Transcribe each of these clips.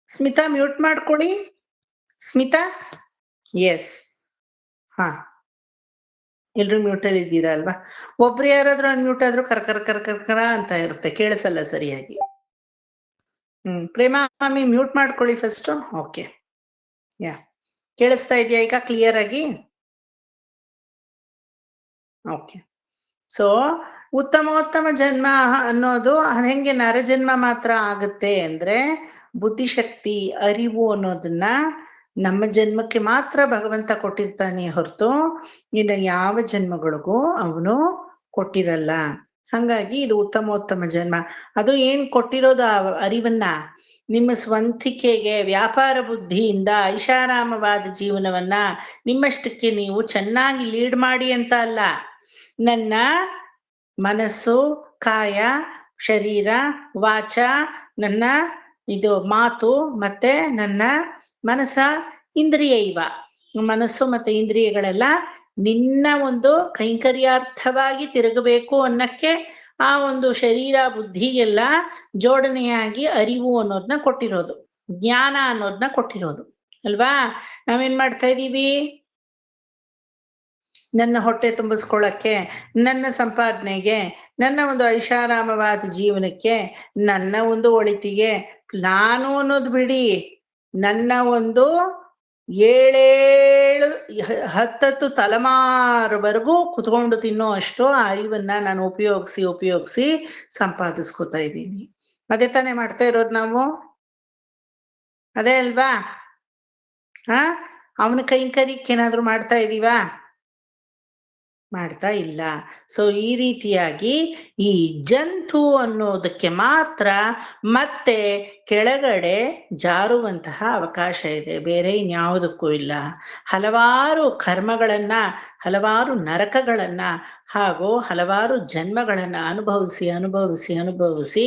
Smita mute ಮಾಡ್ಕೊಳ್ಳಿ. Smita, S. ಹಾ, ಎಲ್ರು ಮ್ಯೂಟಲ್ಲಿ ಇದ್ದೀರಾ ಅಲ್ವಾ? ಒಬ್ರು ಯಾರಾದ್ರೂ ಅನ್ಮ್ಯೂಟ್ ಆದ್ರೂ ಕರ್ಕರ ಅಂತ ಇರುತ್ತೆ, ಕೇಳಿಸಲ್ಲ ಸರಿಯಾಗಿ. ಪ್ರೇಮಾ ಮಾಮಿ ಮ್ಯೂಟ್ ಮಾಡ್ಕೊಳ್ಳಿ ಫಸ್ಟ್. ಓಕೆ, ಯಾ, ಕೇಳಿಸ್ತಾ ಇದೆಯಾ ಈಗ ಕ್ಲಿಯರ್ ಆಗಿ? ಓಕೆ. ಸೊ ಉತ್ತಮೋತ್ತಮ ಜನ್ಮ ಅನ್ನೋದು ಹೆಂಗೆ ನರಜನ್ಮ ಮಾತ್ರ ಆಗುತ್ತೆ ಅಂದ್ರೆ, ಬುದ್ಧಿಶಕ್ತಿ ಅರಿವು ಅನ್ನೋದನ್ನ ನಮ್ಮ ಜನ್ಮಕ್ಕೆ ಮಾತ್ರ ಭಗವಂತ ಕೊಟ್ಟಿರ್ತಾನೆ ಹೊರತು ಇನ್ನು ಯಾವ ಜನ್ಮಗಳಿಗೂ ಅವನು ಕೊಟ್ಟಿರಲ್ಲ. ಹಂಗಾಗಿ ಇದು ಉತ್ತಮೋತ್ತಮ ಜನ್ಮ. ಅದು ಏನ್ ಕೊಟ್ಟಿರೋದು ಅರಿವನ್ನ ನಿಮ್ಮ ಸ್ವಂತಿಕೆಗೆ, ವ್ಯಾಪಾರ ಬುದ್ಧಿಯಿಂದ ಐಷಾರಾಮವಾದ ಜೀವನವನ್ನ ನಿಮ್ಮಷ್ಟಕ್ಕೆ ನೀವು ಚೆನ್ನಾಗಿ ಲೀಡ್ ಮಾಡಿ ಅಂತ ಅಲ್ಲ. ನನ್ನ ಮನಸ್ಸು, ಕಾಯ, ಶರೀರ, ವಾಚ, ನನ್ನ ಇದು ಮಾತು ಮತ್ತೆ ನನ್ನ ಮನಸ್ಸ, ಇಂದ್ರಿಯ, ಮನಸ್ಸು ಮತ್ತೆ ಇಂದ್ರಿಯಗಳೆಲ್ಲ ನಿನ್ನ ಒಂದು ಕೈಂಕರ್ಯಾರ್ಥವಾಗಿ ತಿರುಗಬೇಕು ಅನ್ನಕ್ಕೆ ಆ ಒಂದು ಶರೀರ ಬುದ್ಧಿಗೆಲ್ಲ ಜೋಡಣೆಯಾಗಿ ಅರಿವು ಅನ್ನೋದನ್ನ ಕೊಟ್ಟಿರೋದು, ಜ್ಞಾನ ಅನ್ನೋದನ್ನ ಕೊಟ್ಟಿರೋದು ಅಲ್ವಾ? ನಾವೇನ್ ಮಾಡ್ತಾ ಇದ್ದೀವಿ? ನನ್ನ ಹೊಟ್ಟೆ ತುಂಬಿಸ್ಕೊಳ್ಳಕ್ಕೆ, ನನ್ನ ಸಂಪಾದನೆಗೆ, ನನ್ನ ಒಂದು ಐಷಾರಾಮವಾದ ಜೀವನಕ್ಕೆ, ನನ್ನ ಒಂದು ಒಳಿತಿಗೆ, ನಾನು ಅನ್ನೋದು ಬಿಡಿ, ನನ್ನ ಒಂದು 7 10 ತಲೆಮಾರುವರೆಗೂ ಕುತ್ಕೊಂಡು ತಿನ್ನೋ ಅಷ್ಟು ಅರಿವನ್ನ ನಾನು ಉಪಯೋಗಿಸಿ ಸಂಪಾದಿಸ್ಕೊತಾ ಇದ್ದೀನಿ. ಅದೇ ತಾನೇ ಮಾಡ್ತಾ ಇರೋದು ನಾವು, ಅದೇ ಅಲ್ವಾ? ಅವನ ಕೈಂಕರ್ಯಕ್ಕೆ ಏನಾದ್ರು ಮಾಡ್ತಾ ಇದೀವಾ? ಮಾಡ್ತಾ ಇಲ್ಲ. ಸೊ ಈ ರೀತಿಯಾಗಿ ಈ ಜಂತು ಅನ್ನೋದಕ್ಕೆ ಮಾತ್ರ ಮತ್ತೆ ಕೆಳಗಡೆ ಜಾರುವಂತಹ ಅವಕಾಶ ಇದೆ, ಬೇರೆ ಇನ್ಯಾವುದಕ್ಕೂ ಇಲ್ಲ. ಹಲವಾರು ಕರ್ಮಗಳನ್ನ, ಹಲವಾರು ನರಕಗಳನ್ನ ಹಾಗೂ ಹಲವಾರು ಜನ್ಮಗಳನ್ನ ಅನುಭವಿಸಿ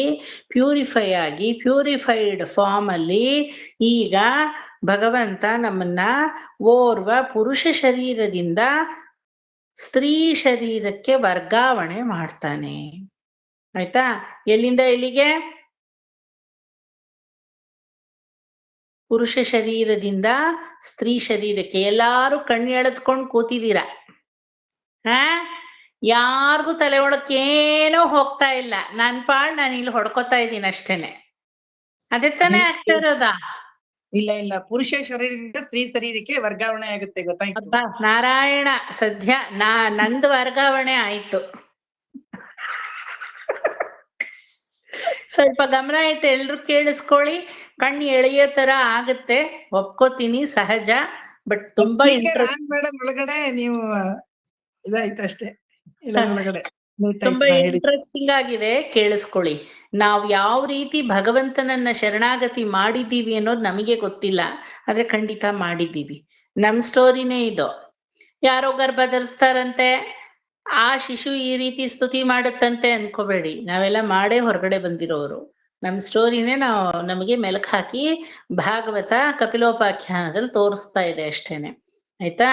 ಪ್ಯೂರಿಫೈ ಆಗಿ ಪ್ಯೂರಿಫೈಡ್ ಫಾರ್ಮ್ ಅಲ್ಲಿ ಈಗ ಭಗವಂತ ನಮ್ಮನ್ನ ಓರ್ವ ಪುರುಷ ಶರೀರದಿಂದ ಸ್ತ್ರೀ ಶರೀರಕ್ಕೆ ವರ್ಗಾವಣೆ ಮಾಡ್ತಾನೆ. ಆಯ್ತಾ? ಎಲ್ಲಿಂದ ಎಲ್ಲಿಗೆ? ಪುರುಷ ಶರೀರದಿಂದ ಸ್ತ್ರೀ ಶರೀರಕ್ಕೆ. ಎಲ್ಲಾರು ಕಣ್ಣು ಎಳೆದ್ಕೊಂಡು ಕೂತಿದ್ದೀರಾ, ಯಾರಿಗೂ ತಲೆ ಒಳಕ್ಕೇನೋ ಹೋಗ್ತಾ ಇಲ್ಲ. ನನ್ ಪಾಡ್ ನಾನು ಇಲ್ಲಿ ಹೊಡ್ಕೋತಾ ಇದ್ದೀನಿ ಅಷ್ಟೇನೆ. ಅದೇ ತಾನೇ ಆಗ್ತಾ ಇರೋದ? ಇಲ್ಲ, ಪುರುಷ ಶರೀರದಿಂದ ಸ್ತ್ರೀ ಶರೀರಕ್ಕೆ ವರ್ಗಾವಣೆ ಆಗುತ್ತೆ, ಗೊತ್ತಾಯ್ತು? ನಾರಾಯಣ, ಸದ್ಯ ನಂದು ವರ್ಗಾವಣೆ ಆಯ್ತು. ಸ್ವಲ್ಪ ಗಮನ ಇಟ್ಟು ಎಲ್ರು ಕೇಳಿಸ್ಕೊಳ್ಳಿ. ಕಣ್ಣು ಎಳೆಯೋ ತರ ಆಗುತ್ತೆ, ಒಪ್ಕೋತೀನಿ, ಸಹಜ. ಬಟ್ ತುಂಬಾ ಒಳಗಡೆ ನೀವು ಇದಾಯ್ತು ಅಷ್ಟೇ. ತುಂಬಾ ಇಂಟ್ರೆಸ್ಟಿಂಗ್ ಆಗಿದೆ, ಕೇಳಿಸ್ಕೊಳ್ಳಿ. ನಾವು ಯಾವ ರೀತಿ ಭಗವಂತನನ್ನ ಶರಣಾಗತಿ ಮಾಡಿದ್ದೀವಿ ಅನ್ನೋದು ನಮಗೆ ಗೊತ್ತಿಲ್ಲ, ಆದ್ರೆ ಖಂಡಿತ ಮಾಡಿದ್ದೀವಿ. ನಮ್ ಸ್ಟೋರಿನೇ ಇದು. ಯಾರೋ ಗರ್ಭ ಧರಿಸ್ತಾರಂತೆ, ಆ ಶಿಶು ಈ ರೀತಿ ಸ್ತುತಿ ಮಾಡುತ್ತಂತೆ ಅನ್ಕೋಬೇಡಿ. ನಾವೆಲ್ಲ ಮಾಡೇ ಹೊರಗಡೆ ಬಂದಿರೋರು. ನಮ್ ಸ್ಟೋರಿನೇ ನಮಗೆ ಮೆಲಕ್ ಹಾಕಿ ಭಾಗವತ ಕಪಿಲೋಪಾಖ್ಯಾನದಲ್ಲಿ ತೋರಿಸ್ತಾ ಇದೆ ಅಷ್ಟೇನೆ. ಆಯ್ತಾ?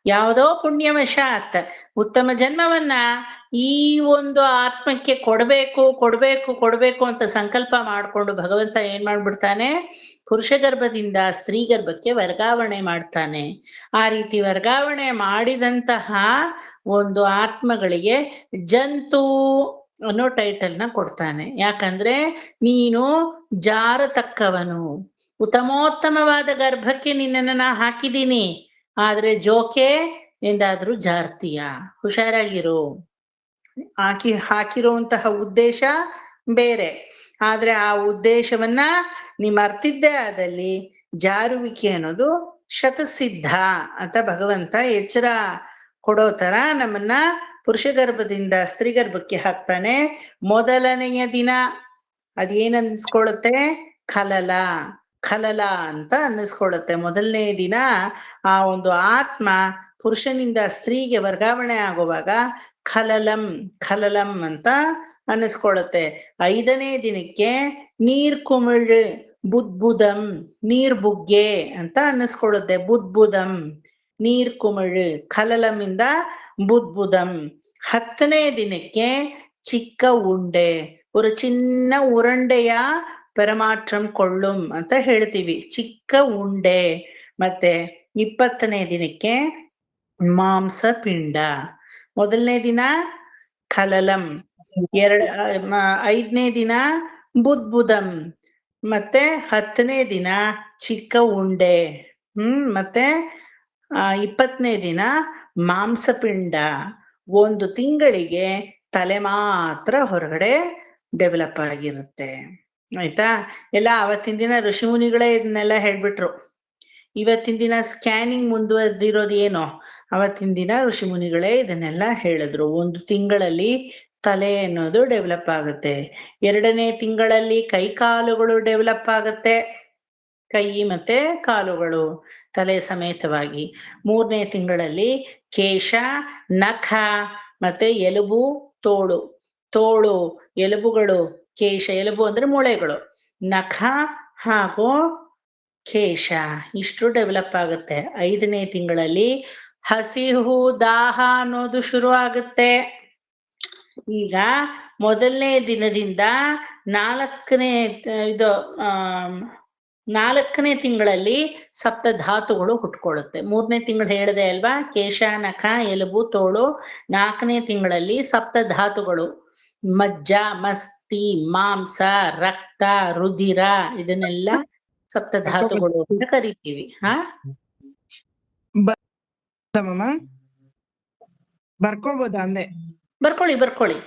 ಯಾವುದೋ ಪುಣ್ಯವಶಾತ್ ಉತ್ತಮ ಜನ್ಮವನ್ನ ಈ ಒಂದು ಆತ್ಮಕ್ಕೆ ಕೊಡ್ಬೇಕು ಅಂತ ಸಂಕಲ್ಪ ಮಾಡಿಕೊಂಡು ಭಗವಂತ ಏನ್ ಮಾಡ್ಬಿಡ್ತಾನೆ? ಪುರುಷ ಗರ್ಭದಿಂದ ಸ್ತ್ರೀ ಗರ್ಭಕ್ಕೆ ವರ್ಗಾವಣೆ ಮಾಡ್ತಾನೆ. ಆ ರೀತಿ ವರ್ಗಾವಣೆ ಮಾಡಿದಂತಹ ಒಂದು ಆತ್ಮಗಳಿಗೆ ಜಂತು ಅನ್ನೋ ಟೈಟಲ್ನ ಕೊಡ್ತಾನೆ. ಯಾಕಂದ್ರೆ ನೀನು ಜಾರತಕ್ಕವನು, ಉತ್ತಮೋತ್ತಮವಾದ ಗರ್ಭಕ್ಕೆ ನಿನ್ನನ್ನ ಹಾಕಿದ್ದೀನಿ, ಆದ್ರೆ ಜೋಕೆ ಎಂದಾದ್ರೂ ಜಾರ್ತೀಯ, ಹುಷಾರಾಗಿರು. ಹಾಕಿರುವಂತಹ ಉದ್ದೇಶ ಬೇರೆ, ಆದ್ರೆ ಆ ಉದ್ದೇಶವನ್ನ ನೀ ಮರ್ತಿದ್ದೆ ಆದಲ್ಲಿ ಜಾರುವಿಕೆ ಅನ್ನೋದು ಶತಸಿದ್ಧ ಅಂತ ಭಗವಂತ ಎಚ್ಚರ ಕೊಡೋ ತರ ನಮ್ಮನ್ನ ಪುರುಷ ಗರ್ಭದಿಂದ ಸ್ತ್ರೀ ಗರ್ಭಕ್ಕೆ ಹಾಕ್ತಾನೆ. ಮೊದಲನೆಯ ದಿನ ಅದೇನ್ ಅನ್ಸ್ಕೊಳ್ಳುತ್ತೆ? ಖಲಲ ಅಂತ ಅನ್ನಿಸ್ಕೊಳ್ಳುತ್ತೆ. ಮೊದಲನೇ ದಿನ ಆ ಒಂದು ಆತ್ಮ ಪುರುಷನಿಂದ ಸ್ತ್ರೀಗೆ ವರ್ಗಾವಣೆ ಆಗುವಾಗ ಖಲಲಂ ಅಂತ ಅನ್ನಿಸ್ಕೊಳ್ಳುತ್ತೆ. 5ನೇ ದಿನಕ್ಕೆ ನೀರ್ಕುಮಿಳ್ ಬುದ್ಬುದಂ, ನೀರ್ ಬುಗ್ಗೆ ಅಂತ ಅನ್ನಿಸ್ಕೊಳ್ಳುತ್ತೆ. ಬುದ್ಬುದಂ, ನೀರ್ ಕುಮಿಳ್, ಖಲಲಮಿಂದ ಬುದ್ಬುದಂ. 10ನೇ ದಿನಕ್ಕೆ ಚಿಕ್ಕ ಉಂಡೆ, ஒரு சின்ன ಉರಂಡೆಯ ಪರಮಾಟ್ರಂ ಕೊಳ್ಳುಂ ಅಂತ ಹೇಳ್ತೀವಿ, ಚಿಕ್ಕ ಉಂಡೆ. ಮತ್ತೆ 20ನೇ ದಿನಕ್ಕೆ ಮಾಂಸ ಪಿಂಡ. ಮೊದಲನೇ ದಿನ ಖಲಲಂ, 5ನೇ ದಿನ ಬುದ್ಬುದಂ, ಮತ್ತೆ 10ನೇ ದಿನ ಚಿಕ್ಕ ಉಂಡೆ. ಮತ್ತೆ 20ನೇ ದಿನ ಮಾಂಸಪಿಂಡ. 1 ತಿಂಗಳಿಗೆ ತಲೆ ಮಾತ್ರ ಹೊರಗಡೆ ಡೆವಲಪ್ ಆಗಿರುತ್ತೆ. ಆಯ್ತಾ? ಎಲ್ಲ ಅವತ್ತಿನ ದಿನ ಋಷಿಮುನಿಗಳೇ ಇದನ್ನೆಲ್ಲ ಹೇಳ್ಬಿಟ್ರು. ಇವತ್ತಿನ ದಿನ ಸ್ಕ್ಯಾನಿಂಗ್ ಮುಂದುವರೆದಿರೋದು ಏನೋ, ಅವತ್ತಿನ ದಿನ ಋಷಿಮುನಿಗಳೇ ಇದನ್ನೆಲ್ಲ ಹೇಳಿದ್ರು. 1 ತಿಂಗಳಲ್ಲಿ ತಲೆ ಅನ್ನೋದು ಡೆವಲಪ್ ಆಗುತ್ತೆ. 2ನೇ ತಿಂಗಳಲ್ಲಿ ಕೈ ಕಾಲುಗಳು ಡೆವಲಪ್ ಆಗುತ್ತೆ, ಕೈ ಮತ್ತೆ ಕಾಲುಗಳು ತಲೆ ಸಮೇತವಾಗಿ. 3ನೇ ತಿಂಗಳಲ್ಲಿ ಕೇಶ, ನಖ ಮತ್ತೆ ಎಲುಬು, ತೋಳು, ಎಲುಬುಗಳು, ಕೇಶ, ಎಲುಬು ಅಂದ್ರೆ ಮೂಳೆಗಳು, ನಖ ಹಾಗೂ ಕೇಶ ಇಷ್ಟು ಡೆವಲಪ್ ಆಗುತ್ತೆ. 5ನೇ ತಿಂಗಳಲ್ಲಿ ಹಸಿವು, ದಾಹ ಅನ್ನೋದು ಶುರು ಆಗುತ್ತೆ. ಈಗ ಮೊದಲನೇ ದಿನದಿಂದ 4ನೇ ತಿಂಗಳಲ್ಲಿ ಸಪ್ತಧಾತುಗಳು ಹುಟ್ಕೊಳ್ಳುತ್ತೆ. 3ನೇ ತಿಂಗಳು ಹೇಳಿದೆ ಅಲ್ವಾ, ಕೇಶ, ನಖ, ಎಲುಬು, ತೋಳು. 4ನೇ ತಿಂಗಳಲ್ಲಿ ಸಪ್ತಧಾತುಗಳು, ಮಜ್ಜ, ಮಸ್ತಿ, ಮಾಂಸ, ರಕ್ತ, ರುಧಿರ, ಇದನ್ನೆಲ್ಲ ಸಪ್ತಧಾತುಗಳು ಅಂತ ಕರಿತೀವಿ. ಬರ್ಕೋಬೋದಾ ಅಂದೆ? ಬರ್ಕೊಳ್ಳಿ.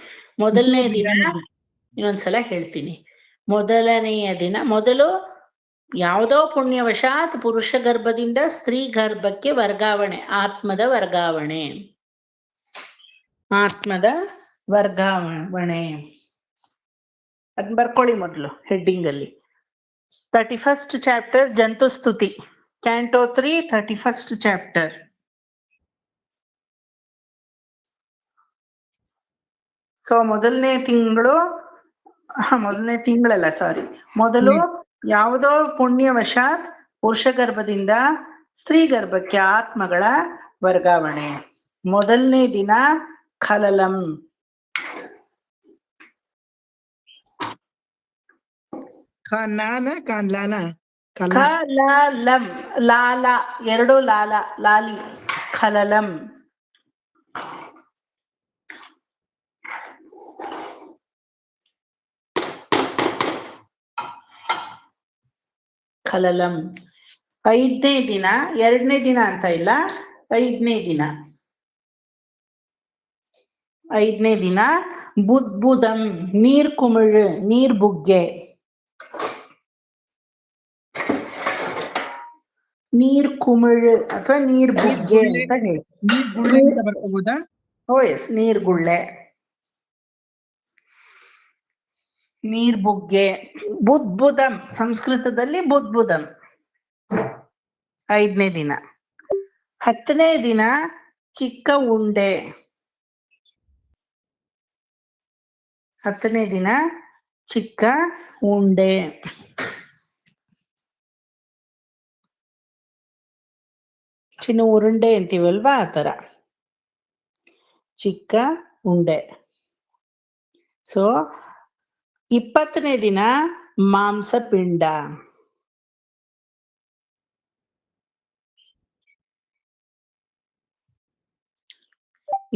ಮೊದಲನೇ ದಿನ ಇನ್ನೊಂದ್ಸಲ ಹೇಳ್ತೀನಿ. ಮೊದಲನೆಯ ದಿನ ಮೊದಲು ಯಾವುದೋ ಪುಣ್ಯವಶಾತ್ ಪುರುಷ ಗರ್ಭದಿಂದ ಸ್ತ್ರೀ ಗರ್ಭಕ್ಕೆ ವರ್ಗಾವಣೆ, ಆತ್ಮದ ವರ್ಗಾವಣೆ ಅದನ್ನ ಬರ್ಕೊಳ್ಳಿ ಮೊದಲು ಹೆಡ್ಡಿಂಗ್ ಅಲ್ಲಿ. 31st ಚಾಪ್ಟರ್ ಜಂತುಸ್ತುತಿ, ಕ್ಯಾಂಟೋ 3, 31st ಚಾಪ್ಟರ್. ಸೊ ಮೊದಲನೇ ಮೊದಲು ಯಾವುದೋ ಪುಣ್ಯವಶಾತ್ ಪುರುಷ ಗರ್ಭದಿಂದ ಸ್ತ್ರೀ ಗರ್ಭಕ್ಕೆ ಆತ್ಮಗಳ ವರ್ಗಾವಣೆ. ಮೊದಲನೇ ದಿನ ಖಲಲಂ, ಖಲಲಂ, ಲಾಲ, 2 ಲಾಲ, ಲಾಲಿ, ಖಲಲಂ. ಖಲಲಂ 5ನೇ ದಿನ, 2ನೇ ದಿನ ಅಂತ ಇಲ್ಲ, 5ನೇ ದಿನ ಬುದ್ಬುದಂ, ನೀರ್ ಕುಮಿಳು, ನೀರ್ ಬುಗ್ಗೆ, ನೀರ್ ಕುಮಿಳು ಅಥವಾ ನೀರ್ ಬುಗ್ಗೆ ಅಂತ ಹೇಳಿ. ನೀರ್ ಗುಳ್ಳೆ, ನೀರ್ ಬುಗ್ಗೆ, ಬುದ್ಬುದಂ, ಸಂಸ್ಕೃತದಲ್ಲಿ ಬುದ್ಬುದಂ 5ನೇ ದಿನ. 10ನೇ ದಿನ ಚಿಕ್ಕ ಉಂಡೆ, 10ನೇ ದಿನ ಚಿಕ್ಕ ಉಂಡೆ. ಚಿನ್ನ ಉರುಂಡೆ ಅಂತೀವಲ್ವಾ, ಆ ಥರ ಚಿಕ್ಕ ಉಂಡೆ. ಸೊ 20ನೇ ದಿನ ಮಾಂಸಪಿಂಡ,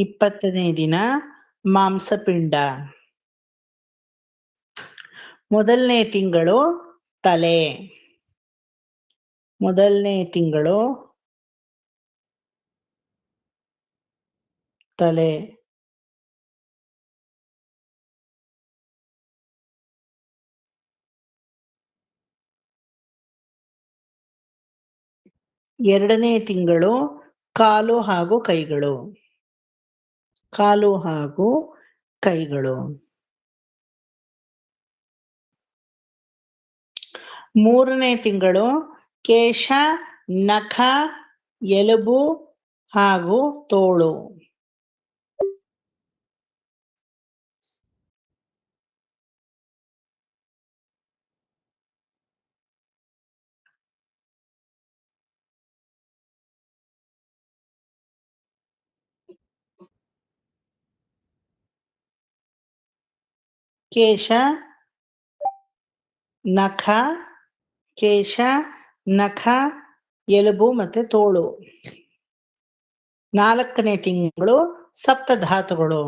20ನೇ ದಿನ ಮಾಂಸಪಿಂಡ. ಮೊದಲನೇ ತಿಂಗಳು ತಲೆ, ಮೊದಲನೇ ತಿಂಗಳು ತಲೆ. 2ನೇ ತಿಂಗಳು ಕಾಲು ಹಾಗೂ ಕೈಗಳು, ಕಾಲು ಹಾಗೂ ಕೈಗಳು. 3ನೇ ತಿಂಗಳು ಕೇಶ, ನಖ, ಎಲುಬು ಹಾಗೂ ತೋಳು. ಕೇಶ, ನಖ, ಕೇಶ, ನಖ, ಎಲುಬು ಮತ್ತೆ ತೋಳು. 4ನೇ ತಿಂಗಳು ಸಪ್ತಧಾತುಗಳು.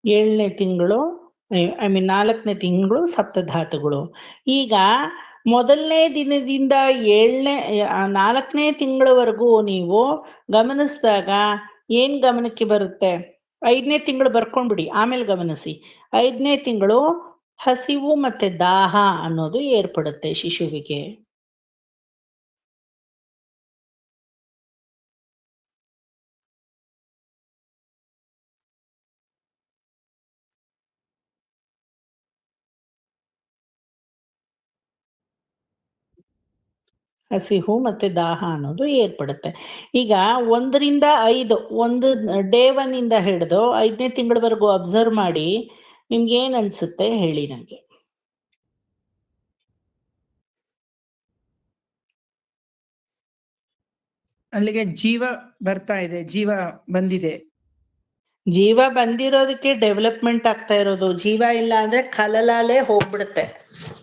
ಏಳನೇ ತಿಂಗಳು 4ನೇ ತಿಂಗಳು ಸಪ್ತಧಾತುಗಳು. ಈಗ ಮೊದಲನೇ ದಿನದಿಂದ 4ನೇ ತಿಂಗಳವರೆಗೂ ನೀವು ಗಮನಿಸಿದಾಗ ಏನ್ ಗಮನಕ್ಕೆ ಬರುತ್ತೆ? 5ನೇ ತಿಂಗಳು ಬರ್ಕೊಂಡ್ಬಿಡಿ, ಆಮೇಲೆ ಗಮನಿಸಿ. 5ನೇ ತಿಂಗಳು ಹಸಿವು ಮತ್ತೆ ದಾಹ ಅನ್ನೋದು ಏರ್ಪಡುತ್ತೆ ಶಿಶುವಿಗೆ. ಹಸಿವು ಮತ್ತೆ ದಾಹ ಅನ್ನೋದು ಏರ್ಪಡುತ್ತೆ. ಈಗ 1ರಿಂದ 5, ಒಂದು ಡೇ 1 ಇಂದ ಹಿಡಿದು 5ನೇ ತಿಂಗಳವರೆಗೂ ಅಬ್ಸರ್ವ್ ಮಾಡಿ, ನಿಮ್ಗೆ ಏನ್ ಅನ್ಸುತ್ತೆ ಹೇಳಿ ನನಗೆ. ಅಲ್ಲಿಗೆ ಜೀವ ಬರ್ತಾ ಇದೆ, ಜೀವ ಬಂದಿದೆ. ಜೀವ ಬಂದಿರೋದಕ್ಕೆ ಡೆವಲಪ್ಮೆಂಟ್ ಆಗ್ತಾ ಇರೋದು. ಜೀವ ಇಲ್ಲ ಅಂದ್ರೆ ಕಲಲಾಲೆ ಹೋಗ್ಬಿಡುತ್ತೆ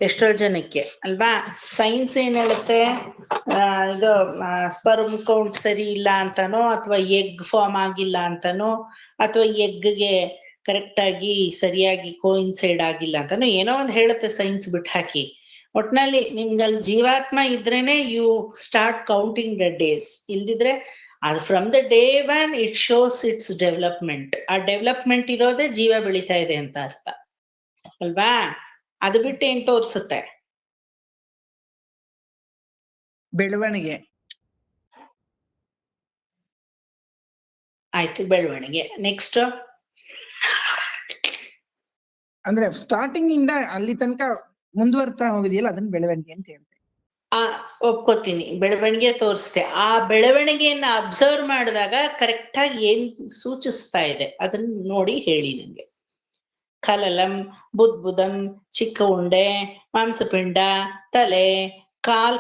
ಎಷ್ಟೋ ಜನಕ್ಕೆ ಅಲ್ವಾ. ಸೈನ್ಸ್ ಏನ್ ಹೇಳುತ್ತೆ? ಇದು ಸ್ಪರ್ಮ್ ಕೌಂಟ್ ಸರಿ ಇಲ್ಲ ಅಂತಾನೋ, ಅಥವಾ ಎಗ್ ಫಾರ್ಮ್ ಆಗಿಲ್ಲ ಅಂತಾನೋ, ಅಥವಾ ಎಗ್ಗೆ ಕರೆಕ್ಟ್ ಆಗಿ ಸರಿಯಾಗಿ ಕೋಇನ್ಸೈಡ್ ಆಗಿಲ್ಲ ಅಂತಾನೋ ಏನೋ ಒಂದು ಹೇಳುತ್ತೆ ಸೈನ್ಸ್ ಬಿಟ್ಟು ಹಾಕಿ. ಒಟ್ನಲ್ಲಿ ನಿಮ್ಗಲ್ಲಿ ಜೀವಾತ್ಮ ಇದ್ರೇನೆ you start counting the days. ಇಲ್ದಿದ್ರೆ ಅದು from the day 1 it shows it's development. ಆ ಡೆವಲಪ್ಮೆಂಟ್ ಇರೋದೇ ಜೀವ ಬೆಳೀತಾ ಇದೆ ಅಂತ ಅರ್ಥ ಅಲ್ವಾ. ಅದು ಬಿಟ್ಟು ಏನ್ ತೋರ್ಸುತ್ತೆ? ಬೆಳವಣಿಗೆ. ಆಯ್ತು, ಬೆಳವಣಿಗೆ. ನೆಕ್ಸ್ಟ್ ಅಂದ್ರೆ ಸ್ಟಾರ್ಟಿಂಗ್ ಇಂದ ಅಲ್ಲಿ ತನಕ ಮುಂದುವರ್ತಾ ಹೋಗಿದೆಯಲ್ಲ, ಅದನ್ನ ಬೆಳವಣಿಗೆ ಅಂತ ಹೇಳ್ತಾರೆ. ಒಪ್ಕೋತೀನಿ, ಬೆಳವಣಿಗೆ ತೋರಿಸುತ್ತೆ. ಆ ಬೆಳವಣಿಗೆಯನ್ನ ಅಬ್ಸರ್ವ್ ಮಾಡಿದಾಗ ಕರೆಕ್ಟ್ ಆಗಿ ಏನ್ ಸೂಚಿಸ್ತಾ ಇದೆ ಅದನ್ನ ನೋಡಿ ಹೇಳಿ ನನಗೆ. ಕಲಲಂ, ಬುದ್ಬುದಂ, ಚಿಕ್ಕ ಉಂಡೆ, ಮಾಂಸಪಿಂಡ, ತಲೆ,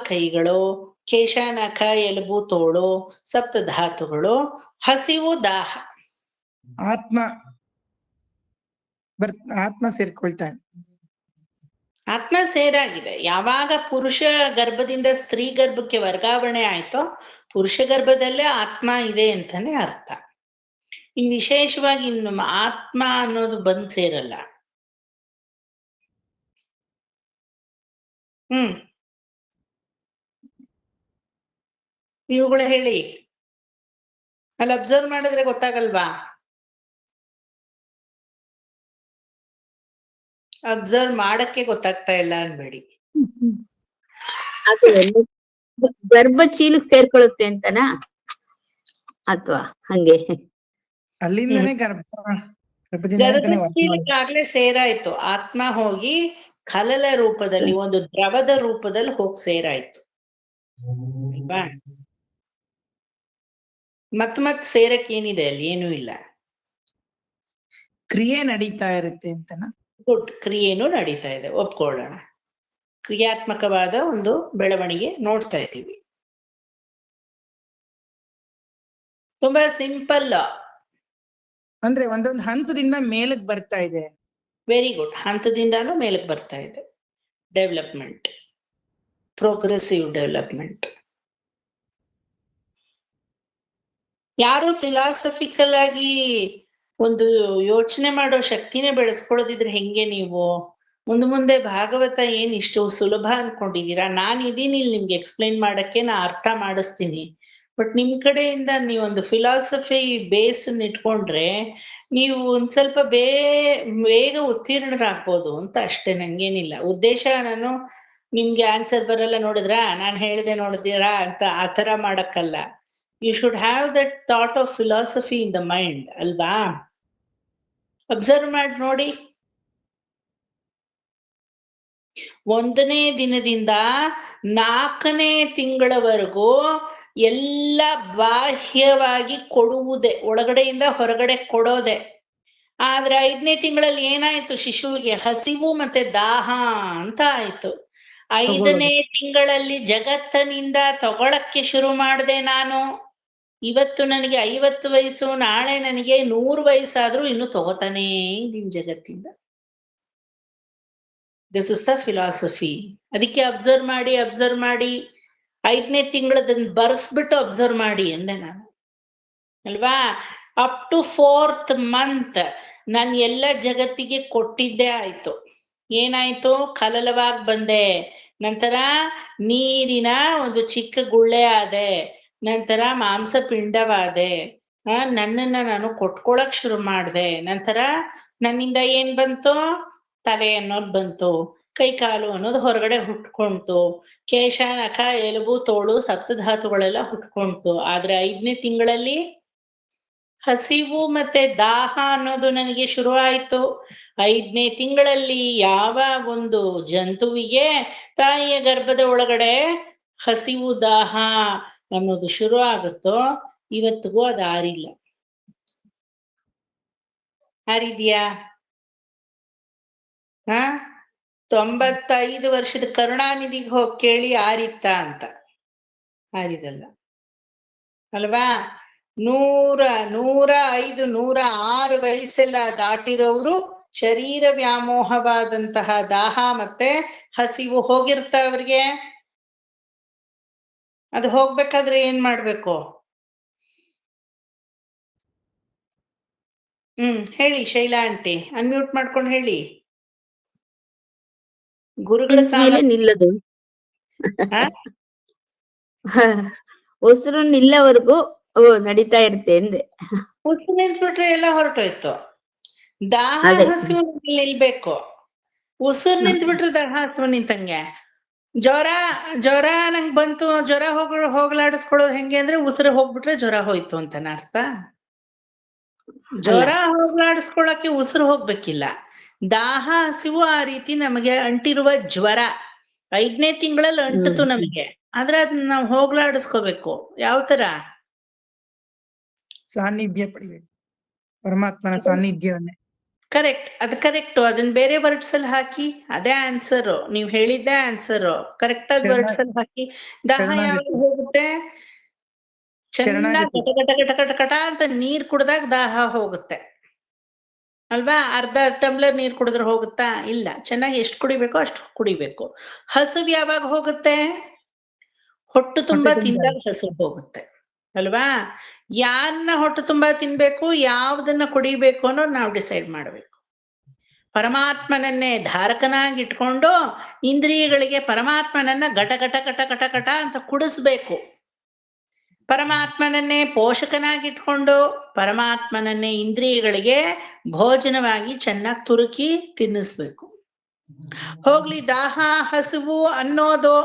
ಕೈಗಳು, ಕೇಶ, ನಖ, ಎಲುಬು, ತೋಳು, ಸಪ್ತಧಾತುಗಳು, ಹಸಿವು, ದಾಹ. ಆತ್ಮ ಸೇರ್ಕೊಳ್ತಾನೆ. ಆತ್ಮ ಸೇರಾಗಿದೆ. ಯಾವಾಗ ಪುರುಷ ಗರ್ಭದಿಂದ ಸ್ತ್ರೀ ಗರ್ಭಕ್ಕೆ ವರ್ಗಾವಣೆ ಆಯ್ತೋ ಪುರುಷ ಗರ್ಭದಲ್ಲೇ ಆತ್ಮ ಇದೆ ಅಂತಾನೆ ಅರ್ಥ. ಇನ್ ವಿಶೇಷವಾಗಿ ಇನ್ನು ಆತ್ಮ ಅನ್ನೋದು ಬಂದ್ ಸೇರಲ್ಲ. ಇವುಗಳು ಹೇಳಿ, ಅಲ್ಲಿ ಅಬ್ಸರ್ವ್ ಮಾಡಿದ್ರೆ ಗೊತ್ತಾಗಲ್ವಾ? ಅಬ್ಸರ್ವ್ ಮಾಡಕ್ಕೆ ಗೊತ್ತಾಗ್ತಾ ಇಲ್ಲ ಅನ್ಬೇಡಿ. ಗರ್ಭ ಚೀಲಕ್ ಸೇರ್ಕೊಳ್ಳುತ್ತೆ ಅಂತನಾ, ಅಥವಾ ಹಂಗೆ? ಅಲ್ಲಿಂದನೇ ಗರ್ಭಚೀಲಕ್ಕಾಗ್ಲೇ ಸೇರಾಯ್ತು. ಆತ್ಮ ಹೋಗಿ ಕಲಲ ರೂಪದಲ್ಲಿ, ಒಂದು ದ್ರವದ ರೂಪದಲ್ಲಿ ಹೋಗಿ ಸೇರಾಯ್ತು. ಮತ್ ಸೇರಕ್ ಏನಿದೆ ಅಲ್ಲಿ? ಏನೂ ಇಲ್ಲ. ಕ್ರಿಯೆ ನಡೀತಾ ಇರುತ್ತೆ ಅಂತನಾ? ಗುಡ್, ಕ್ರಿಯೆನೂ ನಡೀತಾ ಇದೆ, ಒಪ್ಕೊಳ್ಳೋಣ. ಕ್ರಿಯಾತ್ಮಕವಾದ ಒಂದು ಬೆಳವಣಿಗೆ ನೋಡ್ತಾ ಇದ್ದೀವಿ. ತುಂಬಾ ಸಿಂಪಲ್. ಅಂದ್ರೆ ಒಂದೊಂದು ಹಂತದಿಂದ ಮೇಲಕ್ಕೆ ಬರ್ತಾ ಇದೆ. ವೆರಿ ಗುಡ್, ಹಂತದಿಂದಾನು ಮೇಲಕ್ಕೆ ಬರ್ತಾ ಇದೆ. Development, progressive development. ಯಾರು ಫಿಲಾಸಫಿಕಲ್ ಆಗಿ ಒಂದು ಯೋಚನೆ ಮಾಡೋ ಶಕ್ತಿನೇ ಬೆಳೆಸ್ಕೊಳ್ಳೋದಿದ್ರೆ ಹೆಂಗೆ ನೀವು? ಮುಂದೆ ಭಾಗವತ ಏನ್ ಇಷ್ಟು ಸುಲಭ ಅನ್ಕೊಂಡಿದೀರಾ? ನಾನು ಇದೀನಿ ಇಲ್ಲಿ ನಿಮ್ಗೆ ಎಕ್ಸ್ಪ್ಲೈನ್ ಮಾಡಕ್ಕೆ, ನಾ ಅರ್ಥ ಮಾಡಿಸ್ತೀನಿ. ಬಟ್ ನಿಮ್ ಕಡೆಯಿಂದ ನೀವೊಂದು ಫಿಲಾಸಫಿ ಬೇಸ್ ಇಟ್ಕೊಂಡ್ರೆ ನೀವು ಒಂದ್ ಸ್ವಲ್ಪ ಬೇಗ ಉತ್ತೀರ್ಣರಾಗ್ಬೋದು ಅಂತ ಅಷ್ಟೇ. ನಂಗೇನಿಲ್ಲ ಉದ್ದೇಶ. ನಾನು ನಿಮ್ಗೆ ಆನ್ಸರ್ ಬರಲ್ಲ ನೋಡಿದ್ರಾ, ನಾನು ಹೇಳಿದೆ ನೋಡಿದೀರಾ ಅಂತ ಆತರ ಮಾಡಕ್ಕಲ್ಲ. You should have that thought of philosophy in the mind, ಅಲ್ವಾ? ಅಬ್ಸರ್ವ್ ಮಾಡಿ ನೋಡಿ. 1ನೇ ದಿನದಿಂದ 4ನೇ ತಿಂಗಳವರೆಗೂ ಎಲ್ಲ ಬಾಹ್ಯವಾಗಿ ಕೊಡುವುದೇ, ಒಳಗಡೆಯಿಂದ ಹೊರಗಡೆ ಕೊಡೋದೆ. ಆದ್ರೆ 5ನೇ ತಿಂಗಳಲ್ಲಿ ಏನಾಯ್ತು? ಶಿಶುವಿಗೆ ಹಸಿವು ಮತ್ತೆ ದಾಹ ಅಂತ ಆಯ್ತು. 5ನೇ ತಿಂಗಳಲ್ಲಿ ಜಗತ್ತನಿಂದ ತಗೊಳಕ್ಕೆ ಶುರು ಮಾಡಿದೆ ನಾನು. ಇವತ್ತು ನನಗೆ 50 ವಯಸ್ಸು, ನಾಳೆ ನನಗೆ 100 ವಯಸ್ಸಾದ್ರೂ ಇನ್ನು ತಗೋತಾನೇ ಇದೀನಿ ಜಗತ್ತಿಂದ. This is the philosophy. ಅದಕ್ಕೆ ಅಬ್ಸರ್ವ್ ಮಾಡಿ 5ನೇ ತಿಂಗಳದನ್ನ ಬರ್ಸ್ಬಿಟ್ಟು ಅಬ್ಸರ್ವ್ ಮಾಡಿ ಅಂದೆ ನಾನು, ಅಲ್ವಾ? ಅಪ್ ಟು 4th ಮಂತ್ ನಾನು ಎಲ್ಲ ಜಗತ್ತಿಗೆ ಕೊಟ್ಟಿದ್ದೇ ಆಯ್ತು. ಏನಾಯ್ತು? ಕಲಲವಾಗಿ ಬಂದೆ, ನಂತರ ನೀರಿನ ಒಂದು ಚಿಕ್ಕ ಗುಳ್ಳೆ ಆದೆ, ನಂತರ ಮಾಂಸ ಪಿಂಡವಾದೆ, ನನ್ನನ್ನ ನಾನು ಕೊಟ್ಕೊಳಕ್ ಶುರು ಮಾಡಿದೆ. ನಂತರ ನನ್ನಿಂದ ಏನ್ ಬಂತು? ತಲೆ ಅನ್ನೋದು ಬಂತು, ಕೈ ಕಾಲು ಅನ್ನೋದು ಹೊರಗಡೆ ಹುಟ್ಕೊಂತು, ಕೇಶ ನಖ ಎಲುಬು ತೋಳು ಸಪ್ತಧಾತುಗಳೆಲ್ಲ ಹುಟ್ಕೊಂತು. ಆದ್ರೆ 5ನೇ ತಿಂಗಳಲ್ಲಿ ಹಸಿವು ಮತ್ತೆ ದಾಹ ಅನ್ನೋದು ನನಗೆ ಶುರು ಆಯ್ತು. 5ನೇ ತಿಂಗಳಲ್ಲಿ ಯಾವ ಒಂದು ಜಂತುವಿಗೆ ತಾಯಿಯ ಗರ್ಭದ ಒಳಗಡೆ ಹಸಿವು ದಾಹ ಅನ್ನೋದು ಶುರು ಆಗುತ್ತೋ, ಇವತ್ತಿಗೂ ಅದು ಆರಿಲ್ಲ. ಆರಿದ್ಯಾ? 95 ವರ್ಷದ ಕರುಣಾನಿಧಿಗೆ ಹೋಗಿ ಕೇಳಿ ಆರಿತ್ತ ಅಂತ. ಆರಿರಲ್ಲ, ಅಲ್ವಾ? 105, 106 ವಯಸ್ಸೆಲ್ಲ ದಾಟಿರೋರು ಶರೀರ ವ್ಯಾಮೋಹವಾದಂತಹ ದಾಹ ಮತ್ತೆ ಹಸಿವು ಹೋಗಿರ್ತ ಅವ್ರಿಗೆ. ಅದು ಹೋಗ್ಬೇಕಾದ್ರೆ ಏನ್ ಮಾಡ್ಬೇಕು? ಹೇಳಿ ಶೈಲಾ ಆಂಟಿ, ಅನ್ಮ್ಯೂಟ್ ಮಾಡ್ಕೊಂಡು ಹೇಳಿ. ಗುರುಗಳ ಮೇಲೆ ನಿಲ್ಲದು. ಉಸಿರು ನಿಲ್ಲವರೆಗೂ ನಡೀತಾ ಇರುತ್ತೆ ಎಂದೆ. ಉಸಿರು ನಿಲ್ಸ್ಬಿಟ್ರೆ ಎಲ್ಲ ಹೊರಟೋಯ್ತು. ದಾಹ ಹಸಿವು ನಿಲ್ಬೇಕು. ಉಸಿರು ನಿಂತ್ಬಿಟ್ರೆ ದಾಹ ಹಸಿವು ನಿಂತಂಗೆ. ಜ್ವರ ನಂಗೆ ಬಂತು, ಜ್ವರ ಹೋಗ್ಲಾಡಿಸ್ಕೊಳ್ಳೋದು ಹೆಂಗೆ ಅಂದ್ರೆ ಉಸಿರು ಹೋಗ್ಬಿಟ್ರೆ ಜ್ವರ ಹೋಯ್ತು ಅಂತನ ಅರ್ಥ. ಜ್ವರ ಹೋಗ್ಲಾಡಿಸ್ಕೊಳಕ್ಕೆ ಉಸಿರು ಹೋಗ್ಬೇಕಿಲ್ಲ. ದಾಹ ಹಸಿವು ಆ ರೀತಿ ನಮಗೆ ಅಂಟಿರುವ ಜ್ವರ 5ನೇ ತಿಂಗಳಲ್ಲಿ ಅಂಟಿತು ನಮಗೆ. ಆದ್ರೆ ಅದನ್ನ ನಾವು ಹೋಗ್ಲಾಡಿಸ್ಕೋಬೇಕು. ಯಾವ ತರ? ಸಾನ್ನಿಧ್ಯ ಪಡಿಬೇಕು, ಪರಮಾತ್ಮನ ಸಾನ್ನಿಧ್ಯವನ್ನೇ. ಕರೆಕ್ಟ್, ಅದು ಕರೆಕ್ಟು. ಅದನ್ನ ಬೇರೆ ವರ್ಡ್ಸ್ ಅಲ್ಲಿ ಹಾಕಿ, ಅದೇ ಆನ್ಸರ್. ನೀವ್ ಹೇಳಿದ್ದೆ ಆನ್ಸರ್. ಕರೆಕ್ಟ್ ಆಗಿ ವರ್ಡ್ಸ್ ಅಲ್ಲಿ ಹಾಕಿ. ದಾಹ ಯಾವಾಗ ಹೋಗುತ್ತೆ? ಚೆನ್ನಾಗಿ ಕಟ ಅಂತ ನೀರ್ ಕುಡ್ದಾಗ ದಾಹ ಹೋಗುತ್ತೆ, ಅಲ್ವಾ? ಅರ್ಧ ಟಂಬ್ಲರ್ ನೀರ್ ಕುಡಿದ್ರೆ ಹೋಗುತ್ತಾ? ಇಲ್ಲ. ಚೆನ್ನಾಗಿ ಎಷ್ಟು ಕುಡಿಬೇಕೋ ಅಷ್ಟು ಕುಡಿಬೇಕು. ಹಸಿವು ಯಾವಾಗ ಹೋಗುತ್ತೆ? ಹೊಟ್ಟು ತುಂಬಾ ತಿಂದಾಗ ಹಸಿವು ಹೋಗುತ್ತೆ, ಅಲ್ವಾ? ಯಾರನ್ನ ಹೊಟ್ಟು ತುಂಬಾ ತಿನ್ಬೇಕು, ಯಾವ್ದನ್ನ ಕುಡಿಬೇಕು ಅನ್ನೋದು ನಾವು ಡಿಸೈಡ್ ಮಾಡ್ಬೇಕು. ಪರಮಾತ್ಮನನ್ನೇ ಧಾರಕನಾಗಿ ಇಟ್ಕೊಂಡು ಇಂದ್ರಿಯಗಳಿಗೆ ಪರಮಾತ್ಮನನ್ನ ಘಟ ಘಟ ಘಟ ಘಟ ಘಟ ಅಂತ ಕುಡಿಸ್ಬೇಕು. ಪರಮಾತ್ಮನನ್ನೇ ಪೋಷಕನಾಗಿಟ್ಕೊಂಡು ಪರಮಾತ್ಮನನ್ನೇ ಇಂದ್ರಿಯಗಳಿಗೆ ಭೋಜನವಾಗಿ ಚೆನ್ನಾಗಿ ತುರುಕಿ ತಿನ್ನಿಸ್ಬೇಕು. ಹೋಗ್ಲಿ, ದಾಹ ಹಸಿವು ಅನ್ನೋದು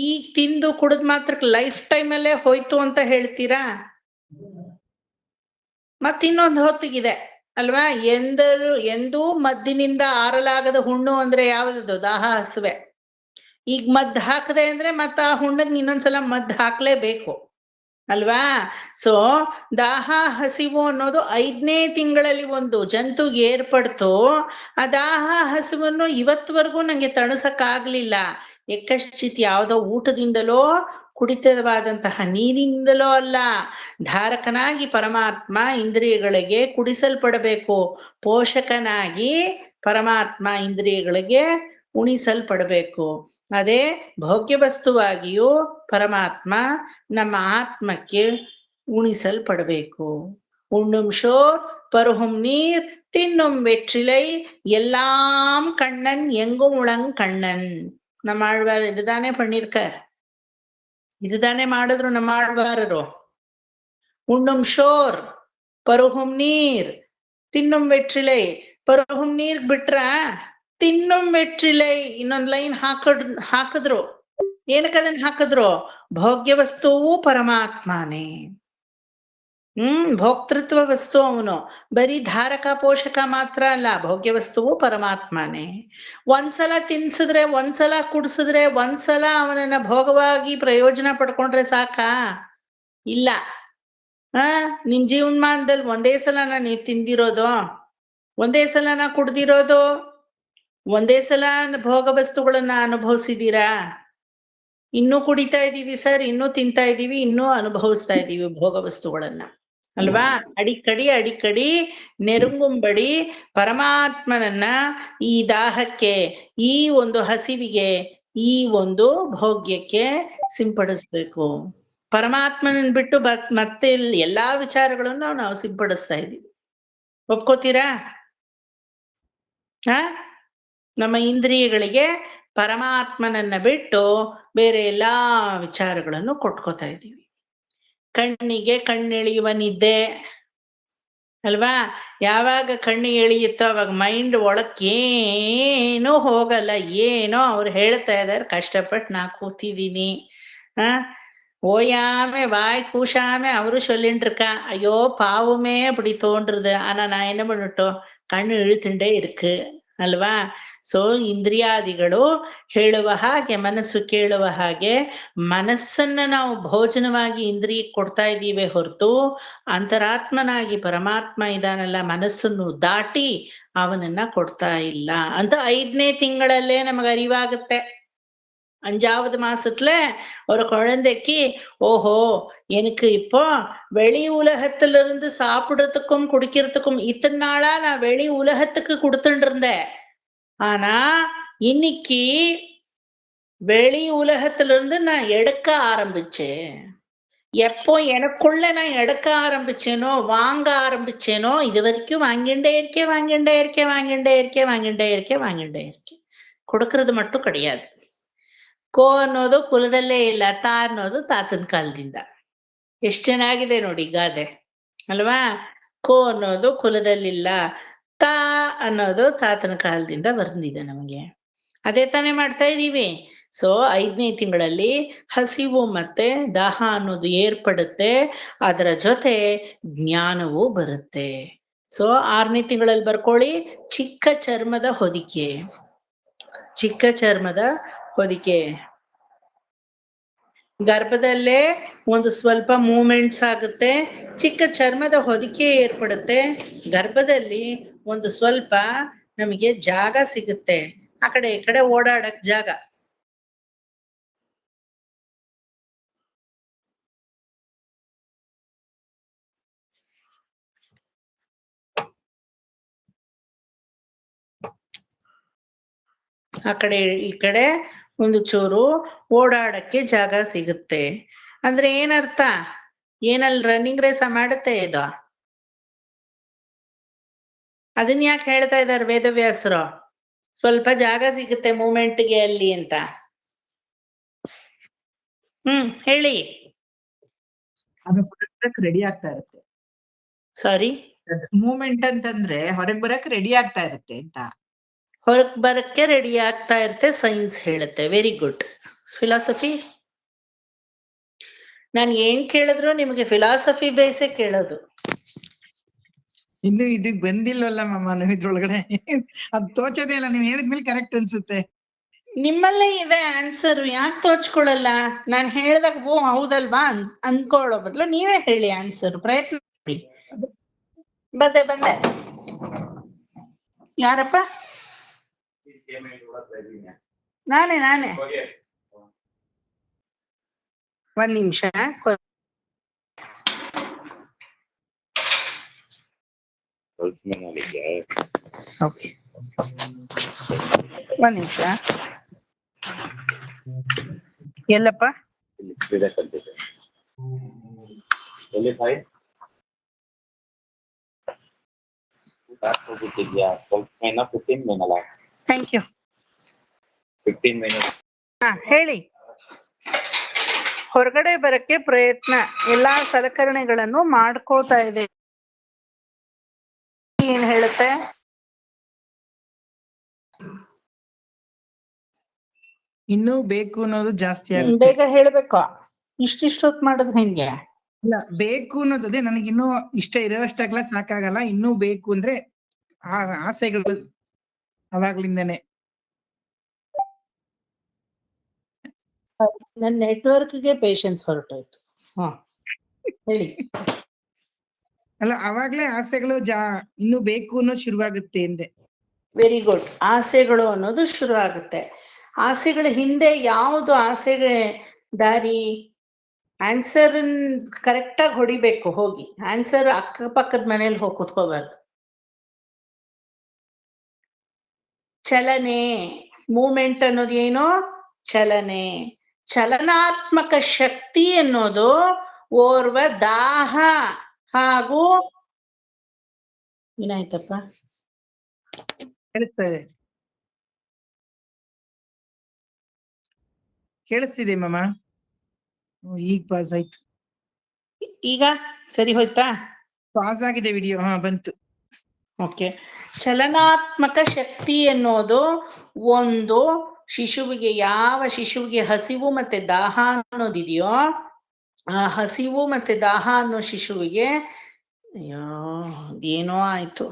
ಈಗ ತಿಂದು ಕುಡಿದ್ ಮಾತ್ರಕ್ಕೆ ಲೈಫ್ ಟೈಮಲ್ಲೇ ಹೋಯ್ತು ಅಂತ ಹೇಳ್ತೀರಾ? ಮತ್ತಿನ್ನೊಂದು ಹೊತ್ತಿಗಿದೆ, ಅಲ್ವಾ? ಎಂದೂ ಮದ್ದಿನಿಂದ ಆರಲಾಗದ ಹುಣ್ಣು ಅಂದ್ರೆ ಯಾವ್ದು? ದಾಹ ಹಸುವೆ. ಈಗ ಮದ್ದು ಹಾಕದೆ ಅಂದ್ರೆ ಮತ್ತ ಆ ಹುಣ್ಣಿಗೆ ಇನ್ನೊಂದ್ಸಲ ಮದ್ದು ಹಾಕ್ಲೇಬೇಕು, ಅಲ್ವಾ? ಸೊ ದಾಹ ಹಸಿವು ಅನ್ನೋದು 5ನೇ ತಿಂಗಳಲ್ಲಿ ಒಂದು ಜಂತುಗೆ ಏರ್ಪಡ್ತು. ಆ ದಾಹ ಹಸಿವನ್ನು ಇವತ್ವರೆಗೂ ನಂಗೆ ತಣಸಕ್ಕಾಗ್ಲಿಲ್ಲ. ಎಕ್ಕಶ್ಚಿತ್ ಯಾವುದೋ ಊಟದಿಂದಲೋ ಕುಡಿತವಾದಂತಹ ನೀರಿನಿಂದಲೋ ಅಲ್ಲ, ಧಾರಕನಾಗಿ ಪರಮಾತ್ಮ ಇಂದ್ರಿಯಗಳಿಗೆ ಕುಡಿಸಲ್ಪಡಬೇಕು. ಪೋಷಕನಾಗಿ ಪರಮಾತ್ಮ ಇಂದ್ರಿಯಗಳಿಗೆ ಉಣಿಸಲ್ಪಡಬೇಕು. ಅದೇ ಭೋಗ್ಯ ವಸ್ತುವಾಗಿಯೂ ಪರಮಾತ್ಮ ನಮ್ಮ ಆತ್ಮಕ್ಕೆ ಉಣಿಸಲ್ಪಡಬೇಕು. ಉಣ್ಣುಂ ಶೋರ್ ಪರುಹುಂ ನೀರ್ ತಿನ್ನುಂ ವೆற்றிಲೈ ಎಲ್ಲಾಂ ಕಣ್ಣನ್ ಎಂಗು ಮುಳಂಗ್ ಕಣ್ಣನ್. ನಮ್ಮ ಆಳ್ವಾರ ಇದುದಾನೆ ಪಣ್ಣೀರ್ಕರ್, ಇದುದಾನೆ ಮಾಡಿದ್ರು ನಮ್ಮ ಆಳ್ವಾರರು. ಉಣ್ಣುಂ ಶೋರ್ ಪರುಹುಂ ನೀರ್ ತಿನ್ನುಂ ವೆற்றிಲೈ. ಪರುಹುಂ ನೀರ್ ಬಿಟ್ರ ತಿನ್ನುಂ ವೆற்றிಲೈ ಇನ್ನೊಂದ್ ಲೈನ್ ಹಾಕಿದ್ರು. ಏನಕ್ಕೆ ಅದನ್ನ ಹಾಕಿದ್ರು? ಭೋಗ್ಯ ವಸ್ತುವು ಪರಮಾತ್ಮನೇ. ಭೋಕ್ತೃತ್ವ ವಸ್ತು ಅವನು. ಬರೀ ಧಾರಕ ಪೋಷಕ ಮಾತ್ರ ಅಲ್ಲ, ಭೋಗ್ಯ ವಸ್ತುವು ಪರಮಾತ್ಮನೇ. ಒಂದ್ಸಲ ತಿನ್ಸಿದ್ರೆ, ಒಂದ್ಸಲ ಕುಡ್ಸಿದ್ರೆ, ಒಂದ್ಸಲ ಅವನನ್ನ ಭೋಗವಾಗಿ ಪ್ರಯೋಜನ ಪಡ್ಕೊಂಡ್ರೆ ಸಾಕಾ? ಇಲ್ಲ. ನಿಮ್ ಜೀವನಮಾನದಲ್ಲಿ ಒಂದೇ ಸಲನ ನೀವು ತಿಂದಿರೋದು, ಒಂದೇ ಸಲನ ಕುಡ್ದಿರೋದು, ಒಂದೇ ಸಲ ಭೋಗ ವಸ್ತುಗಳನ್ನ ಅನುಭವಿಸಿದೀರಾ? ಇನ್ನೂ ಕುಡಿತಾ ಇದೀವಿ ಸರ್, ಇನ್ನೂ ತಿಂತಾ ಇದೀವಿ, ಇನ್ನೂ ಅನುಭವಿಸ್ತಾ ಇದೀವಿ ಭೋಗ ವಸ್ತುಗಳನ್ನ, ಅಲ್ವಾ? ಅಡಿಕಡಿ ನೆರುಂಗುಂಬಡಿ ಪರಮಾತ್ಮನನ್ನ ಈ ದಾಹಕ್ಕೆ, ಈ ಒಂದು ಹಸಿವಿಗೆ, ಈ ಒಂದು ಭೋಗ್ಯಕ್ಕೆ ಸಿಂಪಡಿಸ್ಬೇಕು. ಪರಮಾತ್ಮನನ್ನ ಬಿಟ್ಟು ಮತ್ತೆ ಎಲ್ಲಾ ವಿಚಾರಗಳನ್ನು ನಾವು ಸಿಂಪಡಿಸ್ತಾ ಇದೀವಿ. ಒಪ್ಕೋತೀರಾ? ನಮ್ಮ ಇಂದ್ರಿಯಗಳಿಗೆ ಪರಮಾತ್ಮನನ್ನ ಬಿಟ್ಟು ಬೇರೆ ಎಲ್ಲಾ ವಿಚಾರಗಳನ್ನು ಕೊಟ್ಕೋತಾ ಇದ್ದೀವಿ. ಕಣ್ಣಿಗೆ ಕಣ್ಣೆಳೆಯುವ ನಿದ್ದೆ ಅಲ್ವಾ? ಯಾವಾಗ ಕಣ್ಣು ಎಳೆಯುತ್ತೋ ಅವಾಗ ಮೈಂಡ್ ಒಳಕ್ಕೇನೂ ಹೋಗಲ್ಲ. ಏನೋ ಅವ್ರು ಹೇಳ್ತಾ ಇದಾರೆ, ಕಷ್ಟಪಟ್ಟು ನಾ ಕೂತಿದ್ದೀನಿ. ஓயாம வாய் கூசாம அவரு சொல்லிட்டு இருக்கா, ஐயோ பாவமே அப்படி தோன்றுது, ஆனா நான் என்ன பண்ணட்டும், ಕಣ್ಣು ಇಳುತ್ತುಂಡೇ ಇருக்கு ಅಲ್ವಾ? ಸೊ ಇಂದ್ರಿಯಾದಿಗಳು ಹೇಳುವ ಹಾಗೆ, ಮನಸ್ಸು ಕೇಳುವ ಹಾಗೆ, ಮನಸ್ಸನ್ನ ನಾವು ಭೋಜನವಾಗಿ ಇಂದ್ರಿಯಕ್ಕೆ ಕೊಡ್ತಾ ಇದ್ದೀವಿ ಹೊರತು, ಅಂತರಾತ್ಮನಾಗಿ ಪರಮಾತ್ಮ ಇದಾನಲ್ಲ, ಮನಸ್ಸನ್ನು ದಾಟಿ ಅವನನ್ನ ಕೊಡ್ತಾ ಇಲ್ಲ ಅಂತ 5ನೇ ತಿಂಗಳಲ್ಲೇ ನಮಗೆ ಅರಿವಾಗುತ್ತೆ. 5வது மாசத்துல ஒரு குழந்தைக்கு, ஓஹோ எனக்கு இப்போ வெளி உலகத்துல இருந்து சாப்பிடுறதுக்கும் குடிக்கிறதுக்கும் இத்தனை நாளா நான் வெளி உலகத்துக்கு கொடுத்துட்டு இருந்தேன், ஆனா இன்னைக்கு வெளி உலகத்துல இருந்து நான் எடுக்க ஆரம்பிச்சேன். எப்போ எனக்குள்ள நான் எடுக்க ஆரம்பிச்சேனோ, வாங்க ஆரம்பிச்சேனோ, இது வரைக்கும் வாங்கிண்டே இருக்கேன். கொடுக்கறது மட்டும் கிடையாது. ಕೋ ಅನ್ನೋದು ಕುಲದಲ್ಲೇ ಇಲ್ಲ, ತಾ ಅನ್ನೋದು ತಾತನ ಕಾಲದಿಂದ. ಎಷ್ಟು ಚೆನ್ನಾಗಿದೆ ನೋಡಿ ಗಾದೆ ಅಲ್ವಾ? ಕೋ ಅನ್ನೋದು ಕುಲದಲ್ಲಿಲ್ಲ, ತಾ ಅನ್ನೋದು ತಾತನ ಕಾಲದಿಂದ ಬಂದಿದೆ ನಮಗೆ. ಅದೇ ತಾನೇ ಮಾಡ್ತಾ ಇದ್ದೀವಿ. ಸೊ 5ನೇ ತಿಂಗಳಲ್ಲಿ ಹಸಿವು ಮತ್ತೆ ದಾಹ ಅನ್ನೋದು ಏರ್ಪಡುತ್ತೆ, ಅದರ ಜೊತೆ ಜ್ಞಾನವೂ ಬರುತ್ತೆ. ಸೊ 6ನೇ ತಿಂಗಳಲ್ಲಿ ಬರ್ಕೊಳ್ಳಿ, ಚಿಕ್ಕ ಚರ್ಮದ ಹೊದಿಕೆ. ಗರ್ಭದಲ್ಲೇ ಒಂದು ಸ್ವಲ್ಪ ಮೂಮೆಂಟ್ಸ್ ಆಗುತ್ತೆ, ಚಿಕ್ಕ ಚರ್ಮದ ಹೊದಿಕೆ ಏರ್ಪಡುತ್ತೆ, ಗರ್ಭದಲ್ಲಿ ಒಂದು ಸ್ವಲ್ಪ ನಮಗೆ ಜಾಗ ಸಿಗುತ್ತೆ, ಆ ಕಡೆ ಈ ಕಡೆ ಓಡಾಡಕ್ ಜಾಗ. ಆ ಕಡೆ ಈ ಕಡೆ ಒಂದು ಚೂರು ಓಡಾಡಕ್ಕೆ ಜಾಗ ಸಿಗುತ್ತೆ. ಅಂದ್ರೆ ಏನರ್ಥ? ಏನಲ್ಲಿ ರನ್ನಿಂಗ್ ರೇಸ ಮಾಡುತ್ತೆ ಇದು? ಅದನ್ನ ಯಾಕೆ ಹೇಳ್ತಾ ಇದ್ದಾರೆ ವೇದವ್ಯಾಸರು? ಸ್ವಲ್ಪ ಜಾಗ ಸಿಗುತ್ತೆ ಮೂಮೆಂಟ್ಗೆ ಅಲ್ಲಿ ಅಂತ. ಹೇಳಿ. ಅದು ರೆಡಿ ಆಗ್ತಾ ಇರುತ್ತೆ. ಸಾರಿ, ಮೂಮೆಂಟ್ ಅಂತಂದ್ರೆ ಹೊರಗ್ ಬರಕ್ ರೆಡಿ ಆಗ್ತಾ ಇರುತ್ತೆ ಅಂತ. ಹೊರಗ್ ಬರಕ್ಕೆ ರೆಡಿ ಆಗ್ತಾ ಇರುತ್ತೆ, ಸೈನ್ಸ್ ಹೇಳುತ್ತೆ. Very good. ಫಿಲಾಸಫಿ ನಾನು ಏನ್ ಕೇಳಿದ್ರು ನಿಮಗೆ ಫಿಲಾಸಫಿ ಬೇಸೇ ಕೇಳೋದು. ಇನ್ನು ಇದಕ್ ಬಂದಿಲ್ವಲ್ಲ ಮಮ್ಮ, ನಾವು ಇದ್ರೊಳಗಡೆ ಅದ್ ತೋಚೋದೇ ಇಲ್ಲ. ನೀವ್ ಹೇಳಿದ್ಮೇಲೆ ಕರೆಕ್ಟ್ ಅನ್ಸುತ್ತೆ. ನಿಮ್ಮಲ್ಲೇ ಇದೆ ಆನ್ಸರ್, ಯಾಕೆ ತೋಚ್ಕೊಳ್ಳಲ್ಲ? ನಾನು ಹೇಳ್ದಾಗ ಓ ಹೌದಲ್ವಾ ಅನ್ಕೊಳ್ಳೋ ಬದಲು ನೀವೇ ಹೇಳಿ ಆನ್ಸರ್, ಪ್ರಯತ್ನ ಮಾಡಿ. ಬಂದೆ ಯಾರಪ್ಪ? ನಾನೇ ಒಂದ್ ನಿಮಿಷ. ಓಕೆ, ಒಂದ್ ನಿಮಿಷ. ಎಲ್ಲಪ್ಪ? Thank you. 15 minutes. ಹೇಳಿ. ಹೊರಗಡೆ ಬರಕ್ಕೆ ಪ್ರಯತ್ನ, ಎಲ್ಲಾ ಸಲಕರಣೆಗಳನ್ನು ಮಾಡ್ಕೊಳ್ತಾ ಇದೆ. ಏನ್ ಹೇಳುತ್ತೆ? ಇನ್ನೂ ಬೇಕು ಅನ್ನೋದು ಜಾಸ್ತಿ ಬೇಗ ಹೇಳ್ಬೇಕು. ಇಷ್ಟಿಷ್ಟೊತ್ತು ಮಾಡಿದ್ರೆ ಹೆಂಗೆ? ಇಲ್ಲ ಬೇಕು ಅನ್ನೋದು ಅದೇ ನನಗಿನ್ನೂ ಇಷ್ಟ ಇರೋಷ್ಟಾಗ್ಲ ಸಾಕಾಗಲ್ಲ, ಇನ್ನೂ ಬೇಕು ಅಂದ್ರೆ ಆಸೆಗಳು ಅವಾಗ್ಲಿಂದಾನೆ. ನನ್ನ ನೆಟ್ವರ್ಕ್ಗೆ ಪೇಷನ್ಸ್ ಹೊರಟೋಯ್ತು. ಹಾ ಹೇಳಿ. ಅಲ್ಲ ಅವಾಗ್ಲೇ ಆಸೆಗಳು ಇನ್ನೂ ಬೇಕು ಅನ್ನೋದು ಶುರುವಾಗುತ್ತೆ ಎಂದೆ. Very good. ಆಸೆಗಳು ಅನ್ನೋದು ಶುರು ಆಗುತ್ತೆ. ಆಸೆಗಳ ಹಿಂದೆ ಯಾವುದು ಆಸೆಗೆ ದಾರಿ? ಆನ್ಸರ್ ಕರೆಕ್ಟ್ ಆಗಿ ಹೊಡಿಬೇಕು. ಹೋಗಿ ಆನ್ಸರ್ ಅಕ್ಕಪಕ್ಕದ ಮನೇಲಿ ಹೋಗಿ ಕೂತ್ಕೋಬಾರ್ದು. ಚಲನೆ, ಮೂಮೆಂಟ್ ಅನ್ನೋದು ಏನು? ಚಲನೆ. ಚಲನಾತ್ಮಕ ಶಕ್ತಿ ಅನ್ನೋದು ಓರ್ವ ದಾಹ ಹಾಗೂ ಏನಾಯ್ತಪ್ಪ? ಕೇಳಿಸ್ತಾ ಇದೆ, ಕೇಳಿಸ್ತಿದೆ ಮಾಮ. ಈಗ ಪಾಸ್ ಆಯ್ತು. ಈಗ ಸರಿ ಹೋಯ್ತಾ? ಪಾಸ್ ಆಗಿದೆ ವಿಡಿಯೋ. ಹಾ ಬಂತು. ಓಕೆ. ಚಲನಾತ್ಮಕ ಶಕ್ತಿ ಅನ್ನೋದು ಒಂದು ಶಿಶುವಿಗೆ, ಯಾವ ಶಿಶುವಿಗೆ ಹಸಿವು ಮತ್ತೆ ದಾಹ ಅನ್ನೋದಿದೆಯೋ ಆ ಹಸಿವು ಮತ್ತೆ ದಾಹ ಅನ್ನೋ ಶಿಶುವಿಗೆ ಏನೋ ಆಯ್ತು.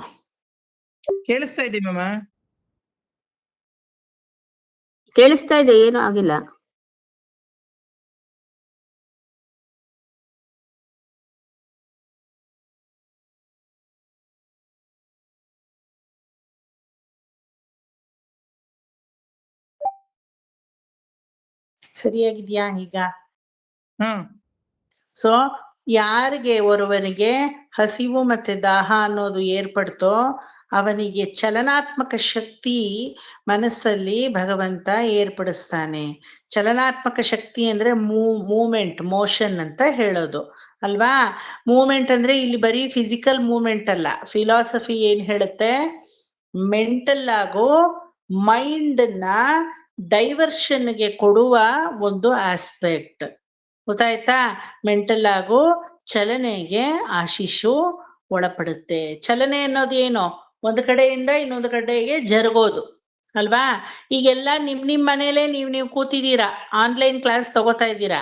ಕೇಳಿಸ್ತಾ ಇದೆ ಮಾಮ. ಕೇಳಿಸ್ತಾ ಇದೆ, ಏನೂ ಆಗಿಲ್ಲ. ಸರಿಯಾಗಿದ್ಯಾ ಈಗ? ಹ್ಮ್. ಸೊ ಯಾರಿಗೆ ಒರುವನಿಗೆ ಹಸಿವು ಮತ್ತೆ ದಾಹ ಅನ್ನೋದು ಏರ್ಪಡ್ತೋ ಅವನಿಗೆ ಚಲನಾತ್ಮಕ ಶಕ್ತಿ ಮನಸ್ಸಲ್ಲಿ ಭಗವಂತ ಏರ್ಪಡಿಸ್ತಾನೆ. ಚಲನಾತ್ಮಕ ಶಕ್ತಿ ಅಂದ್ರೆ ಮೂಮೆಂಟ್, ಮೋಷನ್ ಅಂತ ಹೇಳೋದು ಅಲ್ವಾ? ಮೂಮೆಂಟ್ ಅಂದ್ರೆ ಇಲ್ಲಿ ಬರೀ ಫಿಸಿಕಲ್ ಮೂಮೆಂಟ್ ಅಲ್ಲ. ಫಿಲಾಸಫಿ ಏನ್ ಹೇಳುತ್ತೆ? ಮೆಂಟಲ್ ಆಗು ಮೈಂಡ್ ನ ಡೈವರ್ಷನ್ಗೆ ಕೊಡುವ ಒಂದು ಆಸ್ಪೆಕ್ಟ್. ಗೊತ್ತಾಯ್ತಾ? ಮೆಂಟಲ್ ಆಗು ಚಲನೆಗೆ ಆ ಶಿಶು ಒಳಪಡುತ್ತೆ. ಚಲನೆ ಅನ್ನೋದು ಏನು? ಒಂದು ಕಡೆಯಿಂದ ಇನ್ನೊಂದು ಕಡೆಗೆ ಜರುಗೋದು ಅಲ್ವಾ? ಈಗೆಲ್ಲ ನಿಮ್ ಮನೇಲೆ ನೀವು ಕೂತಿದ್ದೀರಾ, ಆನ್ಲೈನ್ ಕ್ಲಾಸ್ ತಗೋತಾ ಇದ್ದೀರಾ,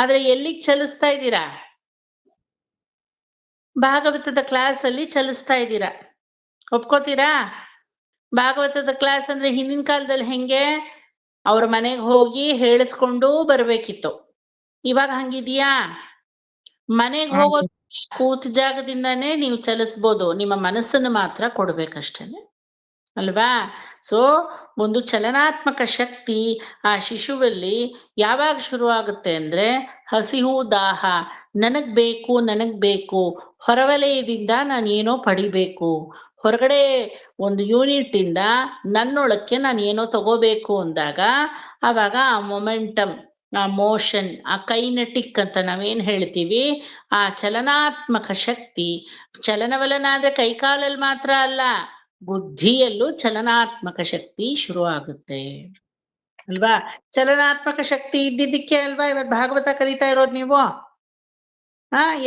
ಆದ್ರೆ ಎಲ್ಲಿಗೆ ಚಲಿಸ್ತಾ ಇದ್ದೀರಾ? ಭಾಗವತದ ಕ್ಲಾಸ್ ಅಲ್ಲಿ ಚಲಿಸ್ತಾ ಇದ್ದೀರಾ. ಒಪ್ಕೋತೀರಾ? ಭಾಗವತದ ಕ್ಲಾಸ್ ಅಂದ್ರೆ ಹಿಂದಿನ ಕಾಲದಲ್ಲಿ ಹೆಂಗೆ? ಅವ್ರ ಮನೆಗೆ ಹೋಗಿ ಹೇಳಿಸ್ಕೊಂಡು ಬರ್ಬೇಕಿತ್ತು. ಇವಾಗ ಹಂಗಿದ್ಯಾ? ಮನೆಗೆ ಹೋಗೋ ಕೂತ್ ಜಾಗದಿಂದಾನೇ ನೀವು ಚಲಿಸ್ಬೋದು, ನಿಮ್ಮ ಮನಸ್ಸನ್ನು ಮಾತ್ರ ಕೊಡ್ಬೇಕಷ್ಟೇನೆ ಅಲ್ವಾ? ಸೊ ಒಂದು ಚಲನಾತ್ಮಕ ಶಕ್ತಿ ಆ ಶಿಶುವಲ್ಲಿ ಯಾವಾಗ ಶುರುವಾಗುತ್ತೆ ಅಂದ್ರೆ ಹಸಿವು ದಾಹ, ನನಗ್ ಬೇಕು, ಹೊರವಲಯದಿಂದ ನಾನೇನೋ ಪಡಿಬೇಕು, ಹೊರಗಡೆ ಒಂದು ಯೂನಿಟ್ ಇಂದ ನನ್ನೊಳಕ್ಕೆ ನಾನು ಏನೋ ತಗೋಬೇಕು ಅಂದಾಗ ಆವಾಗ ಆ ಮೊಮೆಂಟಮ್, ಆ ಮೋಷನ್, ಆ ಕೈನೆಟಿಕ್ ಅಂತ ನಾವೇನ್ ಹೇಳ್ತೀವಿ, ಆ ಚಲನಾತ್ಮಕ ಶಕ್ತಿ, ಚಲನವಲನ ಅಂದ್ರೆ ಕೈಕಾಲಲ್ಲಿ ಮಾತ್ರ ಅಲ್ಲ, ಬುದ್ಧಿಯಲ್ಲೂ ಚಲನಾತ್ಮಕ ಶಕ್ತಿ ಶುರು ಆಗುತ್ತೆ ಅಲ್ವಾ? ಚಲನಾತ್ಮಕ ಶಕ್ತಿ ಇದ್ದಿದ್ದಕ್ಕೆ ಅಲ್ವಾ ಇವತ್ತು ಭಾಗವತ ಕಲಿತಾ ಇರೋದು ನೀವು.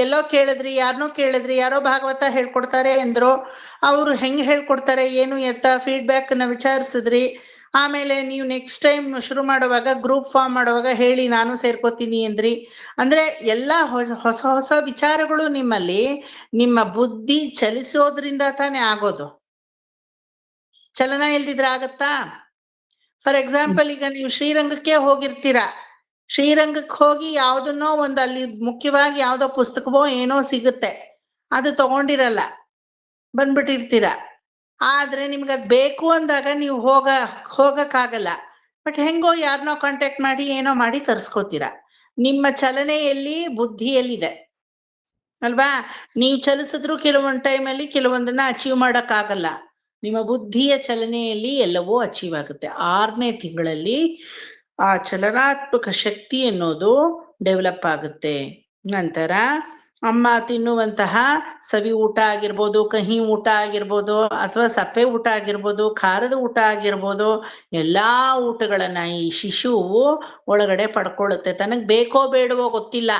ಎಲ್ಲೋ ಕೇಳಿದ್ರಿ, ಯಾರನ್ನೋ ಕೇಳಿದ್ರಿ, ಯಾರೋ ಭಾಗವತ ಹೇಳ್ಕೊಡ್ತಾರೆ ಎಂದ್ರು. ಅವ್ರು ಹೆಂಗ್ ಹೇಳ್ಕೊಡ್ತಾರೆ ಏನು ಎತ್ತ ಫೀಡ್ಬ್ಯಾಕ್ ನ ವಿಚಾರಿಸಿದ್ರಿ. ಆಮೇಲೆ ನೀವು ನೆಕ್ಸ್ಟ್ ಟೈಮ್ ಶುರು ಮಾಡುವಾಗ, ಗ್ರೂಪ್ ಫಾರ್ಮ್ ಮಾಡುವಾಗ ಹೇಳಿ ನಾನು ಸೇರ್ಕೋತೀನಿ ಅಂದ್ರಿ. ಅಂದ್ರೆ ಎಲ್ಲ ಹೊಸ ಹೊಸ ವಿಚಾರಗಳು ನಿಮ್ಮಲ್ಲಿ, ನಿಮ್ಮ ಬುದ್ಧಿ ಚಲಿಸೋದ್ರಿಂದ ತಾನೇ ಆಗೋದು. ಚಲನ ಇಲ್ದಿದ್ರೆ ಆಗತ್ತಾ? ಫಾರ್ ಎಕ್ಸಾಂಪಲ್, ಈಗ ನೀವು ಶ್ರೀರಂಗಕ್ಕೆ ಹೋಗಿರ್ತೀರಾ, ಶ್ರೀರಂಗಕ್ಕೆ ಹೋಗಿ ಯಾವ್ದನ್ನೋ ಒಂದು ಅಲ್ಲಿ ಮುಖ್ಯವಾಗಿ ಯಾವ್ದೋ ಪುಸ್ತಕವೋ ಏನೋ ಸಿಗುತ್ತೆ, ಅದು ತಗೊಂಡಿರಲ್ಲ, ಬಂದ್ಬಿಟ್ಟಿರ್ತೀರ. ಆದ್ರೆ ನಿಮ್ಗೆ ಅದ್ ಬೇಕು ಅಂದಾಗ ನೀವು ಹೋಗಕ್ಕಾಗಲ್ಲ. ಬಟ್ ಹೆಂಗೋ ಯಾರನ್ನೋ ಕಾಂಟ್ಯಾಕ್ಟ್ ಮಾಡಿ ಏನೋ ಮಾಡಿ ತರಿಸ್ಕೋತೀರ. ನಿಮ್ಮ ಚಲನೆಯಲ್ಲಿ ಬುದ್ಧಿಯಲ್ಲಿದೆ ಅಲ್ವಾ? ನೀವು ಚಲಿಸಿದ್ರು ಕೆಲವೊಂದು ಟೈಮಲ್ಲಿ ಕೆಲವೊಂದನ್ನ ಅಚೀವ್ ಮಾಡಕ್ಕಾಗಲ್ಲ. ನಿಮ್ಮ ಬುದ್ಧಿಯ ಚಲನೆಯಲ್ಲಿ ಎಲ್ಲವೂ ಅಚೀವ್ ಆಗುತ್ತೆ. 6ನೇ ತಿಂಗಳಲ್ಲಿ ಆ ಚಲನಾತ್ಮಕ ಶಕ್ತಿ ಅನ್ನೋದು ಡೆವಲಪ್ ಆಗುತ್ತೆ. ನಂತರ ಅಮ್ಮ ತಿನ್ನುವಂತಹ ಸವಿ ಊಟ ಆಗಿರ್ಬೋದು, ಕಹಿ ಊಟ ಆಗಿರ್ಬೋದು, ಅಥವಾ ಸಪ್ಪೆ ಊಟ ಆಗಿರ್ಬೋದು, ಖಾರದ ಊಟ ಆಗಿರ್ಬೋದು, ಎಲ್ಲಾ ಊಟಗಳನ್ನ ಈ ಶಿಶುವು ಒಳಗಡೆ ಪಡ್ಕೊಳ್ಳುತ್ತೆ. ತನಗ್ ಬೇಕೋ ಬೇಡವೋ ಗೊತ್ತಿಲ್ಲ,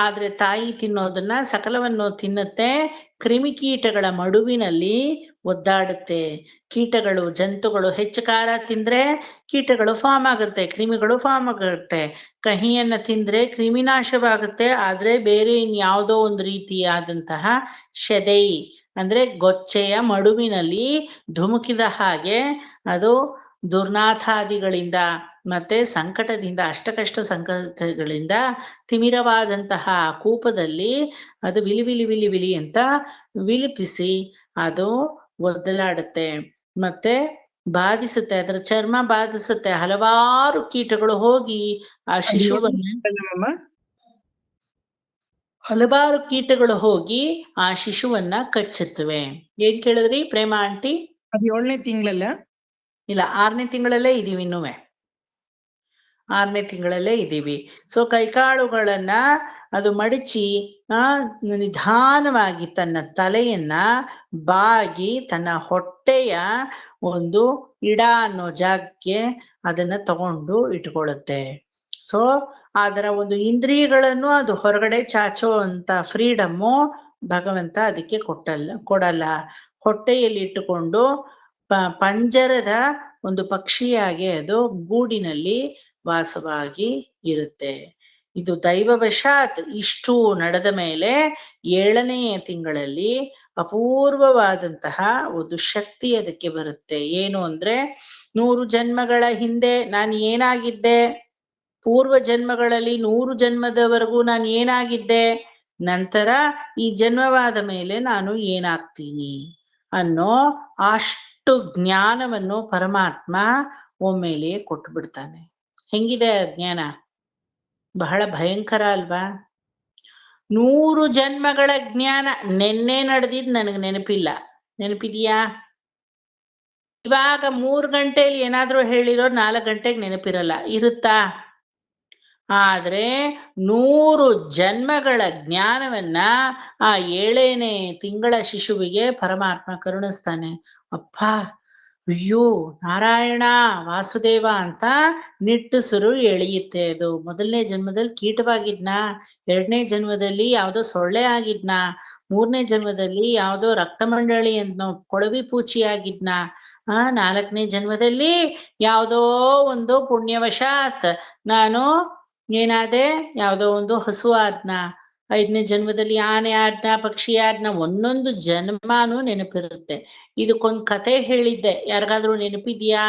ಆದ್ರೆ ತಾಯಿ ತಿನ್ನೋದನ್ನ ಸಕಲವನ್ನು ತಿನ್ನುತ್ತೆ. ಕ್ರಿಮಿಕೀಟಗಳ ಮಡುವಿನಲ್ಲಿ ಒದ್ದಾಡುತ್ತೆ. ಕೀಟಗಳು, ಜಂತುಗಳು ಹೆಚ್ಚು ಖಾರ ತಿಂದ್ರೆ ಕೀಟಗಳು ಫಾರ್ಮ್ ಆಗುತ್ತೆ, ಕ್ರಿಮಿಗಳು ಫಾರ್ಮ್ ಆಗುತ್ತೆ. ಕಹಿಯನ್ನ ತಿಂದ್ರೆ ಕ್ರಿಮಿನಾಶವಾಗುತ್ತೆ, ಆದ್ರೆ ಬೇರೆ ಇನ್ಯಾವುದೋ ಒಂದು ರೀತಿಯಾದಂತಹ ಶೆದೈ ಅಂದ್ರೆ ಗೊಚ್ಚೆಯ ಮಡುವಿನಲ್ಲಿ ಧುಮುಕಿದ ಹಾಗೆ ಅದು ದುರ್ನಾಥಾದಿಗಳಿಂದ ಮತ್ತೆ ಸಂಕಟದಿಂದ, ಅಷ್ಟಕಷ್ಟ ಸಂಕಟಗಳಿಂದ ತಿಮಿರವಾದಂತಹ ಕೂಪದಲ್ಲಿ ಅದು ವಿಲಿ ವಿಲಿ ವಿಲಿ ವಿಲಿ ಅಂತ ವಿಲಿಪಿಸಿ ಅದು ಒದ್ದಲಾಡುತ್ತೆ, ಮತ್ತೆ ಬಾಧಿಸುತ್ತೆ, ಅದರ ಚರ್ಮ ಬಾಧಿಸುತ್ತೆ. ಹಲವಾರು ಕೀಟಗಳು ಹೋಗಿ ಆ ಶಿಶುವನ್ನ ಹಲವಾರು ಕೀಟಗಳು ಹೋಗಿ ಆ ಶಿಶುವನ್ನ ಕಚ್ಚುತ್ತವೆ. ಏನ್ ಕೇಳಿದ್ರಿ ಪ್ರೇಮ ಆಂಟಿ? ಅದು 7ನೇ ತಿಂಗಳಲ್ಲ? ಇಲ್ಲ, 6ನೇ ತಿಂಗಳಲ್ಲೇ ಇದೀವಿ, ಇನ್ನುವೆ 6ನೇ ತಿಂಗಳಲ್ಲೇ ಇದೀವಿ. ಸೊ ಕೈಕಾಳುಗಳನ್ನ ಅದು ಮಡಚಿ ನಿಧಾನವಾಗಿ ತನ್ನ ತಲೆಯನ್ನ ಬಾಗಿ ತನ್ನ ಹೊಟ್ಟೆಯ ಒಂದು ಇಡ ಅನ್ನೋ ಜಾಗಕ್ಕೆ ಅದನ್ನ ತಗೊಂಡು ಇಟ್ಕೊಳ್ಳುತ್ತೆ. ಸೊ ಅದರ ಒಂದು ಇಂದ್ರಿಯಗಳನ್ನು ಅದು ಹೊರಗಡೆ ಚಾಚೋ ಅಂತ ಫ್ರೀಡಮ್ಮು ಭಗವಂತ ಅದಕ್ಕೆ ಕೊಡಲ್ಲ. ಹೊಟ್ಟೆಯಲ್ಲಿ ಇಟ್ಟುಕೊಂಡು ಪಂಜರದ ಒಂದು ಪಕ್ಷಿಯಾಗಿ ಅದು ಗೂಡಿನಲ್ಲಿ ವಾಸವಾಗಿ ಇರುತ್ತೆ. ಇದು ದೈವವಶಾತ್ ಇಷ್ಟು ನಡೆದ ಮೇಲೆ 7ನೆಯ ತಿಂಗಳಲ್ಲಿ ಅಪೂರ್ವವಾದಂತಹ ಒಂದು ಶಕ್ತಿ ಅದಕ್ಕೆ ಬರುತ್ತೆ. ಏನು ಅಂದ್ರೆ 100 ಜನ್ಮಗಳ ಹಿಂದೆ ನಾನು ಏನಾಗಿದ್ದೆ, ಪೂರ್ವ ಜನ್ಮಗಳಲ್ಲಿ 100 ಜನ್ಮದವರೆಗೂ ನಾನು ಏನಾಗಿದ್ದೆ, ನಂತರ ಈ ಜನ್ಮವಾದ ಮೇಲೆ ನಾನು ಏನಾಗ್ತೀನಿ ಅನ್ನೋ ಅಷ್ಟು ಜ್ಞಾನವನ್ನು ಪರಮಾತ್ಮ ಒಮ್ಮೆಲೆಯೇ ಕೊಟ್ಟು ಬಿಡ್ತಾನೆ. ಹೆಂಗಿದೆ ಜ್ಞಾನ? ಬಹಳ ಭಯಂಕರ ಅಲ್ವಾ? 100 ಜನ್ಮಗಳ ಜ್ಞಾನ. ನೆನ್ನೆ ನಡೆದಿದ್ ನನಗೆ ನೆನಪಿಲ್ಲ, ನೆನಪಿದೆಯಾ? ಇವಾಗ 3 ಗಂಟೆಯಲ್ಲಿ ಏನಾದ್ರೂ ಹೇಳಿರೋ 4 ಗಂಟೆಗೆ ನೆನಪಿರಲ್ಲ, ಇರುತ್ತಾ? ಆದ್ರೆ 100 ಜನ್ಮಗಳ ಜ್ಞಾನವನ್ನ ಆ 7ನೇ ತಿಂಗಳ ಶಿಶುವಿಗೆ ಪರಮಾತ್ಮ ಕರುಣಿಸ್ತಾನೆ. ಅಪ್ಪ, ಅಯ್ಯೋ ನಾರಾಯಣ ವಾಸುದೇವ ಅಂತ ನಿಟ್ಟುಸಿರು ಎಳೆಯುತ್ತೆ. ಅದು 1ನೇ ಜನ್ಮದಲ್ಲಿ ಕೀಟವಾಗಿದ್ನ, 2ನೇ ಜನ್ಮದಲ್ಲಿ ಯಾವುದೋ ಸೊಳ್ಳೆ ಆಗಿದ್ನ, 3ನೇ ಜನ್ಮದಲ್ಲಿ ಯಾವುದೋ ರಕ್ತಮಂಡಳಿ ಅನ್ನೋ ಕೊಳವಿ ಪೂಚಿಯಾಗಿದ್ನ, 4ನೇ ಜನ್ಮದಲ್ಲಿ ಯಾವುದೋ ಒಂದು ಪುಣ್ಯವಶಾತ್ ನಾನು ಏನಾದೆ, ಯಾವುದೋ ಒಂದು ಹಸು ಆದ್ನ, 5ನೇ ಜನ್ಮದಲ್ಲಿ ಆನೆ ಆದ್ನ, ಪಕ್ಷಿ ಆದ್ನ. ಒಂದೊಂದು ಜನ್ಮಾನು ನೆನಪಿರುತ್ತೆ. ಇದಕ್ಕೊಂದು ಕತೆ ಹೇಳಿದ್ದೆ, ಯಾರಿಗಾದ್ರೂ ನೆನಪಿದ್ಯಾ?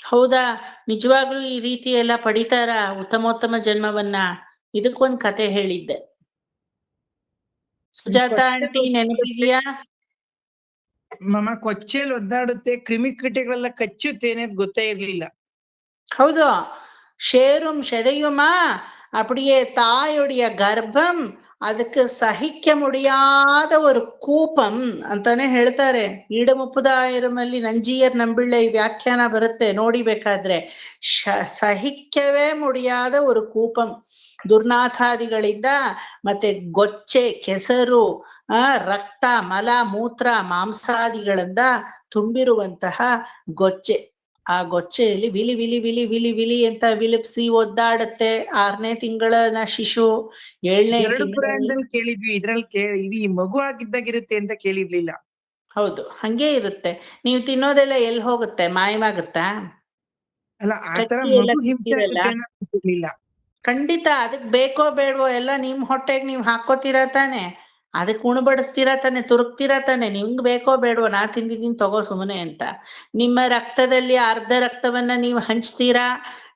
ಹೌದಾ? ನಿಜವಾಗ್ಲೂ ಈ ರೀತಿ ಎಲ್ಲ ಪಡಿತಾರ ಉತ್ತಮೋತ್ತಮ ಜನ್ಮವನ್ನ? ಇದಕ್ಕೊಂದು ಕತೆ ಹೇಳಿದ್ದೆ. ಸುಜಾತ ಆಂಟಿ ನೆನಪಿದ್ಯಾ? ಮಮ್ಮ, ಕೊಚ್ಚೆಲ್ ಒದ್ದಾಡುತ್ತೆ, ಕ್ರಿಮಿಕೀಟಗಳೆಲ್ಲ ಕಚ್ಚುತ್ತೆ ಅನ್ನೋದು ಗೊತ್ತೇ ಇರ್ಲಿಲ್ಲ. ಹೌದು. ஷேரும் செதையுமா அப்படியே தாயுடைய கர்ப்பம் ಅದಕ್ಕೆ ಸಹಿக்க ಮುಡಿಯಾದ ஒரு ಕೂಪಂ ಅಂತಾನೆ ಹೇಳ್ತಾರೆ. ಈಡಮುಪ್ಪದಾಯಿರಮಲ್ಲಿ ನಂಜಿಯರ್ ನಂಬಿಳ್ಳೆ ಈ ವ್ಯಾಖ್ಯಾನ ಬರುತ್ತೆ, ನೋಡಿಬೇಕಾದ್ರೆ. ಸಹಿಕ್ಕವೇ ಮುಡಿಯಾದ ஒரு ಕೂಪಂ, ದುರ್ನಾಥಾದಿಗಳಿಂದ ಮತ್ತೆ ಗೊಚ್ಚೆ, ಕೆಸರು, ರಕ್ತ, ಮಲ, ಮೂತ್ರ, ಮಾಂಸಾದಿಗಳಿಂದ ತುಂಬಿರುವಂತಹ ಗೊಚ್ಚೆ. ಆ ಗೊಚ್ಚೆಯಲ್ಲಿ ವಿಲಿ ವಿಲಿ ವಿಲಿ ವಿಲಿ ವಿಲಿ ಅಂತ ವಿಲಿಪ್ಸಿ ಒದ್ದಾಡುತ್ತೆ 6ನೇ ತಿಂಗಳ ಶಿಶು. 7ನೇ ತಿಂಗಳಲ್ಲಿ ಕೇಳಿದ್ವಿ, ಇದ್ರಲ್ಲಿ ಇದು ಈ ಮಗು ಆಗಿದ್ದಾಗಿರುತ್ತೆ ಅಂತ ಕೇಳಿರ್ಲಿಲ್ಲ. ಹೌದು, ಹಂಗೆ ಇರುತ್ತೆ. ನೀವು ತಿನ್ನೋದೆಲ್ಲ ಎಲ್ಲಿ ಹೋಗುತ್ತೆ, ಮಾಯವಾಗುತ್ತಾ? ಅಲ್ಲ, ಆತರ ಮಗು ಹಿಂಸೆ ಆಗುತ್ತೆ ಅಂತ ಗೊತ್ತಿರ್ಲಿಲ್ಲ. ಖಂಡಿತ ಅದಕ್ ಬೇಕೋ ಬೇಡವೋ ಎಲ್ಲ ನಿಮ್ ಹೊಟ್ಟೆಗೆ ನೀವು ಹಾಕೋತೀರಾ ತಾನೆ, ಅದಕ್ಕೆ ಉಣಬಡಿಸ್ತೀರಾ ತಾನೆ, ತುರುಕ್ತೀರಾ ತಾನೆ. ನಿಮ್ಗೆ ಬೇಕೋ ಬೇಡವೋ, ನಾ ತಿಂದಿದ್ದೀನಿ ತಗೋ ಸುಮ್ಮನೆ ಅಂತ. ನಿಮ್ಮ ರಕ್ತದಲ್ಲಿ ಅರ್ಧ ರಕ್ತವನ್ನ ನೀವು ಹಂಚ್ತೀರಾ,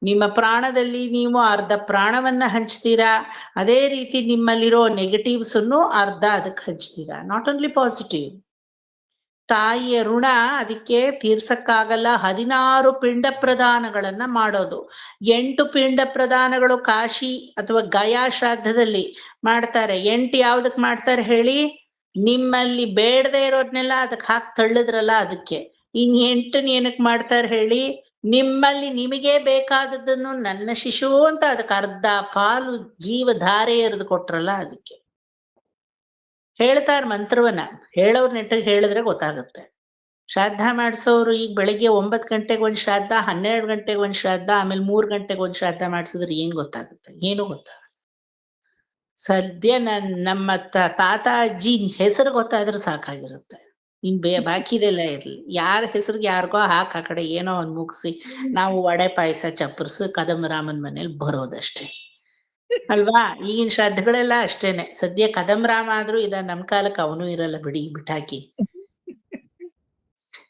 ನಿಮ್ಮ ಪ್ರಾಣದಲ್ಲಿ ನೀವು ಅರ್ಧ ಪ್ರಾಣವನ್ನ ಹಂಚ್ತೀರಾ. ಅದೇ ರೀತಿ ನಿಮ್ಮಲ್ಲಿರೋ ನೆಗೆಟಿವ್ಸ್ ಅನ್ನು ಅರ್ಧ ಅದಕ್ಕೆ ಹಂಚ್ತೀರಾ, ನಾಟ್ ಓನ್ಲಿ ಪಾಸಿಟಿವ್. ತಾಯಿಯ ಋಣ ಅದಕ್ಕೆ ತೀರ್ಸಕ್ಕಾಗಲ್ಲ. 16 ಪಿಂಡ ಪ್ರದಾನಗಳನ್ನ ಮಾಡೋದು. 8 ಪಿಂಡ ಪ್ರದಾನಗಳು ಕಾಶಿ ಅಥವಾ ಗಯಾ ಶ್ರಾದ್ದದಲ್ಲಿ ಮಾಡ್ತಾರೆ. 8 ಯಾವ್ದಕ್ ಮಾಡ್ತಾರೆ ಹೇಳಿ? ನಿಮ್ಮಲ್ಲಿ ಬೇಡದೇ ಇರೋದ್ನೆಲ್ಲ ಅದಕ್ಕೆ ಹಾಕಿ ತಳ್ಳಿದ್ರಲ್ಲ ಅದಕ್ಕೆ. ಇನ್ 8 ಏನಕ್ಕೆ ಮಾಡ್ತಾರೆ ಹೇಳಿ? ನಿಮ್ಮಲ್ಲಿ ನಿಮಗೆ ಬೇಕಾದದ್ದನ್ನು ನನ್ನ ಶಿಶು ಅಂತ ಅದಕ್ಕೆ ಅರ್ಧ ಪಾಲು ಜೀವಧಾರೆ ಎರೆದು ಕೊಟ್ರಲ್ಲ ಅದಕ್ಕೆ. ಹೇಳ್ತಾರ ಮಂತ್ರವನ್ನ, ಹೇಳೋರ್ ನೆಟ್ಟಿಗೆ ಹೇಳಿದ್ರೆ ಗೊತ್ತಾಗುತ್ತೆ. ಶ್ರಾದ್ದ ಮಾಡಿಸೋರು ಈಗ ಬೆಳಿಗ್ಗೆ 9 ಗಂಟೆಗೆ ಒಂದು ಶ್ರಾದ್ದ, 12 ಗಂಟೆಗೆ ಒಂದು ಶ್ರಾದ್ದ, ಆಮೇಲೆ 3 ಗಂಟೆಗೆ ಒಂದು ಶ್ರಾದ್ದ ಮಾಡಿಸಿದ್ರೆ ಏನ್ ಗೊತ್ತಾಗುತ್ತೆ? ಏನು ಗೊತ್ತಾಗಲ್ಲ. ಸದ್ಯ ನಮ್ಮ ತಾತ ಅಜ್ಜಿ ಹೆಸರು ಗೊತ್ತಾದ್ರೂ ಸಾಕಾಗಿರುತ್ತೆ. ಇನ್ ಬಾಕಿದೆಲ್ಲ ಇರ್ಲಿ, ಯಾರ ಹೆಸರಿಗೆ ಯಾರಿಗೋ ಆ ಕಡೆ ಏನೋ ಒಂದ್ ಮುಗಿಸಿ ನಾವು ವಡೆ ಪಾಯಸ ಚಪ್ಪರ್ಸು ಕದಂಬರಾಮನ್ ಮನೇಲಿ ಬರೋದಷ್ಟೇ ಅಲ್ವಾ. ಈಗಿನ ಶ್ರದ್ಧೆಗಳೆಲ್ಲ ಅಷ್ಟೇನೆ. ಸದ್ಯ ಕದಂಬರಾಮ ಆದ್ರೂ ನಮ್ ಕಾಲಕ್ಕೆ ಅವನು ಇರಲ್ಲ ಬಿಡಿ, ಬಿಟ್ಟಾಕಿ.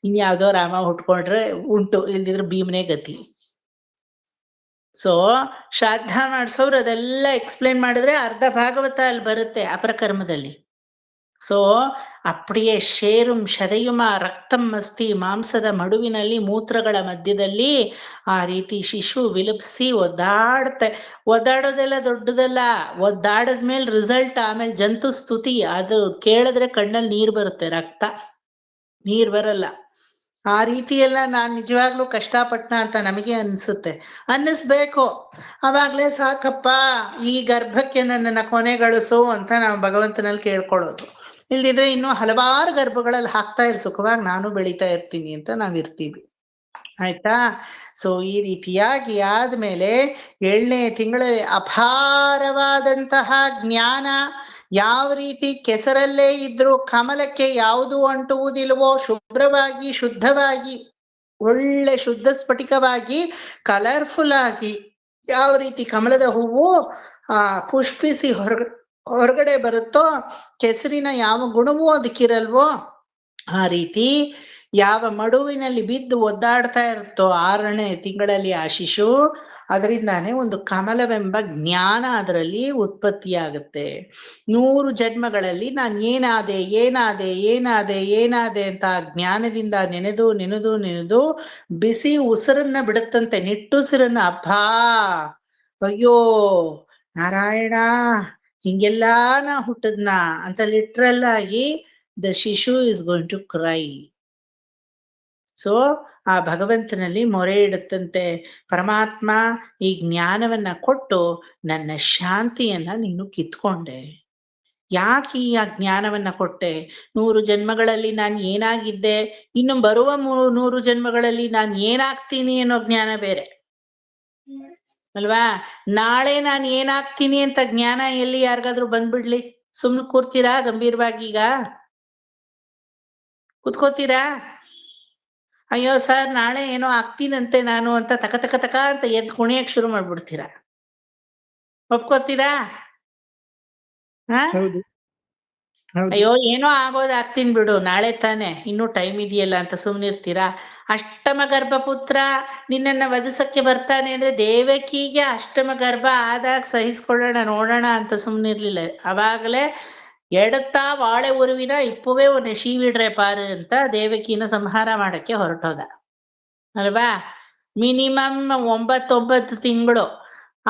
ಇನ್ಯಾವ್ದೋ ರಾಮ ಹುಟ್ಕೊಂಡ್ರೆ ಉಂಟು, ಇಲ್ದಿದ್ರೆ ಭೀಮನೇ ಗತಿ. ಸೊ ಶ್ರಾದ್ದ ಮಾಡ್ಸೋರು ಅದೆಲ್ಲ ಎಕ್ಸ್ಪ್ಲೇನ್ ಮಾಡಿದ್ರೆ ಅರ್ಧ ಭಾಗವತ ಅಲ್ಲಿ ಬರುತ್ತೆ ಅಪರಕರ್ಮದಲ್ಲಿ. ಸೊ ಅಪ್ಪಡಿಯೇ ಶೇರುಂ ಶದಯುಮ ರಕ್ತಂ ಅಸ್ತಿ, ಮಾಂಸದ ಮಡುವಿನಲ್ಲಿ ಮೂತ್ರಗಳ ಮಧ್ಯದಲ್ಲಿ ಆ ರೀತಿ ಶಿಶು ವಿಲಪಿಸಿ ಒದ್ದಾಡೋದೆಲ್ಲ ದೊಡ್ಡದಲ್ಲ, ಒದ್ದಾಡದ್ಮೇಲೆ ರಿಸಲ್ಟ್ ಆಮೇಲೆ ಜಂತು ಸ್ತುತಿ. ಅದು ಕೇಳಿದ್ರೆ ಕಣ್ಣಲ್ಲಿ ನೀರ್ ಬರುತ್ತೆ, ರಕ್ತ ನೀರ್ ಬರಲ್ಲ. ಆ ರೀತಿ ಎಲ್ಲ ನಾನ್ ನಿಜವಾಗ್ಲೂ ಕಷ್ಟಪಟ್ನ ಅಂತ ನಮಗೆ ಅನ್ನಿಸ್ಬೇಕು. ಅವಾಗ್ಲೇ ಸಾಕಪ್ಪ ಈ ಗರ್ಭಕ್ಕೆ ನನ್ನನ್ನ ಕೊನೆಗಳಿಸು ಅಂತ ನಾವು ಭಗವಂತನಲ್ಲಿ ಕೇಳ್ಕೊಳ್ಳೋದು. ಇಲ್ದಿದ್ರೆ ಇನ್ನೂ ಹಲವಾರು ಗರ್ಭಗಳಲ್ಲಿ ಹಾಕ್ತಾ ಸುಖವಾಗಿ ನಾನು ಬೆಳೀತಾ ಇರ್ತೀನಿ ಅಂತ ನಾವಿರ್ತೀವಿ. ಆಯ್ತಾ. ಸೊ ಈ ರೀತಿಯಾಗಿ ಆದ್ಮೇಲೆ 7ನೇ ತಿಂಗಳಲ್ಲಿ ಅಪಾರವಾದಂತಹ ಜ್ಞಾನ. ಯಾವ ರೀತಿ ಕೆಸರಲ್ಲೇ ಇದ್ರೂ ಕಮಲಕ್ಕೆ ಯಾವುದು ಅಂಟುವುದಿಲ್ವೋ, ಶುಭ್ರವಾಗಿ ಶುದ್ಧವಾಗಿ ಒಳ್ಳೆ ಶುದ್ಧ ಸ್ಫಟಿಕವಾಗಿ ಕಲರ್ಫುಲ್ ಆಗಿ ಯಾವ ರೀತಿ ಕಮಲದ ಹೂವು ಪುಷ್ಪಿಸಿ ಹೊರಗಡೆ ಬರುತ್ತೋ, ಕೆಸರಿನ ಯಾವ ಗುಣವೂ ಅದಕ್ಕಿರಲ್ವೋ, ಆ ರೀತಿ ಯಾವ ಮಡುವಿನಲ್ಲಿ ಬಿದ್ದು ಒದ್ದಾಡ್ತಾ ಇರುತ್ತೋ 6ನೇ ತಿಂಗಳಲ್ಲಿ ಆ ಶಿಶು, ಅದರಿಂದಾನೇ ಒಂದು ಕಮಲವೆಂಬ ಜ್ಞಾನ ಅದರಲ್ಲಿ ಉತ್ಪತ್ತಿಯಾಗುತ್ತೆ. 100 ಜನ್ಮಗಳಲ್ಲಿ ನಾನು ಏನಾದೆ ಏನಾದೆ ಏನಾದೆ ಏನಾದೆ ಅಂತ ಆ ಜ್ಞಾನದಿಂದ ನೆನೆದು ನೆನೆದು ನೆನೆದು ಬಿಸಿ ಉಸಿರನ್ನ ಬಿಡುತ್ತಂತೆ, ನಿಟ್ಟುಸಿರನ್ನ. ಅಬ್ಬಾ ಅಯ್ಯೋ ನಾರಾಯಣ ಹಿಂಗೆಲ್ಲ ನಾ ಹುಟ್ಟದ್ನಾ ಅಂತ ಲಿಟ್ರಲ್ ಆಗಿ ದ ಶಿಶು is going to cry. So ಆ ಭಗವಂತನಲ್ಲಿ ಮೊರೆ ಇಡುತ್ತಂತೆ, ಪರಮಾತ್ಮ ಈ ಜ್ಞಾನವನ್ನ ಕೊಟ್ಟು ನನ್ನ ಶಾಂತಿಯನ್ನ ನೀನು ಕಿತ್ಕೊಂಡೆ. ಯಾಕೆ ಈ ಜ್ಞಾನವನ್ನ ಕೊಟ್ಟೆ? 100 ಜನ್ಮಗಳಲ್ಲಿ ನಾನು ಏನಾಗಿದ್ದೆ, ಇನ್ನು ಬರುವ 100 ಜನ್ಮಗಳಲ್ಲಿ ನಾನು ಏನಾಗ್ತೀನಿ ಅನ್ನೋ ಜ್ಞಾನ ಬೇರೆ ಅಲ್ವಾ. ನಾಳೆ ನಾನು ಏನಾಗ್ತೀನಿ ಅಂತ ಜ್ಞಾನ ಎಲ್ಲಿ ಯಾರಿಗಾದ್ರೂ ಬಂದ್ಬಿಡ್ಲಿ, ಸುಮ್ನೆ ಕೂರ್ತೀರಾ? ಗಂಭೀರವಾಗಿ ಈಗ ಕುತ್ಕೋತೀರಾ? ಅಯ್ಯೋ ಸರ್ ನಾಳೆ ಏನೋ ಆಗ್ತೀನಂತೆ ನಾನು ಅಂತ ತಕ ತಕ ತಕ ಅಂತ ಎದ್ದು ಕುಣಿಯಕ್ ಶುರು ಮಾಡ್ಬಿಡ್ತೀರಾ? ಒಪ್ಕೋತೀರಾ? ಅಯ್ಯೋ ಏನೋ ಆಗ್ತೀನಿ ಬಿಡು, ನಾಳೆ ತಾನೆ, ಇನ್ನೂ ಟೈಮ್ ಇದೆಯಲ್ಲ ಅಂತ ಸುಮ್ನಿರ್ತೀರಾ? ಅಷ್ಟಮ ಗರ್ಭ ಪುತ್ರ ನಿನ್ನನ್ನ ವಧಿಸಕ್ಕೆ ಬರ್ತಾನೆ ಅಂದ್ರೆ ದೇವಕಿಗೆ ಅಷ್ಟಮ ಗರ್ಭ ಆದಾಗ ಸಹಿಸ್ಕೊಳ್ಳೋಣ ನೋಡೋಣ ಅಂತ ಸುಮ್ನಿರ್ಲಿಲ್ಲ. ಅವಾಗಲೇ ಎಡತ್ತಾ ವಾಳೆ ಉರುವಿನ ಇಪ್ಪವೇ ಒಂದು ಶೀವಿಡ್ರೆ ಪಾರು ಅಂತ ದೇವಕಿನ ಸಂಹಾರ ಮಾಡಕ್ಕೆ ಹೊರಟೋದ ಅಲ್ವಾ. ಮಿನಿಮಮ್ 9 ತಿಂಗಳು,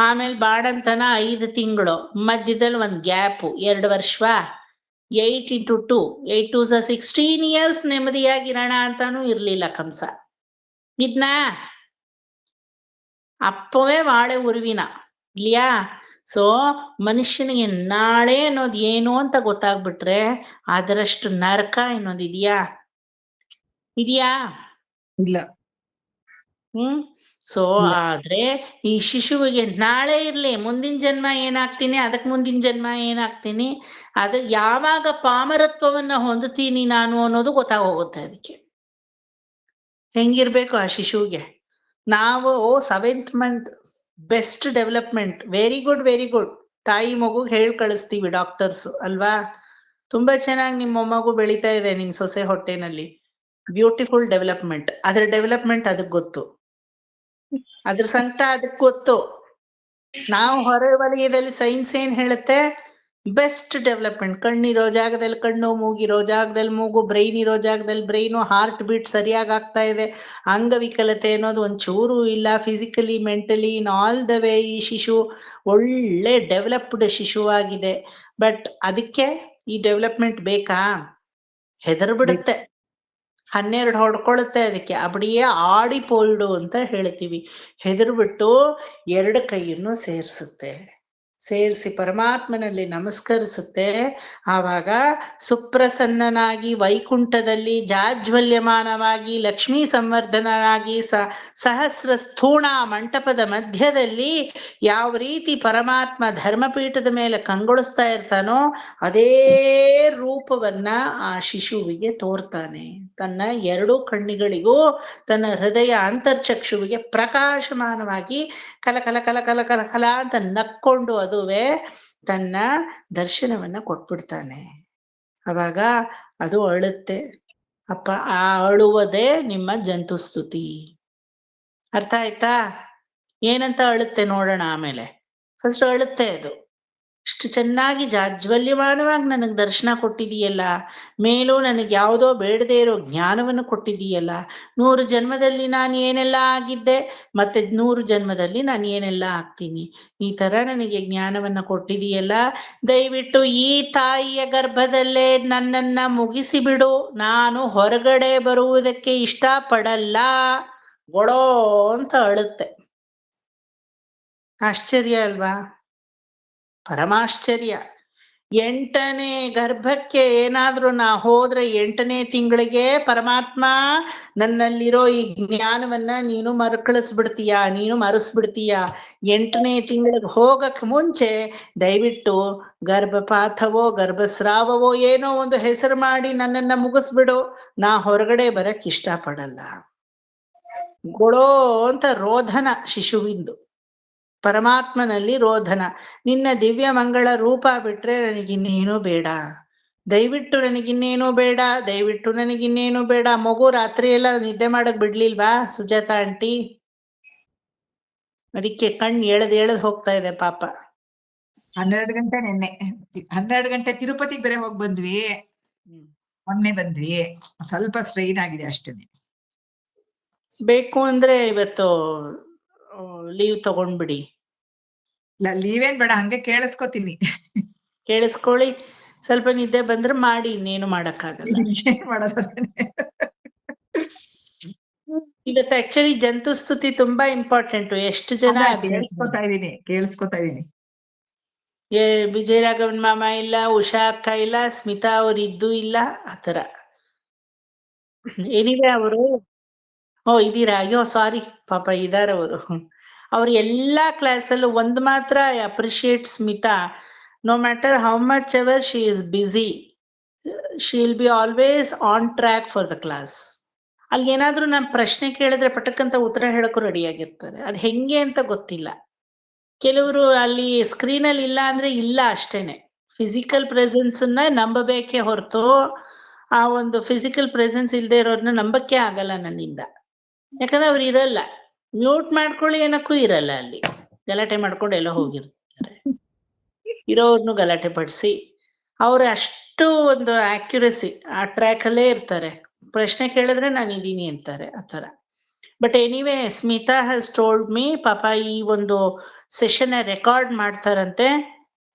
ಆಮೇಲೆ ಬಾಡಂತನ 5 ತಿಂಗಳು, ಮಧ್ಯದಲ್ಲಿ ಒಂದು ಗ್ಯಾಪು 2 ವರ್ಷವಾ. 8 × 2 8 2 16 ಇಯರ್ಸ್ ನೆಮ್ಮದಿಯಾಗಿರೋಣ ಅಂತಾನೂ ಇರ್ಲಿಲ್ಲ ಕಂಸ. ಇದ್ನ ಅಪ್ಪವೇ ವಾಳೆ ಉರುವಿನ ಇಲ್ಯಾ. ಸೊ ಮನುಷ್ಯನಿಗೆ ನಾಳೆ ಅನ್ನೋದು ಏನು ಅಂತ ಗೊತ್ತಾಗ್ಬಿಟ್ರೆ ಅದರಷ್ಟು ನರಕ ಇನ್ನೊಂದು ಇದೆಯಾ? ಇಲ್ಲ. ಸೊ ಆದ್ರೆ ಈ ಶಿಶುವಿಗೆ ನಾಳೆ ಇರ್ಲಿ, ಮುಂದಿನ ಜನ್ಮ ಏನಾಗ್ತೀನಿ, ಅದಕ್ ಮುಂದಿನ ಜನ್ಮ ಏನಾಗ್ತೀನಿ, ಅದ ಯಾವಾಗ ಪಾಮರತ್ವವನ್ನ ಹೊಂದುತ್ತೀನಿ ನಾನು ಅನ್ನೋದು ಗೊತ್ತಾಗೋಗುತ್ತೆ. ಅದಕ್ಕೆ ಹೆಂಗಿರ್ಬೇಕು ಆ ಶಿಶುವಿಗೆ. ನಾವು 7th month best development, very good very good. ತಾಯಿ ಮಗು ಹೇಳಿ ಕಳಿಸ್ತೀವಿ ಡಾಕ್ಟರ್ಸ್ ಅಲ್ವಾ. ತುಂಬಾ ಚೆನ್ನಾಗಿ ನಿಮ್ಮ ಮೊಮ್ಮಗು ಬೆಳೀತಾ ಇದೆ ನಿಮ್ ಸೊಸೆ ಹೊಟ್ಟೆನಲ್ಲಿ, ಬ್ಯೂಟಿಫುಲ್ ಡೆವಲಪ್ಮೆಂಟ್. ಅದ್ರ ಡೆವಲಪ್ಮೆಂಟ್ ಅದಕ್ಕೆ ಗೊತ್ತು, ಅದ್ರ ಸಂಕಟ ಅದಕ್ಕೆ ಗೊತ್ತು. ನಾವು ಹೊರ ವಲಯದಲ್ಲಿ ಸೈನ್ಸ್ ಏನ್ ಹೇಳುತ್ತೆ? Best development. ಕಣ್ಣಿರೋ ಜಾಗದಲ್ಲಿ ಕಣ್ಣು, ಮೂಗಿರೋ ಜಾಗದಲ್ಲಿ ಮೂಗು, ಬ್ರೈನ್ ಇರೋ ಜಾಗದಲ್ಲಿ ಬ್ರೈನು, ಹಾರ್ಟ್ ಬೀಟ್ ಸರಿಯಾಗಿ ಆಗ್ತಾ ಇದೆ, ಅಂಗವಿಕಲತೆ ಅನ್ನೋದು ಒಂಚೂರು ಇಲ್ಲ, physically mentally in all the way ಈ ಶಿಶು ಒಳ್ಳೆ ಡೆವಲಪ್ಡ್ ಶಿಶುವಾಗಿದೆ. ಬಟ್ ಅದಕ್ಕೆ ಈ ಡೆವಲಪ್ಮೆಂಟ್ ಬೇಕಾ? ಹೆದರ್ ಬಿಡುತ್ತೆ, 12 ಹೊಡ್ಕೊಳ್ಳುತ್ತೆ. ಅದಕ್ಕೆ ಅಬಡಿಯೇ ಆಡಿ ಪೋಲ್ಡು ಅಂತ ಹೇಳ್ತೀವಿ. ಹೆದರ್ಬಿಟ್ಟು 2 ಕೈಯನ್ನು ಸೇರಿಸುತ್ತೆ. ಸೇರಿಸಿ ಪರಮಾತ್ಮನಲ್ಲಿ ನಮಸ್ಕರಿಸುತ್ತೆ. ಆವಾಗ ಸುಪ್ರಸನ್ನನಾಗಿ ವೈಕುಂಠದಲ್ಲಿ ಜಾಜ್ವಲ್ಯಮಾನವಾಗಿ ಲಕ್ಷ್ಮೀ ಸಂವರ್ಧನನಾಗಿ ಸಹಸ್ರ ಸ್ಥೂಣ ಮಂಟಪದ ಮಧ್ಯದಲ್ಲಿ ಯಾವ ರೀತಿ ಪರಮಾತ್ಮ ಧರ್ಮಪೀಠದ ಮೇಲೆ ಕಂಗೊಳಿಸ್ತಾ ಇರ್ತಾನೋ ಅದೇ ರೂಪವನ್ನ ಆ ಶಿಶುವಿಗೆ ತೋರ್ತಾನೆ. ತನ್ನ ಎರಡೂ ಕಣ್ಣಿಗಳಿಗೂ ತನ್ನ ಹೃದಯ ಅಂತರ್ಚಕ್ಷುವಿಗೆ ಪ್ರಕಾಶಮಾನವಾಗಿ ಕಲ ಕಲ ಕಲ ಕಲ ಕಲ ಕಲ ಅಂತ ನಕ್ಕೊಂಡು ಅದುವೇ ತನ್ನ ದರ್ಶನವನ್ನ ಕೊಟ್ಬಿಡ್ತಾನೆ. ಅವಾಗ ಅದು ಅಳುತ್ತೆ. ಅಪ್ಪ ಆ ಅಳುವುದೇ ನಿಮ್ಮ ಜಂತುಸ್ತುತಿ. ಅರ್ಥ ಆಯ್ತಾ? ಏನಂತ ಅಳುತ್ತೆ ನೋಡೋಣ ಆಮೇಲೆ. ಫಸ್ಟ್ ಅಳುತ್ತೆ ಅದು. ಇಷ್ಟು ಚೆನ್ನಾಗಿ ಜಾಜ್ವಲ್ಯಮಾನವಾಗಿ ನನಗೆ ದರ್ಶನ ಕೊಟ್ಟಿದೀಯಲ್ಲ, ಮೇಲೂ ನನಗೆ ಯಾವುದೋ ಬೇಡದೇ ಇರೋ ಜ್ಞಾನವನ್ನು ಕೊಟ್ಟಿದೀಯಲ್ಲ, 100 ಜನ್ಮದಲ್ಲಿ ನಾನು ಏನೆಲ್ಲ ಆಗಿದ್ದೆ, ಮತ್ತೆ 100 ಜನ್ಮದಲ್ಲಿ ನಾನು ಏನೆಲ್ಲ ಆಗ್ತೀನಿ, ಈ ಥರ ನನಗೆ ಜ್ಞಾನವನ್ನು ಕೊಟ್ಟಿದೀಯಲ್ಲ, ದಯವಿಟ್ಟು ಈ ತಾಯಿಯ ಗರ್ಭದಲ್ಲೇ ನನ್ನನ್ನು ಮುಗಿಸಿಬಿಡು, ನಾನು ಹೊರಗಡೆ ಬರುವುದಕ್ಕೆ ಇಷ್ಟಪಡಲ್ಲ, ಗೊಳೋ ಅಂತ ಅಳುತ್ತೆ. ಆಶ್ಚರ್ಯ ಅಲ್ವಾ? ಪರಮಾಶ್ಚರ್ಯ. 8ನೇ ಗರ್ಭಕ್ಕೆ ಏನಾದ್ರೂ ನಾ ಹೋದ್ರೆ 8ನೇ ತಿಂಗಳಿಗೆ ಪರಮಾತ್ಮ ನನ್ನಲ್ಲಿರೋ ಈ ಜ್ಞಾನವನ್ನ ನೀನು ಮರುಕಳಿಸ್ಬಿಡ್ತೀಯ, ನೀನು ಮರೆಸ್ಬಿಡ್ತೀಯ. 8ನೇ ತಿಂಗಳಿಗೆ ಹೋಗಕ್ಕೆ ಮುಂಚೆ ದಯವಿಟ್ಟು ಗರ್ಭಪಾತವೋ ಗರ್ಭಸ್ರಾವವೋ ಏನೋ ಒಂದು ಹೆಸರು ಮಾಡಿ ನನ್ನನ್ನ ಮುಗಿಸ್ಬಿಡು, ನಾ ಹೊರಗಡೆ ಬರಕ್ ಇಷ್ಟಪಡಲ್ಲ. ಗೊಳೋ ಅಂತ ರೋಧನ ಶಿಶುವಿಂದು. ಪರಮಾತ್ಮನಲ್ಲಿ ರೋಧನ. ನಿನ್ನ ದಿವ್ಯ ಮಂಗಳ ರೂಪ ಬಿಟ್ರೆ ನನಗಿನ್ನೇನೂ ಬೇಡ, ದಯವಿಟ್ಟು ನನಗಿನ್ನೇನೂ ಬೇಡ, ದಯವಿಟ್ಟು ನನಗಿನ್ನೇನೂ ಬೇಡ. ಮಗು ರಾತ್ರಿ ಎಲ್ಲ ನಿದ್ದೆ ಮಾಡಕ್ ಬಿಡ್ಲಿಲ್ವಾ ಸುಜಾತ ಆಂಟಿ? ಅದಕ್ಕೆ ಕಣ್ಣು ಎಳೆದು ಹೋಗ್ತಾ ಇದೆ ಪಾಪ. 12 ಗಂಟೆ ನಿನ್ನೆ, 12 ಗಂಟೆ ತಿರುಪತಿಗೆ ಬೇರೆ ಹೋಗಿ ಬಂದ್ವಿ, ಮೊನ್ನೆ ಬಂದ್ವಿ. ಸ್ವಲ್ಪ ಸ್ಟ್ರೈನ್ ಆಗಿದೆ ಅಷ್ಟೇ. ಬೇಕು ಅಂದ್ರೆ ಇವತ್ತು ಲೀವ್ ತಗೊಂಡ್ಬಿಡಿ. ಇಲ್ಲ, ಲೀವೇನ್ ಬೇಡ, ಹಂಗೆ ಕೇಳಿಸ್ಕೊತೀನಿ. ಕೇಳಿಸ್ಕೊಳ್ಳಿ. ಸ್ವಲ್ಪ ನಿದ್ದೆ ಬಂದ್ರೆ ಮಾಡಿ, ಇನ್ನೇನು ಮಾಡಕ್ಕಾಗಲ್ಲ. ಇವತ್ತು ಆಕ್ಚುಲಿ ಜಂತುಸ್ತುತಿ ತುಂಬಾ ಇಂಪಾರ್ಟೆಂಟ್. ಎಷ್ಟು ಜನ ಕೇಳಿಸ್ಕೊತಾ ಇದೀನಿ. ವಿಜಯರಾಘವನ್ ಮಾಮ ಇಲ್ಲ, ಉಷಾ ಅಕ್ಕ ಇಲ್ಲ, ಸ್ಮಿತಾ ಅವ್ರು ಇದ್ದು ಇಲ್ಲ, ಆತರ. ಏನಿದೆ ಅವರು ಇದೀರಾ? ಅಯ್ಯೋ ಸಾರಿ ಪಾಪ, ಇದಾರೆ ಅವರು. ಅವ್ರು ಎಲ್ಲಾ ಕ್ಲಾಸಲ್ಲೂ ಒಂದು ಮಾತ್ರ I appreciate Smita. No matter how much ever she is busy, she will be always on track for the class. ಅಲ್ಲಿ ಏನಾದ್ರೂ ನಾನು ಪ್ರಶ್ನೆ ಕೇಳಿದ್ರೆ ಪಟಕ್ಕಂತ ಉತ್ತರ ಹೇಳಕ್ಕೂ ರೆಡಿ ಆಗಿರ್ತಾರೆ. ಅದು ಹೆಂಗೆ ಅಂತ ಗೊತ್ತಿಲ್ಲ. ಕೆಲವರು ಅಲ್ಲಿ ಸ್ಕ್ರೀನಲ್ಲಿ ಇಲ್ಲ ಅಂದ್ರೆ ಇಲ್ಲ ಅಷ್ಟೇನೆ. ಫಿಸಿಕಲ್ ಪ್ರೆಸೆನ್ಸ್ ನ ನಂಬಬೇಕೇ ಹೊರತು ಆ ಒಂದು ಫಿಸಿಕಲ್ ಪ್ರೆಸೆನ್ಸ್ ಇಲ್ಲದೆ ಇರೋದನ್ನ ನಂಬಕ್ಕೆ ಆಗಲ್ಲ ನನ್ನಿಂದ. ಯಾಕಂದ್ರೆ ಅವ್ರು ಇರಲ್ಲ. ಮ್ಯೂಟ್ ಮಾಡ್ಕೊಳ್ಳಿ ಏನಕ್ಕೂ ಇರಲ್ಲ, ಅಲ್ಲಿ ಗಲಾಟೆ ಮಾಡ್ಕೊಂಡು ಎಲ್ಲ ಹೋಗಿರ್ತಾರೆ. ಇರೋರ್ನು ಗಲಾಟೆ ಪಡಿಸಿ ಅವ್ರು ಅಷ್ಟು ಒಂದು ಆಕ್ಯುರಸಿ ಆ ಟ್ರ್ಯಾಕ್ ಅಲ್ಲೇ ಇರ್ತಾರೆ. ಪ್ರಶ್ನೆ ಕೇಳಿದ್ರೆ ನಾನು ಇದೀನಿ ಅಂತಾರೆ, ಆತರ. But anyway Smita has told me, ಪಾಪ ಈ ಒಂದು ಸೆಷನ್ ರೆಕಾರ್ಡ್ ಮಾಡ್ತಾರಂತೆ.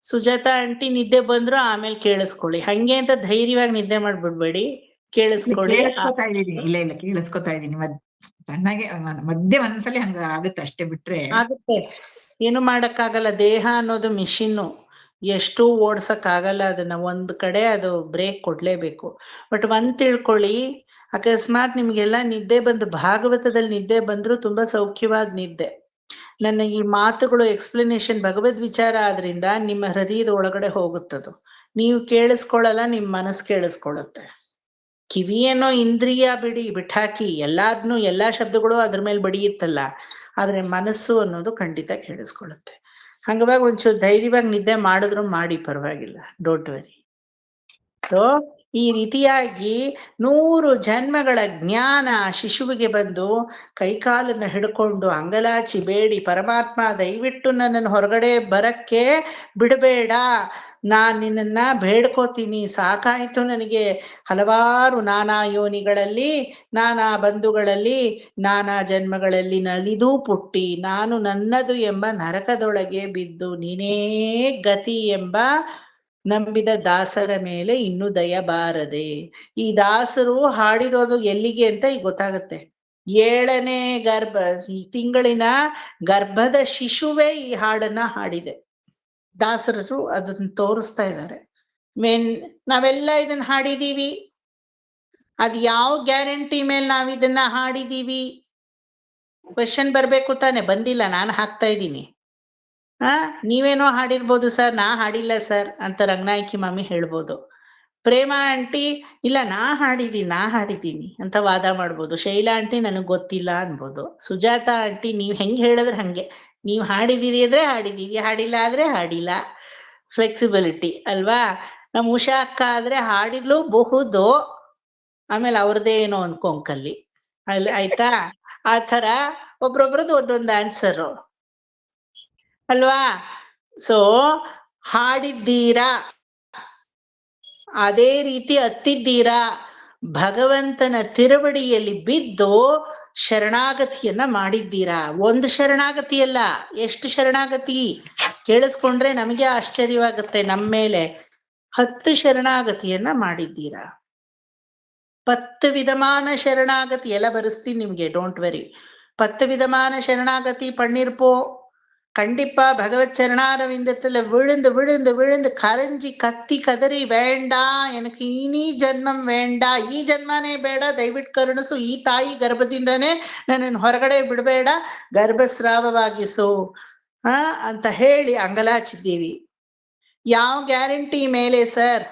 ಸುಜಾತ ಆಂಟಿ ನಿದ್ದೆ ಬಂದ್ರು ಆಮೇಲೆ ಕೇಳಿಸ್ಕೊಳ್ಳಿ, ಹಂಗೆ ಅಂತ ಧೈರ್ಯವಾಗಿ ನಿದ್ದೆ ಮಾಡ್ಬಿಡ್ಬೇಡಿ, ಕೇಳಿಸ್ಕೊಳ್ಳಿ. ಇಲ್ಲ ಇಲ್ಲ ಕೇಳಿಸ್ಕೊತಾ ಇದೀನಿ. ಚೆನ್ನಾಗಿ ಮಧ್ಯೆ ಒಂದ್ಸಲಿ ಹಂಗ ಆಗುತ್ತೆ ಅಷ್ಟೇ, ಬಿಟ್ರೆ ಆಗುತ್ತೆ. ಏನು ಮಾಡಕ್ಕಾಗಲ್ಲ. ದೇಹ ಅನ್ನೋದು ಮಿಷಿನ್ನು, ಎಷ್ಟು ಓಡ್ಸಕ್ ಆಗಲ್ಲ ಅದನ್ನ. ಒಂದ್ ಕಡೆ ಅದು ಬ್ರೇಕ್ ಕೊಡ್ಲೇಬೇಕು. ಬಟ್ ಒಂದ್ ತಿಳ್ಕೊಳ್ಳಿ, ಅಕಸ್ಮಾತ್ ನಿಮ್ಗೆಲ್ಲ ನಿದ್ದೆ ಬಂದು ಭಾಗವತದಲ್ಲಿ ನಿದ್ದೆ ಬಂದ್ರು ತುಂಬಾ ಸೌಖ್ಯವಾದ ನಿದ್ದೆ. ನನ್ನ ಈ ಮಾತುಗಳು ಎಕ್ಸ್ಪ್ಲನೇಷನ್ ಭಗವದ್ ವಿಚಾರ ಆದ್ರಿಂದ ನಿಮ್ಮ ಹೃದಯದ ಒಳಗಡೆ ಹೋಗುತ್ತದು. ನೀವು ಕೇಳಿಸ್ಕೊಳ್ಳಲ್ಲ, ನಿಮ್ ಮನಸ್ಸು ಕೇಳಿಸ್ಕೊಳ್ಳುತ್ತೆ. ಕಿವಿ ಏನೋ ಇಂದ್ರಿಯ ಬಿಟ್ಟಾಕಿ ಎಲ್ಲಾದ್ನು ಎಲ್ಲಾ ಶಬ್ದಗಳು ಅದ್ರ ಮೇಲೆ ಬಡಿಯುತ್ತಲ್ಲ, ಆದ್ರೆ ಮನಸ್ಸು ಅನ್ನೋದು ಖಂಡಿತ ಕೇಳಿಸ್ಕೊಳ್ಳುತ್ತೆ. ಹಂಗವಾಗ ಒಂಚೂರು ಧೈರ್ಯವಾಗಿ ನಿದ್ದೆ ಮಾಡಿದ್ರು ಮಾಡಿ, ಪರವಾಗಿಲ್ಲ, ಡೋಂಟ್ ವೆರಿ. ಸೊ ಈ ರೀತಿಯಾಗಿ 100 ಜನ್ಮಗಳ ಜ್ಞಾನ ಶಿಶುವಿಗೆ ಬಂದು ಕೈಕಾಲನ್ನ ಹಿಡ್ಕೊಂಡು ಅಂಗಲಾಚಿ ಬೇಡಿ, ಪರಮಾತ್ಮ ದಯವಿಟ್ಟು ನನ್ನನ್ನು ಹೊರಗಡೆ ಬರಕ್ಕೆ ಬಿಡಬೇಡ, ನಾನ್ ನಿನ್ನನ್ನ ಬೇಡ್ಕೋತೀನಿ, ಸಾಕಾಯ್ತು ನನಗೆ. ಹಲವಾರು ನಾನಾ ಯೋನಿಗಳಲ್ಲಿ, ನಾನಾ ಬಂಧುಗಳಲ್ಲಿ, ನಾನಾ ಜನ್ಮಗಳಲ್ಲಿ ನಲಿದು ಪುಟ್ಟಿ ನಾನು ನನ್ನದು ಎಂಬ ನರಕದೊಳಗೆ ಬಿದ್ದು ನೀನೇ ಗತಿ ಎಂಬ ನಂಬಿದ ದಾಸರ ಮೇಲೆ ಇನ್ನೂ ದಯ ಬಾರದೆ. ಈ ದಾಸರು ಹಾಡಿರೋದು ಎಲ್ಲಿಗೆ ಅಂತ ಈಗ ಗೊತ್ತಾಗತ್ತೆ. 7ನೇ ತಿಂಗಳಿನ ಗರ್ಭದ ಶಿಶುವೇ ಈ ಹಾಡನ್ನ ಹಾಡಿದೆ. ದಾಸರರು ಅದನ್ನ ತೋರಿಸ್ತಾ ಇದ್ದಾರೆ. ನಾವೆಲ್ಲ ಇದನ್ನ ಹಾಡಿದೀವಿ, ಅದ್ ಯಾವ ಗ್ಯಾರಂಟಿ ಮೇಲೆ ನಾವ್ ಇದನ್ನ ಹಾಡಿದೀವಿ? ಕ್ವೆಶನ್ ಬರ್ಬೇಕು ತಾನೆ, ಬಂದಿಲ್ಲ, ನಾನು ಹಾಕ್ತಾ ಇದ್ದೀನಿ. ನೀವೇನೋ ಹಾಡಿರ್ಬೋದು ಸರ್, ನಾ ಹಾಡಿಲ್ಲ ಸರ್ ಅಂತ ರಂಗನಾಯಕಿ ಮಾಮಿ ಹೇಳ್ಬೋದು. ಪ್ರೇಮ ಆಂಟಿ ಇಲ್ಲ ನಾ ಹಾಡಿದ್ದೀನಿ ಅಂತ ವಾದ ಮಾಡ್ಬೋದು. ಶೈಲಾ ಆಂಟಿ ನನಗ್ ಗೊತ್ತಿಲ್ಲ ಅನ್ಬೋದು. ಸುಜಾತ ಆಂಟಿ ನೀವ್ ಹೆಂಗ್ ಹೇಳಿದ್ರೆ ಹಂಗೆ, ನೀವ್ ಹಾಡಿದೀರಿ ಅಂದ್ರೆ ಹಾಡಿದೀವಿ, ಹಾಡಿಲ್ಲ ಆದ್ರೆ ಹಾಡಿಲ್ಲ. ಫ್ಲೆಕ್ಸಿಬಿಲಿಟಿ ಅಲ್ವಾ? ನಮ್ ಉಷಾ ಅಕ್ಕ ಆದ್ರೆ ಹಾಡಿದ್ಲು ಬಹುದು, ಆಮೇಲೆ ಅವ್ರದೇ ಏನೋ ಒಂದ್ ಕೊಂಕಲ್ಲಿ ಆಯ್ತಾ? ಆ ತರ ಒಬ್ರೊಬ್ರದ್ದು ಒಂದೊಂದು ಆನ್ಸರು ಅಲ್ವಾ? ಸೊ ಹಾಡಿದ್ದೀರಾ, ಅದೇ ರೀತಿ ಹತ್ತಿದ್ದೀರಾ, ಭಗವಂತನ ತಿರುವಡಿಯಲ್ಲಿ ಬಿದ್ದು ಶರಣಾಗತಿಯನ್ನ ಮಾಡಿದ್ದೀರಾ. ಒಂದು ಶರಣಾಗತಿ ಅಲ್ಲ, ಎಷ್ಟು ಶರಣಾಗತಿ ಕೇಳಿಸ್ಕೊಂಡ್ರೆ ನಮಗೆ ಆಶ್ಚರ್ಯವಾಗುತ್ತೆ. ನಮ್ಮ ಮೇಲೆ 10 ಶರಣಾಗತಿಯನ್ನ ಮಾಡಿದ್ದೀರಾ. 10 ವಿಧಮಾನ ಶರಣಾಗತಿ ಎಲ್ಲ ಬರೆಸ್ತೀನಿ ನಿಮ್ಗೆ, ಡೋಂಟ್ ವೆರಿ. 10 ವಿಧಮಾನ ಶರಣಾಗತಿ பண்ணிருப்போ. கண்டிப்பா பகவத் சரணாரவிந்தத்துல விழுந்து விழுந்து விழுந்து கரைஞ்சி கத்தி கதறி வேண்டாம், எனக்கு ಇನಿ ಜನ್ಮಂ ಬೇಡ, ಈ ಜನ್ಮನೇ ಬೇಡ, ದಯವಿಟ್ಟು ಕರುಣಿಸು, ಈ ತಾಯಿ ಗರ್ಭದಿಂದನೇ ನನ್ನನ್ನು ಹೊರಗಡೆ ಬಿಡಬೇಡ, ಗರ್ಭಸ್ರಾವವಾಗಿಸು ಅಂತ ಹೇಳಿ ಅಂಗಲಾಚಿದ್ದೀವಿ. ಯಾವ ಗ್ಯಾರಂಟಿ ಮೇಲೆ ಸರ್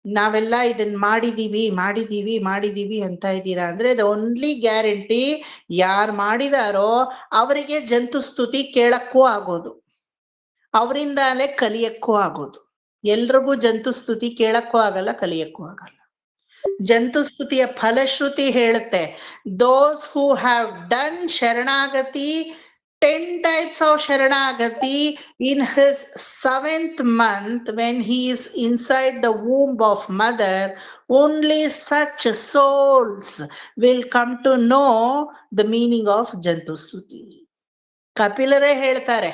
ನಾವೆಲ್ಲ ಇದನ್ನ ಮಾಡಿದೀವಿ ಅಂತ ಇದ್ದೀರಾ ಅಂದ್ರೆ, ದ ಓನ್ಲಿ ಗ್ಯಾರಂಟಿ ಯಾರು ಮಾಡಿದಾರೋ ಅವರಿಗೆ ಜಂತು ಸ್ತುತಿ ಕೇಳಕ್ಕೂ ಆಗೋದು, ಅವರಿಂದಲೇ ಕಲಿಯಕ್ಕೂ ಆಗೋದು. ಎಲ್ರಿಗೂ ಜಂತು ಸ್ತುತಿ ಕೇಳಕ್ಕೂ ಆಗಲ್ಲ, ಕಲಿಯಕ್ಕೂ ಆಗಲ್ಲ. ಜಂತು ಸ್ತುತಿಯ ಫಲಶ್ರುತಿ ಹೇಳುತ್ತೆ, ದೋಸ್ ಹೂ ಹ್ಯಾವ್ ಡನ್ ಶರಣಾಗತಿ 10 types of Sharanagati in his 7th month when he is inside the womb of mother, only such souls will come to know the meaning of Jantustuti. ಕಪಿಲರೇ ಹೇಳ್ತಾರೆ,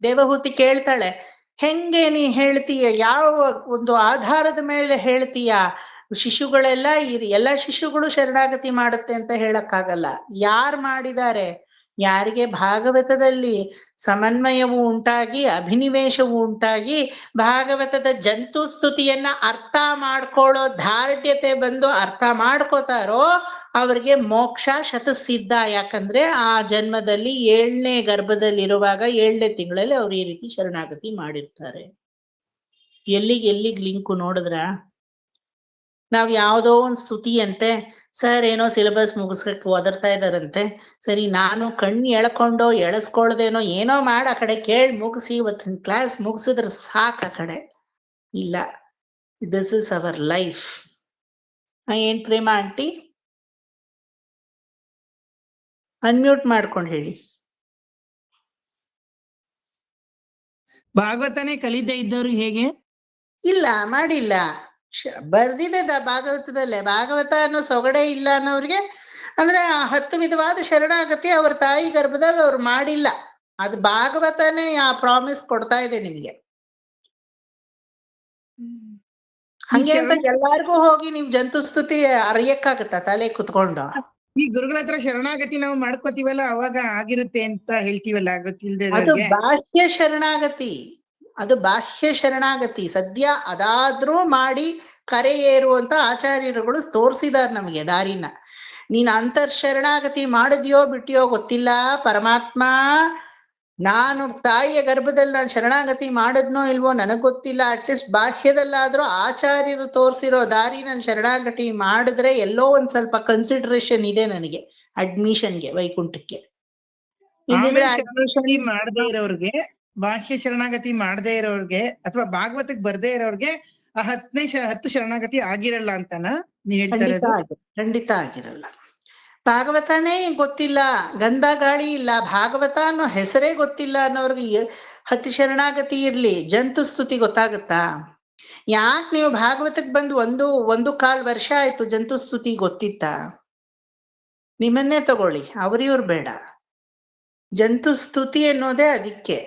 ದೇವಹೂತಿ ಕೇಳ್ತಾಳೆ, ಹೆಂಗೆ ನೀ ಹೇಳ್ತೀಯ, ಯಾವ ಒಂದು ಆಧಾರದ ಮೇಲೆ ಹೇಳ್ತೀಯ? ಶಿಶುಗಳೆಲ್ಲ ಎಲ್ಲ ಶಿಶುಗಳು ಶರಣಾಗತಿ ಮಾಡುತ್ತೆ ಅಂತ ಹೇಳಕ್ಕಾಗಲ್ಲ. ಯಾರು ಮಾಡಿದ್ದಾರೆ? ಯಾರಿಗೆ ಭಾಗವತದಲ್ಲಿ ಸಮನ್ವಯವು ಉಂಟಾಗಿ ಅಭಿನಿವೇಶವು ಉಂಟಾಗಿ ಭಾಗವತದ ಜಂತು ಸ್ತುತಿಯನ್ನ ಅರ್ಥ ಮಾಡ್ಕೊಳ್ಳೋ ಧಾರ್ಢ್ಯತೆ ಬಂದು ಅರ್ಥ ಮಾಡ್ಕೋತಾರೋ ಅವ್ರಿಗೆ ಮೋಕ್ಷ ಶತಸಿದ್ಧ. ಯಾಕಂದ್ರೆ ಆ ಜನ್ಮದಲ್ಲಿ 7ನೇ ಗರ್ಭದಲ್ಲಿರುವಾಗ 7ನೇ ತಿಂಗಳಲ್ಲಿ ಅವ್ರು ಈ ರೀತಿ ಶರಣಾಗತಿ ಮಾಡಿರ್ತಾರೆ. ಎಲ್ಲಿಗೆ ಲಿಂಕು ನೋಡಿದ್ರ? ನಾವ್ ಯಾವ್ದೋ ಒಂದು ಸ್ತುತಿ ಅಂತೆ, ಸರ್ ಏನೋ ಸಿಲೆಬಸ್ ಮುಗಿಸ್ಬೇಕು ಒದರ್ತಾ ಇದ್ದಾರಂತೆ, ಸರಿ ನಾನು ಕಣ್ಣು ಎಳಸ್ಕೊಳ್ದೇನೋ ಏನೋ ಮಾಡಿ ಆ ಕಡೆ ಕೇಳಿ ಮುಗಿಸಿ ಇವತ್ತಿನ ಕ್ಲಾಸ್ ಮುಗಿಸಿದ್ರೆ ಸಾಕು. ಆ ಕಡೆ ಇಲ್ಲ, ದಿಸ್ ಇಸ್ ಅವರ್ ಲೈಫ್. ಏನ್ ಪ್ರೇಮ ಆಂಟಿ? ಅನ್ಮ್ಯೂಟ್ ಮಾಡ್ಕೊಂಡು ಹೇಳಿ. ಭಾಗವತನೇ ಕಲಿದೇ ಇದ್ದವ್ರು ಹೇಗೆ? ಇಲ್ಲ, ಮಾಡಿಲ್ಲ, ಬರ್ದಿದೆ ಭಾಗವತದಲ್ಲೇ. ಭಾಗವತ ಅನ್ನೋ ಸೊಗಡೆ ಇಲ್ಲ ಅನ್ನೋರಿಗೆ ಅಂದ್ರೆ 10 ವಿಧವಾದ ಶರಣಾಗತಿ ಅವ್ರ ತಾಯಿ ಗರ್ಭದಲ್ಲಿ ಅವ್ರು ಮಾಡಿಲ್ಲ. ಅದು ಭಾಗವತನೇ ಆ ಪ್ರಾಮಿಸ್ ಕೊಡ್ತಾ ಇದೆ ನಿಮ್ಗೆ. ಹಂಗೆ ಅಂತ ಎಲ್ಲಾರ್ಗೂ ಹೋಗಿ ನೀವ್ ಜಂತು ಸ್ತುತಿ ಅರಿಯಕ್ಕಾಗತ್ತ ತಲೆ ಕುತ್ಕೊಂಡು? ಈ ಗುರುಗಳ ಹತ್ರ ಶರಣಾಗತಿ ನಾವು ಮಾಡ್ಕೋತೀವಲ್ಲ, ಅವಾಗ ಆಗಿರುತ್ತೆ ಅಂತ ಹೇಳ್ತೀವಲ್ಲ, ಗೊತ್ತಿಲ್ದೆ. ಅದು ಬಾಹ್ಯ ಶರಣಾಗತಿ, ಅದು ಬಾಹ್ಯ ಶರಣಾಗತಿ. ಸದ್ಯ ಅದಾದ್ರೂ ಮಾಡಿ ಕರೆ ಏರುವಂತ ಆಚಾರ್ಯರುಗಳು ತೋರಿಸಿದಾರೆ ನಮಗೆ ದಾರಿನ. ನೀನ್ ಅಂತರ್ ಶರಣಾಗತಿ ಮಾಡಿದ್ಯೋ ಬಿಟ್ಟಿಯೋ ಗೊತ್ತಿಲ್ಲ ಪರಮಾತ್ಮ, ನಾನು ತಾಯಿಯ ಗರ್ಭದಲ್ಲಿ ನಾನು ಶರಣಾಗತಿ ಮಾಡಿದ್ನೋ ಇಲ್ವೋ ನನಗ್ ಗೊತ್ತಿಲ್ಲ. ಅಟ್ಲೀಸ್ಟ್ ಬಾಹ್ಯದಲ್ಲಾದ್ರೂ ಆಚಾರ್ಯರು ತೋರಿಸಿರೋ ದಾರಿ ನಾನು ಶರಣಾಗತಿ ಮಾಡಿದ್ರೆ ಎಲ್ಲೋ ಒಂದ್ ಸ್ವಲ್ಪ ಕನ್ಸಿಡರೇಷನ್ ಇದೆ ನನಗೆ ಅಡ್ಮಿಷನ್ಗೆ, ವೈಕುಂಠಕ್ಕೆ. ಮಾಡದೇ ಇರೋರ್ಗೆ, ಬಾಹ್ಯ ಶರಣಾಗತಿ ಮಾಡದೇ ಇರೋರ್ಗೆ ಅಥವಾ ಭಾಗವತಕ್ಕೆ ಬರ್ದೇ ಇರೋರ್ಗೆ ಆ 10 ಶರಣಾಗತಿ ಆಗಿರಲ್ಲ ಅಂತನಾ ನೀವ್ ಹೇಳ್ತಾ ಇರೋದು? ಖಂಡಿತ ಆಗಿರಲ್ಲ. ಭಾಗವತನೇ ಗೊತ್ತಿಲ್ಲ, ಗಂಧ ಗಾಳಿ ಇಲ್ಲ, ಭಾಗವತ ಅನ್ನೋ ಹೆಸರೇ ಗೊತ್ತಿಲ್ಲ ಅನ್ನೋರ್ಗೆ 10 ಶರಣಾಗತಿ ಇರ್ಲಿ, ಜಂತು ಸ್ತುತಿ ಗೊತ್ತಾಗುತ್ತಾ? ಯಾಕೆ ನೀವು ಭಾಗವತಕ್ಕೆ ಬಂದು ಒಂದು ಕಾಲ್ ವರ್ಷ ಆಯ್ತು, ಜಂತು ಸ್ತುತಿ ಗೊತ್ತಿತ್ತಾ? ನಿಮ್ಮನ್ನೇ ತಗೊಳ್ಳಿ, ಅವ್ರಿವ್ರು ಬೇಡ. ಜಂತು ಸ್ತುತಿ ಅನ್ನೋದೇ ಅದಕ್ಕೆ.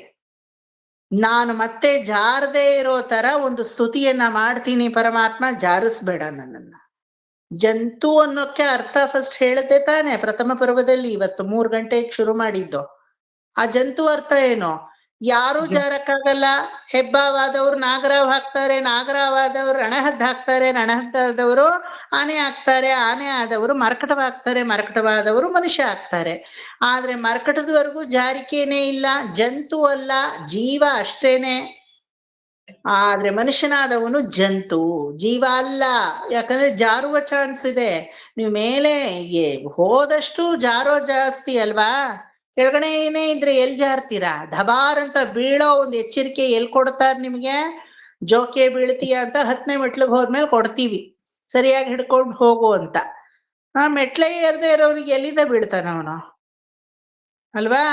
ನಾನು ಮತ್ತೆ ಜಾರದೇ ಇರೋ ತರ ಒಂದು ಸ್ತುತಿಯನ್ನ ಮಾಡ್ತೀನಿ ಪರಮಾತ್ಮ, ಜಾರಿಸ್ಬೇಡ ನನ್ನನ್ನ. ಜಂತು ಅನ್ನೋಕ್ಕೆ ಅರ್ಥ ಫಸ್ಟ್ ಹೇಳದೆ ತಾನೆ ಪ್ರಥಮ ಪರ್ವದಲ್ಲಿ, ಇವತ್ತು 3 ಗಂಟೆಗೆ ಶುರು ಮಾಡಿದ್ದು. ಆ ಜಂತು ಅರ್ಥ ಏನು? ಯಾರು ಜಾರಕ್ಕಾಗಲ್ಲ. ಹೆಬ್ಬಾವಾದವ್ರು ನಾಗರಾವ್ ಹಾಕ್ತಾರೆ, ನಾಗರಾವಾದವ್ರು ರಣಹದ್ದು ಹಾಕ್ತಾರೆ, ರಣಹದ್ದಾದವರು ಆನೆ ಹಾಕ್ತಾರೆ, ಆನೆ ಆದವರು ಮರ್ಕಟವಾಗ್ತಾರೆ, ಮರ್ಕಟವಾದವರು ಮನುಷ್ಯ ಆಗ್ತಾರೆ. ಆದ್ರೆ ಮರ್ಕಟದವರೆಗೂ ಜಾರಿಕೆನೇ ಇಲ್ಲ, ಜಂತು ಅಲ್ಲ, ಜೀವ ಅಷ್ಟೇನೆ. ಆದ್ರೆ ಮನುಷ್ಯನಾದವನು ಜಂತು, ಜೀವ ಅಲ್ಲ. ಯಾಕಂದ್ರೆ ಜಾರುವ ಚಾನ್ಸ್ ಇದೆ. ನೀವು ಮೇಲೆ ಹೋದಷ್ಟು ಜಾರೋ ಜಾಸ್ತಿ ಅಲ್ವಾ. ಕೆಳಗಡೆ ಏನೇ ಇದ್ರೆ ಎಲ್ ಜಾರ್ತೀರಾ? ಧಬಾರ್ ಅಂತ ಬೀಳೋ ಒಂದು ಎಚ್ಚರಿಕೆ ಎಲ್ ಕೊಡ್ತಾರ ನಿಮ್ಗೆ? ಜೋಕೆ ಬೀಳ್ತೀಯ ಅಂತ 10ನೇ ಮೆಟ್ಲಿಗೆ ಹೋದ್ಮೇಲೆ ಕೊಡ್ತೀವಿ, ಸರಿಯಾಗಿ ಹಿಡ್ಕೊಂಡು ಹೋಗು ಅಂತ. ಆ ಮೆಟ್ಲೆ ಏರ್ದೇ ಇರೋರಿಗೆ ಎಲ್ಲಿಂದ ಬೀಳ್ತಾನ ಅವನು ಅಲ್ವಾ?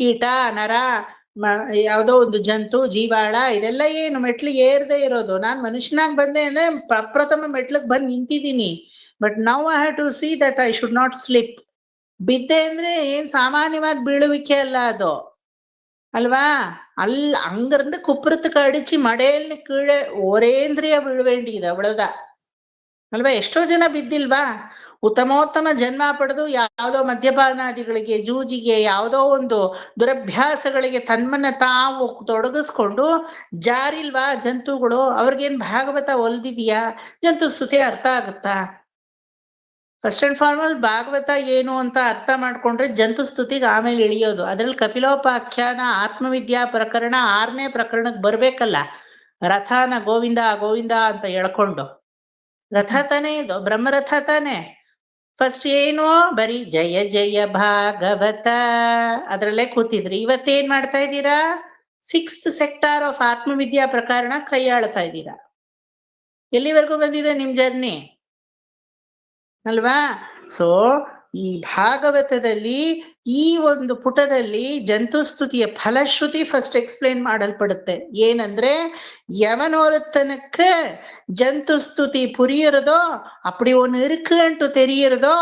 ಕೀಟ, ನರ, ಯಾವುದೋ ಒಂದು ಜಂತು, ಜೀವಾಳ, ಇದೆಲ್ಲ ಏನು ಮೆಟ್ಲಿಗೆ ಏರ್ದೇ ಇರೋದು. ನಾನು ಮನುಷ್ಯನಾಗ್ ಬಂದೆ ಅಂದ್ರೆ ಪ್ರಪ್ರಥಮ ಮೆಟ್ಲಿಗೆ ಬಂದು ನಿಂತಿದ್ದೀನಿ. But now I have to see that I should not slip. ಬಿದ್ದೆ ಅಂದ್ರೆ ಏನ್ ಸಾಮಾನ್ಯವಾದ ಬೀಳುವಿಕೆ ಅಲ್ಲ ಅದು ಅಲ್ವಾ. அங்கிருந்து குப்புறத்துக்கு அடிச்சு மடையல்னு கீழே ஒரேந்திரிய விழ வேண்டியது அவ்வளவுதான் ಅಲ್ವಾ. ಎಷ್ಟೋ ಜನ ಬಿದ್ದಿಲ್ವಾ? ಉತ್ತಮೋತ್ತಮ ಜನ್ಮ ಪಡೆದು ಯಾವುದೋ ಮದ್ಯಪಾನಾದಿಗಳಿಗೆ, ಜೂಜಿಗೆ, ಯಾವುದೋ ಒಂದು ದುರಭ್ಯಾಸಗಳಿಗೆ ತನ್ಮನ್ನ ತಾವು ತೊಡಗಿಸ್ಕೊಂಡು ಜಾರಿಲ್ವಾ ಜಂತುಗಳು? ಅವ್ರಿಗೇನ್ ಭಾಗವತ ಒಲ್ದಿದ್ಯಾ? ಜಂತು ಸ್ತುತಿ ಅರ್ಥ ಆಗುತ್ತಾ? ಫಸ್ಟ್ ಅಂಡ್ ಫಾರ್ಮೋಸ್ಟ್ ಭಾಗವತ ಏನು ಅಂತ ಅರ್ಥ ಮಾಡ್ಕೊಂಡ್ರೆ ಜಂತು ಸ್ತುತಿಗೆ ಆಮೇಲೆ ಇಳಿಯೋದು. ಅದ್ರಲ್ಲಿ ಕಪಿಲೋಪಾಖ್ಯಾನ, ಆತ್ಮವಿದ್ಯಾ ಪ್ರಕರಣ 6ನೇ ಪ್ರಕರಣಕ್ಕೆ ಬರ್ಬೇಕಲ್ಲ. ರಥನ ಗೋವಿಂದ ಗೋವಿಂದ ಅಂತ ಹೇಳ್ಕೊಂಡು ರಥ ತಾನೇ ಇದು, ಬ್ರಹ್ಮರಥ ತಾನೆ. ಫಸ್ಟ್ ಏನು ಬರೀ ಜಯ ಜಯ ಭಾಗವತ ಅದ್ರಲ್ಲೇ ಕೂತಿದ್ರಿ. ಇವತ್ತೇನ್ ಮಾಡ್ತಾ ಇದ್ದೀರಾ? 6th ಸೆಕ್ಟಾರ್ ಆಫ್ ಆತ್ಮವಿದ್ಯಾ ಪ್ರಕರಣ ಕೈಯಾಳ್ತಾ ಇದ್ದೀರಾ. ಎಲ್ಲಿವರೆಗೂ ಬಂದಿದೆ ನಿಮ್ ಜರ್ನಿ ಅಲ್ವಾ? ಸೊ ಈ ಭಾಗವತದಲ್ಲಿ ಈ ಒಂದು ಪುಟದಲ್ಲಿ ಜಂತುಸ್ತುತಿಯ ಫಲಶ್ರುತಿ ಫಸ್ಟ್ ಎಕ್ಸ್ಪ್ಲೇನ್ ಮಾಡಲ್ಪಡುತ್ತೆ. ಏನಂದ್ರೆ ಯವನೊರುತ್ತನಕ್ಕೆ ஜந்துஸ்துதி புரியறதோ, அப்படி ஒன்று இருக்குன்ட்டு தெரியறதோ,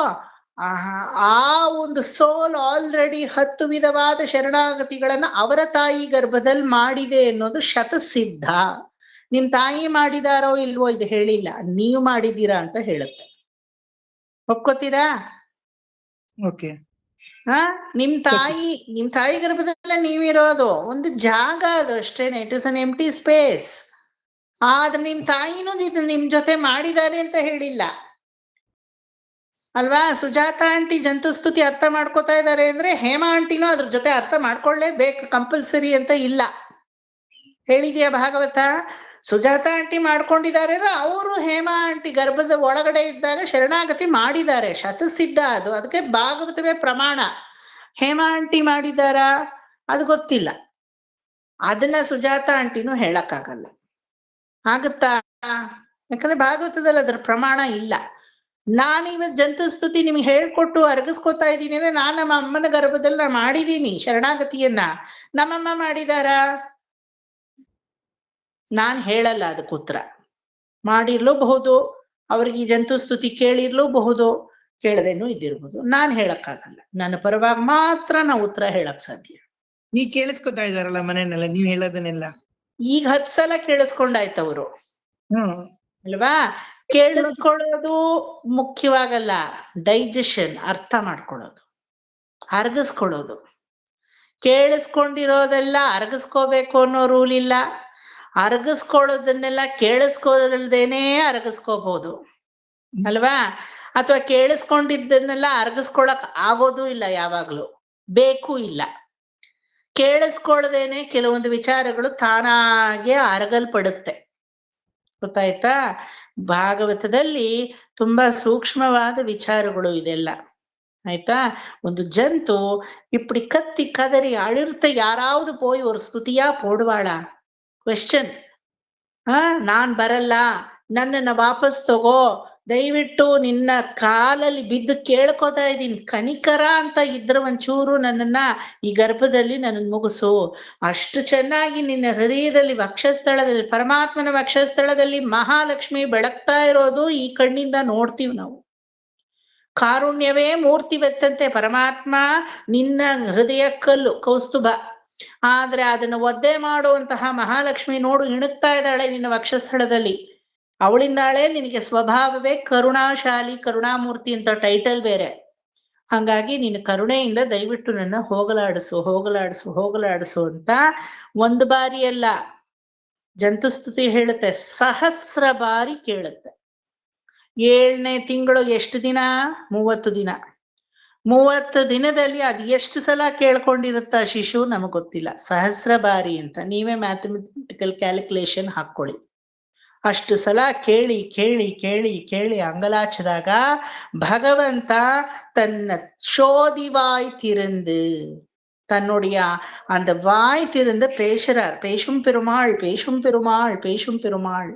ಆ ಒಂದು ಸೋಲ್ ಆಲ್ರೆಡಿ 10 ವಿಧವಾದ ಶರಣಾಗತಿಗಳನ್ನ ಅವರ ತಾಯಿ ಗರ್ಭದಲ್ಲಿ ಮಾಡಿದೆ ಅನ್ನೋದು ಶತಸಿದ್ಧ. ನಿಮ್ ತಾಯಿ ಮಾಡಿದಾರೋ ಇಲ್ವೋ ಇದು ಹೇಳಿಲ್ಲ, ನೀವು ಮಾಡಿದೀರಾ ಅಂತ ಹೇಳುತ್ತೆ. ಒಪ್ಕೋತೀರಾ? ಓಕೆ. ನಿಮ್ ತಾಯಿ ಗರ್ಭದಲ್ಲೇ ನೀವಿರೋದು. ಒಂದು ಜಾಗ ಅದು ಅಷ್ಟೇನೆ. It is an empty space. ಆದ್ರೆ ನಿಮ್ ತಾಯಿನೂ ಇದು ನಿಮ್ ಜೊತೆ ಮಾಡಿದ್ದಾರೆ ಅಂತ ಹೇಳಿಲ್ಲ ಅಲ್ವಾ. ಸುಜಾತ ಆಂಟಿ ಜಂತುಸ್ತುತಿ ಅರ್ಥ ಮಾಡ್ಕೋತಾ ಇದ್ದಾರೆ ಅಂದ್ರೆ ಹೇಮಾ ಆಂಟಿನೂ ಅದ್ರ ಜೊತೆ ಅರ್ಥ ಮಾಡ್ಕೊಳ್ಳೇಬೇಕು, ಕಂಪಲ್ಸರಿ ಅಂತ ಇಲ್ಲ. ಹೇಳಿದ್ಯಾ ಭಾಗವತ? ಸುಜಾತ ಆಂಟಿ ಮಾಡ್ಕೊಂಡಿದ್ದಾರೆ ಅಂದ್ರೆ ಅವರು ಹೇಮಾ ಆಂಟಿ ಗರ್ಭದ ಒಳಗಡೆ ಇದ್ದಾಗ ಶರಣಾಗತಿ ಮಾಡಿದ್ದಾರೆ, ಶತಸಿದ್ಧ ಅದು. ಅದಕ್ಕೆ ಭಾಗವತವೇ ಪ್ರಮಾಣ. ಹೇಮಾ ಆಂಟಿ ಮಾಡಿದಾರಾ ಅದು ಗೊತ್ತಿಲ್ಲ, ಅದನ್ನ ಸುಜಾತ ಆಂಟಿನೂ ಹೇಳಕ್ಕಾಗಲ್ಲ. ಆಗುತ್ತಾ? ಯಾಕಂದ್ರೆ ಭಾಗವತದಲ್ಲಿ ಅದ್ರ ಪ್ರಮಾಣ ಇಲ್ಲ. ನಾನಿವತ್ತು ಜಂತುಸ್ತುತಿ ನಿಮ್ಗೆ ಹೇಳ್ಕೊಟ್ಟು ಅರಗಿಸ್ಕೊತಾ ಇದ್ದೀನಿ ಅಂದ್ರೆ ನಾನು ನಮ್ಮ ಅಮ್ಮನ ಗರ್ಭದಲ್ಲಿ ನಾನು ಮಾಡಿದ್ದೀನಿ ಶರಣಾಗತಿಯನ್ನ. ನಮ್ಮಮ್ಮ ಮಾಡಿದಾರಾ? ನಾನ್ ಹೇಳಲ್ಲ ಅದಕ್ಕೆ ಉತ್ತರ. ಮಾಡಿರ್ಲೂಬಹುದು, ಅವ್ರಿಗೆ ಈ ಜಂತುಸ್ತುತಿ ಕೇಳಿರ್ಲೂಬಹುದು, ಕೇಳದೇನೂ ಇದ್ದಿರ್ಬೋದು. ನಾನ್ ಹೇಳಕ್ಕಾಗಲ್ಲ. ನನ್ನ ಪರವಾಗಿ ಮಾತ್ರ ನಾ ಉತ್ತರ ಹೇಳಕ್ ಸಾಧ್ಯ. ನೀ ಕೇಳಿಸ್ಕೊತಾ ಇದಾರಲ್ಲ ಮನೆಯನ್ನೆಲ್ಲ, ನೀವ್ ಹೇಳೋದನ್ನೆಲ್ಲ ಈಗ 10 ಸಲ ಕೇಳಿಸ್ಕೊಂಡಾಯ್ತವ್ರು ಅಲ್ವಾ. ಕೇಳಿಸ್ಕೊಳ್ಳೋದು ಮುಖ್ಯವಾಗಲ್ಲ, ಡೈಜೆಷನ್, ಅರ್ಥ ಮಾಡ್ಕೊಳ್ಳೋದು, ಅರಗಿಸ್ಕೊಳ್ಳೋದು. ಕೇಳಿಸ್ಕೊಂಡಿರೋದೆಲ್ಲ ಅರಗಿಸ್ಕೋಬೇಕು ಅನ್ನೋ ರೂಲ್ ಇಲ್ಲ. ಅರಗಿಸ್ಕೊಳ್ಳೋದನ್ನೆಲ್ಲ ಕೇಳಿಸ್ಕೋದಲ್ದೇನೆ ಅರಗಿಸ್ಕೋಬಹುದು ಅಲ್ವಾ. ಅಥವಾ ಕೇಳಿಸ್ಕೊಂಡಿದ್ದನ್ನೆಲ್ಲ ಅರಗಿಸ್ಕೊಳಕ್ ಆಗೋದು ಇಲ್ಲ, ಯಾವಾಗ್ಲೂ ಬೇಕು ಇಲ್ಲ. ಕೇಳಿಸ್ಕೊಳ್ಳದೇನೆ ಕೆಲವೊಂದು ವಿಚಾರಗಳು ತಾನಾಗೆ ಅರಗಲ್ಪಡುತ್ತೆ. ಗೊತ್ತಾಯ್ತಾ? ಭಾಗವತದಲ್ಲಿ ತುಂಬಾ ಸೂಕ್ಷ್ಮವಾದ ವಿಚಾರಗಳು ಇದೆಲ್ಲ. ಆಯ್ತಾ? ಒಂದು ಜಂತು இப்படி கத்தி கதறி அழுத்த யாராவது போய் ஒரு ஸ்துதியா போடுவாளா? ಕ್ವೆಶ್ಚನ್. ನಾನ್ ಬರಲ್ಲ, ನನ್ನನ್ನ ವಾಪಸ್ ತಗೋ, ದಯವಿಟ್ಟು ನಿನ್ನ ಕಾಲಲ್ಲಿ ಬಿದ್ದು ಕೇಳ್ಕೋತಾ ಇದ್ದೀನಿ, ಕನಿಕರ ಅಂತ ಇದ್ರ ಒಂಚೂರು ನನ್ನನ್ನ ಈ ಗರ್ಭದಲ್ಲಿ ನನ್ನನ್ನು ಮುಗಿಸು. ಅಷ್ಟು ಚೆನ್ನಾಗಿ ನಿನ್ನ ಹೃದಯದಲ್ಲಿ ವಕ್ಷಸ್ಥಳದಲ್ಲಿ, ಪರಮಾತ್ಮನ ವಕ್ಷಸ್ಥಳದಲ್ಲಿ ಮಹಾಲಕ್ಷ್ಮಿ ಬೆಳಗ್ತಾ ಇರೋದು ಈ ಕಣ್ಣಿಂದ ನೋಡ್ತೀವಿ ನಾವು. ಕಾರುಣ್ಯವೇ ಮೂರ್ತಿವೆತ್ತಂತೆ ಪರಮಾತ್ಮ ನಿನ್ನ ಹೃದಯ ಕಲ್ಲು ಕೌಸ್ತುಭ. ಆದ್ರೆ ಅದನ್ನ ಒದ್ದೆ ಮಾಡುವಂತಹ ಮಹಾಲಕ್ಷ್ಮಿ ನೋಡು ಇಣುಕ್ತಾ ಇದ್ದಾಳೆ ನಿನ್ನ ವಕ್ಷಸ್ಥಳದಲ್ಲಿ. ಅವಳಿಂದಾಳೆ ನಿನಗೆ ಸ್ವಭಾವವೇ ಕರುಣಾಶಾಲಿ, ಕರುಣಾಮೂರ್ತಿ ಅಂತ ಟೈಟಲ್ ಬೇರೆ. ಹಾಗಾಗಿ ನೀನು ಕರುಣೆಯಿಂದ ದಯವಿಟ್ಟು ನನ್ನ ಹೋಗಲಾಡಿಸು ಹೋಗಲಾಡಿಸು ಹೋಗಲಾಡಿಸು ಅಂತ ಒಂದು ಬಾರಿ ಅಲ್ಲ, ಜಂತುಸ್ತುತಿ ಹೇಳುತ್ತೆ, ಸಹಸ್ರ ಬಾರಿ ಕೇಳುತ್ತೆ. 7ನೇ ತಿಂಗಳು ಎಷ್ಟು ದಿನ? 30 ದಿನ. 30 ದಿನದಲ್ಲಿ ಅದು ಎಷ್ಟು ಸಲ ಕೇಳ್ಕೊಂಡಿರುತ್ತ ಶಿಶು ನಮಗ್ ಗೊತ್ತಿಲ್ಲ. ಸಹಸ್ರ ಬಾರಿ ಅಂತ ನೀವೇ ಮ್ಯಾಥಮೆಟಿಕಲ್ ಕ್ಯಾಲ್ಕುಲೇಷನ್ ಹಾಕೊಳ್ಳಿ. ಅಷ್ಟು ಸಲ ಕೇಳಿ ಕೇಳಿ ಕೇಳಿ ಕೇಳಿ ಅಂಗಲಾಚದಾಗ ಭಗವಂತ ತನ್ನ சோதிவாய் திறந்து தன்னுடைய அந்த வாய் திறந்து பேசுறார். பேசும் பெருமாள் பேசும் பெருமாள் பேசும் பெருமாள்.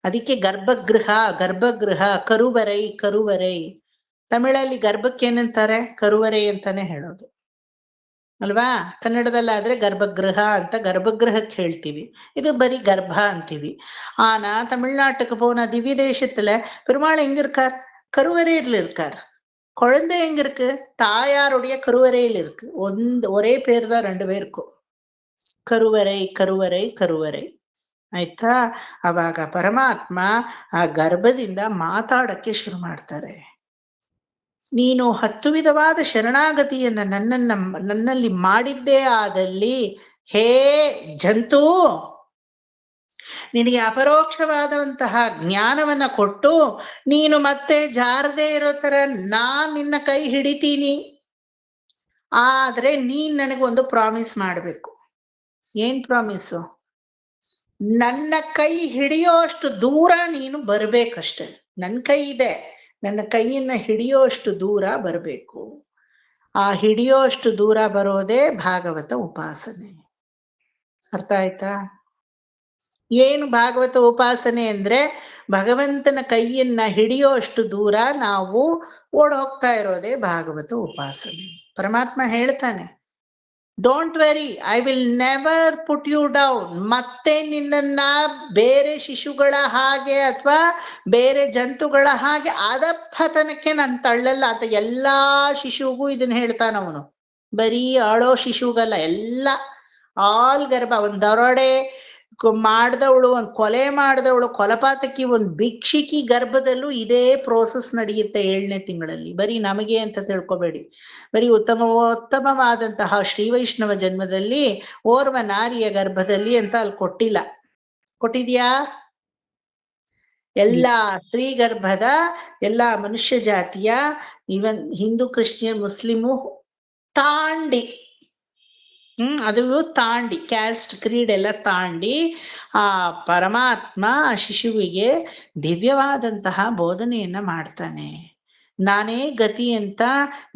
ಅದಕ್ಕೆ ಗರ್ಭಗೃಹ ಗರ್ಭಗೃಹ, ಕರುವರೈ ಕರುವರೈ. ತಮಿಳಲ್ಲಿ ಗರ್ಭಕ್ಕೆ ಏನಂತಾರೆ? ಕರುವರೈ ಅಂತಾನೆ ಹೇಳೋದು ಅಲ್ವಾ? ಕನ್ನಡದಲ್ಲಾದ್ರೆ ಗರ್ಭಗೃಹ ಅಂತ ಗರ್ಭಗೃಹಕ್ಕೆ ಹೇಳ್ತೀವಿ, ಇದು ಬರೀ ಗರ್ಭ ಅಂತೀವಿ. ஆனா தமிழ்நாட்டுக்கு போன திவ்ய தேசத்துல பெருமாள் எங்க இருக்கார்? கருவறையில் இருக்கார். குழந்தை எங்க இருக்கு? தாயாருடைய கருவறையில் இருக்கு. ஒரே பேர் தான் 2 பேருக்கும், ಕರುವರೈ ಕರುವರೈ ಕರುವರೈ. ಆಯ್ತಾ? ಅವಾಗ ಪರಮಾತ್ಮ ಆ ಗರ್ಭದಿಂದ ಮಾತಾಡಕ್ಕೆ ಶುರು ಮಾಡ್ತಾರೆ. ನೀನು 10 ವಿಧವಾದ ಶರಣಾಗತಿಯನ್ನ ನನ್ನಲ್ಲಿ ಮಾಡಿದ್ದೇ ಆದಲ್ಲಿ, ಹೇ ಜಂತು, ನಿನಗೆ ಅಪರೋಕ್ಷವಾದಂತಹ ಜ್ಞಾನವನ್ನ ಕೊಟ್ಟು ನೀನು ಮತ್ತೆ ಜಾರದೇ ಇರೋ ತರ ನಾನ್ ನಿನ್ನ ಕೈ ಹಿಡಿತೀನಿ. ಆದ್ರೆ ನೀನ್ ನನಗೊಂದು ಪ್ರಾಮಿಸ್ ಮಾಡ್ಬೇಕು. ಏನ್ ಪ್ರಾಮಿಸು? ನನ್ನ ಕೈ ಹಿಡಿಯೋ ಅಷ್ಟು ದೂರ ನೀನು ಬರ್ಬೇಕಷ್ಟೆ. ನನ್ನ ಕೈ ಇದೆ, ನನ್ನ ಕೈಯನ್ನ ಹಿಡಿಯೋ ಅಷ್ಟು ದೂರ ಬರಬೇಕು. ಆ ಹಿಡಿಯೋ ಅಷ್ಟು ದೂರ ಬರೋದೇ ಭಾಗವತ ಉಪಾಸನೆ. ಅರ್ಥ ಆಯ್ತಾ? ಏನು ಭಾಗವತ ಉಪಾಸನೆ ಅಂದ್ರೆ ಭಗವಂತನ ಕೈಯನ್ನ ಹಿಡಿಯೋ ಅಷ್ಟು ದೂರ ನಾವು ಓಡ್ ಹೋಗ್ತಾ ಇರೋದೇ ಭಾಗವತ ಉಪಾಸನೆ. ಪರಮಾತ್ಮ ಹೇಳ್ತಾನೆ, don't worry, I will never put you down. ಮತ್ತೆ ನಿನ್ನನ್ನ ಬೇರೆ ಶಿಶುಗಳ ಹಾಗೆ ಅಥವಾ ಬೇರೆ ಜಂತುಗಳ ಹಾಗೆ ಅಧಪತನಕ್ಕೆ ನಾನು ತಳ್ಳಲ್ಲ ಅಂತ ಎಲ್ಲಾ ಶಿಶುಗೂ ಇದನ್ನ ಹೇಳ್ತಾನವನು. ಬರೀ ಅಳೋ ಶಿಶುಗಲ್ಲ, ಎಲ್ಲ ಆಲ್ ಗರ್ಭ. ಒಂದ್ ದರೋಡೆ ಮಾಡ್ದವಳು, ಒಂದ್ ಕೊಲೆ ಮಾಡ್ದವಳು, ಕೊಲಪಾತಕಿ, ಒಂದ್ ಭಿಕ್ಷಿಕಿ ಗರ್ಭದಲ್ಲೂ ಇದೇ ಪ್ರೋಸೆಸ್ ನಡೆಯುತ್ತೆ 7ನೇ ತಿಂಗಳಲ್ಲಿ. ಬರೀ ನಮಗೆ ಅಂತ ತಿಳ್ಕೊಬೇಡಿ. ಬರೀ ಉತ್ತಮವಾದಂತಹ ಶ್ರೀ ವೈಷ್ಣವ ಜನ್ಮದಲ್ಲಿ ಓರ್ವ ನಾರಿಯ ಗರ್ಭದಲ್ಲಿ ಅಂತ ಅಲ್ಲಿ ಕೊಟ್ಟಿಲ್ಲ. ಕೊಟ್ಟಿದ್ಯಾ? ಎಲ್ಲ ಸ್ತ್ರೀ ಗರ್ಭದ, ಎಲ್ಲ ಮನುಷ್ಯ ಜಾತಿಯ, even Hindu, Christian, Muslim Tandi, ಅದು ತಾಂಡಿ, ಕ್ಯಾಸ್ಟ್ ಕ್ರೀಡ್ ಎಲ್ಲ ತಾಂಡಿ ಆ ಪರಮಾತ್ಮ ಆ ಶಿಶುವಿಗೆ ದಿವ್ಯವಾದಂತಹ ಬೋಧನೆಯನ್ನ ಮಾಡ್ತಾನೆ. ನಾನೇ ಗತಿ ಅಂತ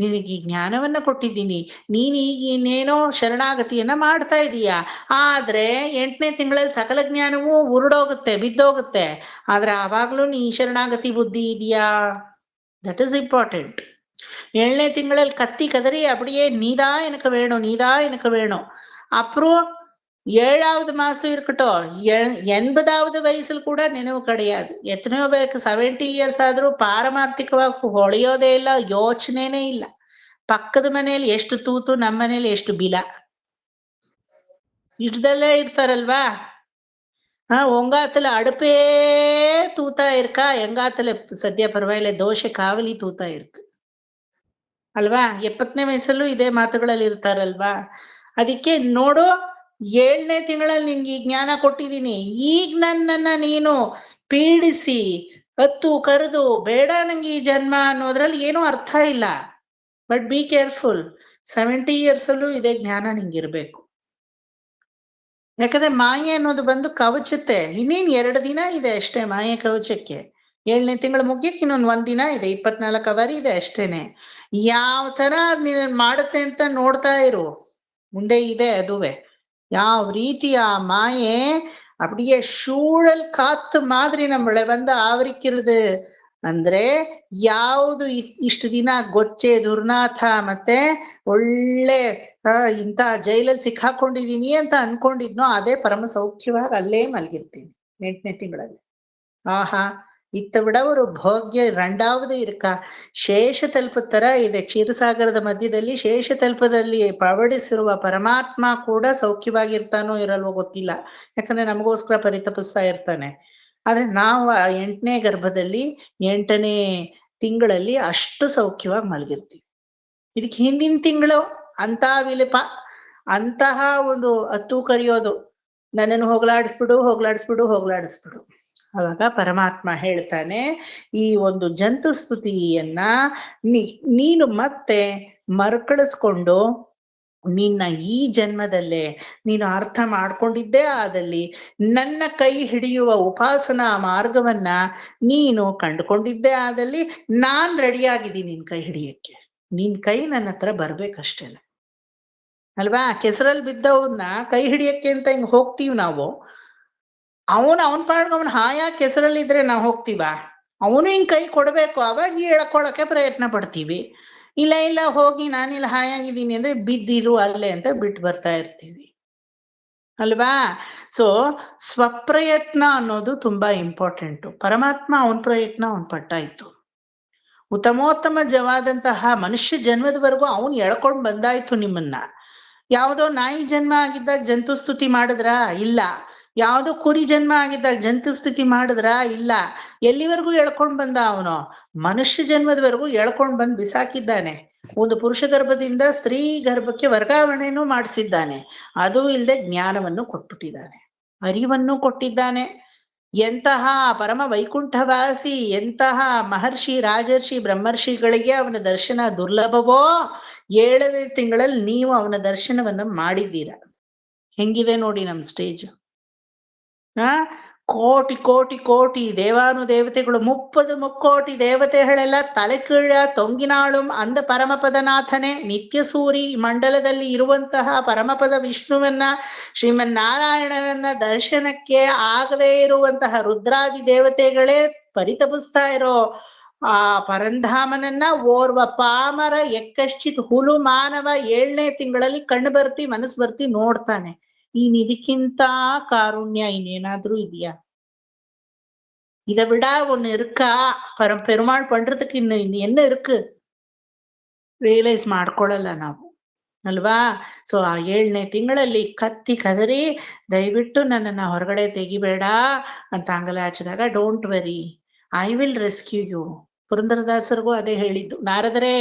ನಿನಗೆ ಜ್ಞಾನವನ್ನ ಕೊಟ್ಟಿದ್ದೀನಿ, ನೀನ್ ಈಗ ಇನ್ನೇನೋ ಶರಣಾಗತಿಯನ್ನ ಮಾಡ್ತಾ ಇದೀಯ. ಆದ್ರೆ 8ನೇ ತಿಂಗಳಲ್ಲಿ ಸಕಲ ಜ್ಞಾನವೂ ಉರುಡೋಗುತ್ತೆ, ಬಿದ್ದೋಗುತ್ತೆ. ಆದ್ರೆ ಆವಾಗ್ಲೂ ನೀ ಶರಣಾಗತಿ ಬುದ್ಧಿ ಇದೆಯಾ? That is important. 7ನೇ திங்களில் கத்தி கதறி அப்படியே நீதா எனக்கு வேணும், நீதா எனக்கு வேணும். அப்புறம் 7வது மாசம் இருக்கட்டும், 80வது வயசுல கூட நினைவு கிடையாது. எத்தனையோ பேருக்கு 70 ಇಯರ್ಸ್ ಆದ್ರೂ ಪಾರಮಾರ್ಥಿಕವಾಗಿ ಹೊಳೆಯೋದೇ ಇಲ್ಲ, ಯೋಚನೆನೇ ಇಲ್ಲ. ಪಕ್ಕದ ಮನೆಯಲ್ಲಿ ಎಷ್ಟು ತೂತು, ನಮ್ಮ ಮನೇಲಿ ಎಷ್ಟು ಬಿಲ, ಇಷ್ಟದಲ್ಲೇ ಇರ್ತಾರಲ್ವಾ? உங்காத்துல அடுப்பே தூத்தா இருக்கா, எங்காத்துல ಸದ್ಯ ಪರವಾಗಿಲ್ಲ ದೋಷೆ ಕಾವಲಿ ತೂತಾ ಇருக்கு ಅಲ್ವಾ? 70ನೇ ವಯಸ್ಸಲ್ಲೂ ಇದೇ ಮಾತುಗಳಲ್ಲಿ ಇರ್ತಾರಲ್ವಾ? ಅದಕ್ಕೆ ನೋಡು, 7ನೇ ತಿಂಗಳಲ್ಲಿ ನಿನ್ಗೆ ಜ್ಞಾನ ಕೊಟ್ಟಿದ್ದೀನಿ. ಈಗ ನನ್ನನ್ನ ನೀನು ಪೀಡಿಸಿ ಹತ್ತು ಕರೆದು ಬೇಡ ನಂಗೆ ಈ ಜನ್ಮ ಅನ್ನೋದ್ರಲ್ಲಿ ಏನೂ ಅರ್ಥ ಇಲ್ಲ. ಬಟ್ ಬಿ ಕೇರ್ಫುಲ್, 70 ಇಯರ್ಸ್ ಅಲ್ಲೂ ಇದೇ ಜ್ಞಾನ ನಿಂಗಿರ್ಬೇಕು. ಯಾಕಂದ್ರೆ ಮಾಯೆ ಅನ್ನೋದು ಬಂದು ಕವಚುತ್ತೆ. ಇನ್ನೇನ್ 2 ದಿನ ಇದೆ ಅಷ್ಟೇ ಮಾಯೆ ಕವಚಕ್ಕೆ. 7ನೇ ತಿಂಗಳು ಮುಗಿಯಕ್ಕೆ ಇನ್ನೊಂದು 1 ದಿನ ಇದೆ, 24 ಅವರ್ ಇದೆ ಅಷ್ಟೇನೆ. ಯಾವ ತರ ನೀನು ಮಾಡುತ್ತೆ ಅಂತ ನೋಡ್ತಾ ಇರು, ಮುಂದೆ ಇದೆ ಅದುವೆ. ಯಾವ ರೀತಿ ಆ ಮಾಯೆ அப்படியே சூழல் காத்து மாதிரி நம்மளை வந்து ಆವರಿಕ್ಕಿರುದು ಅಂದ್ರೆ ಯಾವುದು ಇಷ್ಟು ದಿನ ಗೊಚ್ಚೆ, ದುರ್ನಾಥ ಮತ್ತೆ ಒಳ್ಳೆ ಇಂಥ ಜೈಲಲ್ಲಿ ಸಿಕ್ಕಾಕೊಂಡಿದೀನಿ ಅಂತ ಅನ್ಕೊಂಡಿದ್ನೋ ಅದೇ ಪರಮ ಸೌಖ್ಯವಾಗಿ ಅಲ್ಲೇ ಮಲಗಿರ್ತೀನಿ 8ನೇ ತಿಂಗಳಲ್ಲಿ. ಆಹಾ, ಇತ್ತ விட ஒரு ಭೋಗ್ಯ 2வது இருக்கா? ಶೇಷತಲ್ಪ ತರ ಇದೆ. ಕ್ಷೀರಸಾಗರದ ಮಧ್ಯದಲ್ಲಿ ಶೇಷತಲ್ಪದಲ್ಲಿ ಪವಡಿಸಿರುವ ಪರಮಾತ್ಮ ಕೂಡ ಸೌಖ್ಯವಾಗಿರ್ತಾನೋ ಇರಲ್ವೋ ಗೊತ್ತಿಲ್ಲ, ಯಾಕಂದ್ರೆ ನಮಗೋಸ್ಕರ ಪರಿತಪಿಸ್ತಾ ಇರ್ತಾನೆ. ಆದ್ರೆ ನಾವು 8ನೇ ಗರ್ಭದಲ್ಲಿ 8ನೇ ತಿಂಗಳಲ್ಲಿ ಅಷ್ಟು ಸೌಖ್ಯವಾಗಿ ಮಲಗಿರ್ತೀವಿ. ಇದಕ್ಕೆ ಹಿಂದಿನ ತಿಂಗಳು ಅಂತ ವಿಲಪ, ಅಂತಹ ಒಂದು ಹತ್ತು ಕರೆಯೋದು, ನನ್ನನ್ನು ಹೋಗ್ಲಾಡಿಸ್ಬಿಡು ಹೋಗ್ಲಾಡಿಸ್ಬಿಡು ಹೋಗ್ಲಾಡಿಸ್ಬಿಡು. ಅವಾಗ ಪರಮಾತ್ಮ ಹೇಳ್ತಾನೆ, ಈ ಒಂದು ಜಂತು ಸ್ತುತಿಯನ್ನ ನೀನು ಮತ್ತೆ ಮರುಕಳಿಸ್ಕೊಂಡು ನಿನ್ನ ಈ ಜನ್ಮದಲ್ಲೇ ನೀನು ಅರ್ಥ ಮಾಡ್ಕೊಂಡಿದ್ದೇ ಆದಲ್ಲಿ ನನ್ನ ಕೈ ಹಿಡಿಯುವ ಉಪಾಸನಾ ಮಾರ್ಗವನ್ನ ನೀನು ಕಂಡುಕೊಂಡಿದ್ದೇ ಆದಲ್ಲಿ ನಾನ್ ರೆಡಿಯಾಗಿದ್ದೀನಿ ನಿನ್ ಕೈ ಹಿಡಿಯಕ್ಕೆ. ನಿನ್ ಕೈ ನನ್ನ ಹತ್ರ ಬರ್ಬೇಕಷ್ಟೇ ಅಲ್ವಾ? ಕೆಸರಲ್ಲಿ ಬಿದ್ದವನ್ನ ಕೈ ಹಿಡಿಯಕ್ಕೆ ಅಂತ ಹಿಂಗ್ ಹೋಗ್ತೀವಿ ನಾವು. ಅವನ್ ಪಾಡ್ಗ ಅವನ್ ಹಾಯಾಗಿ ಕೆಸರಲ್ಲಿದ್ರೆ ನಾವು ಹೋಗ್ತೀವ? ಅವನು ಹಿಂಗ್ ಕೈ ಕೊಡ್ಬೇಕು, ಅವಾಗ ಎಳ್ಕೊಳಕ್ಕೆ ಪ್ರಯತ್ನ ಪಡ್ತೀವಿ. ಇಲ್ಲ ಇಲ್ಲ ಹೋಗಿ ನಾನಿಲ್ಲ ಹಾಯಾಗಿದ್ದೀನಿ ಅಂದ್ರೆ ಬಿದ್ದಿರು ಅಲ್ಲೇ ಅಂತ ಬಿಟ್ಟು ಬರ್ತಾ ಇರ್ತೀವಿ ಅಲ್ವಾ? ಸೊ ಸ್ವಪ್ರಯತ್ನ ಅನ್ನೋದು ತುಂಬಾ ಇಂಪಾರ್ಟೆಂಟು. ಪರಮಾತ್ಮ ಅವನ ಪ್ರಯತ್ನ ಅವನ್ ಪಟ್ಟಾಯ್ತು. ಉತ್ತಮೋತ್ತಮಜವಾದಂತಹ ಮನುಷ್ಯ ಜನ್ಮದವರೆಗೂ ಅವನು ಎಳ್ಕೊಂಡ್ ಬಂದಾಯ್ತು ನಿಮ್ಮನ್ನ. ಯಾವುದೋ ನಾಯಿ ಜನ್ಮ ಆಗಿದ್ದಾಗ ಜಂತು ಸ್ತುತಿ ಮಾಡಿದ್ರ? ಇಲ್ಲ. ಯಾವುದೋ ಕುರಿ ಜನ್ಮ ಆಗಿದ್ದಾಗ ಜಂತು ಸ್ತುತಿ ಮಾಡಿದ್ರ? ಇಲ್ಲ. ಎಲ್ಲಿವರೆಗೂ ಎಳ್ಕೊಂಡ್ ಬಂದ ಅವನು? ಮನುಷ್ಯ ಜನ್ಮದವರೆಗೂ ಎಳ್ಕೊಂಡ್ ಬಂದು ಬಿಸಾಕಿದ್ದಾನೆ. ಒಂದು ಪುರುಷ ಗರ್ಭದಿಂದ ಸ್ತ್ರೀ ಗರ್ಭಕ್ಕೆ ವರ್ಗಾವಣೆನೂ ಮಾಡಿಸಿದ್ದಾನೆ. ಅದು ಇಲ್ಲದೆ ಜ್ಞಾನವನ್ನು ಕೊಟ್ಬಿಟ್ಟಿದ್ದಾನೆ, ಅರಿವನ್ನು ಕೊಟ್ಟಿದ್ದಾನೆ. ಎಂತಹ ಪರಮ ವೈಕುಂಠವಾಸಿ, ಎಂತಹ ಮಹರ್ಷಿ ರಾಜರ್ಷಿ ಬ್ರಹ್ಮರ್ಷಿಗಳಿಗೆ ಅವನ ದರ್ಶನ ದುರ್ಲಭವೋ 7ನೇ ತಿಂಗಳಲ್ಲಿ ನೀವು ಅವನ ದರ್ಶನವನ್ನ ಮಾಡಿದ್ದೀರ. ಹೆಂಗಿದೆ ನೋಡಿ ನಮ್ ಸ್ಟೇಜ್. ಕೋಟಿ ಕೋಟಿ ಕೋಟಿ ದೇವಾನುದೇವತೆಗಳು 30 ಮುಕ್ಕೋಟಿ ದೇವತೆಗಳೆಲ್ಲ ತಲೆ ಕೀಳ ತೊಂಗಿನಾಳು ಅಂದ ಪರಮಪದನಾಥನೇ ನಿತ್ಯ ಸೂರಿ ಮಂಡಲದಲ್ಲಿ ಇರುವಂತಹ ಪರಮಪದ ವಿಷ್ಣುವನ್ನ, ಶ್ರೀಮನ್ನಾರಾಯಣನನ್ನ ದರ್ಶನಕ್ಕೆ ಆಗದೇ ಇರುವಂತಹ ರುದ್ರಾದಿ ದೇವತೆಗಳೇ ಪರಿತಪಿಸ್ತಾ ಇರೋ ಆ ಪರಂಧಾಮನನ್ನ ಓರ್ವ ಪಾಮರ ಎಕ್ಕಶ್ಚಿತ್ ಹುಲು ಮಾನವ 7ನೇ ತಿಂಗಳಲ್ಲಿ ಕಣ್ಣು ಬರ್ತಿ ಮನಸ್ಸು ಬರ್ತಿ ನೋಡ್ತಾನೆ. ಇದಕ್ಕಿಂತ ಕಾರುಣ್ಯ ಇನ್ನೇನಾದ್ರೂ ಇದೆಯಾ? இதை விட ஒண்ணு இருக்கா? பெருமாள் பண்றதுக்கு ಇನ್ನು என்ன இருக்கு? ರಿಯಲೈಸ್ ಮಾಡ್ಕೊಳ್ಳಲ್ಲ ನಾವು ಅಲ್ವಾ? ಸೊ ಆ 7ನೇ ತಿಂಗಳಲ್ಲಿ ಕತ್ತಿ ಕದರಿ ದಯವಿಟ್ಟು ನನ್ನನ್ನ ಹೊರಗಡೆ ತೆಗಿಬೇಡ ಅಂತ ಅಂಗಲಾಚಿದಾಗ, don't worry, I will rescue you. ಪುರಂದರದಾಸರಿಗೂ ಅದೇ ಹೇಳಿದ್ದು. ನಾರದರೇ,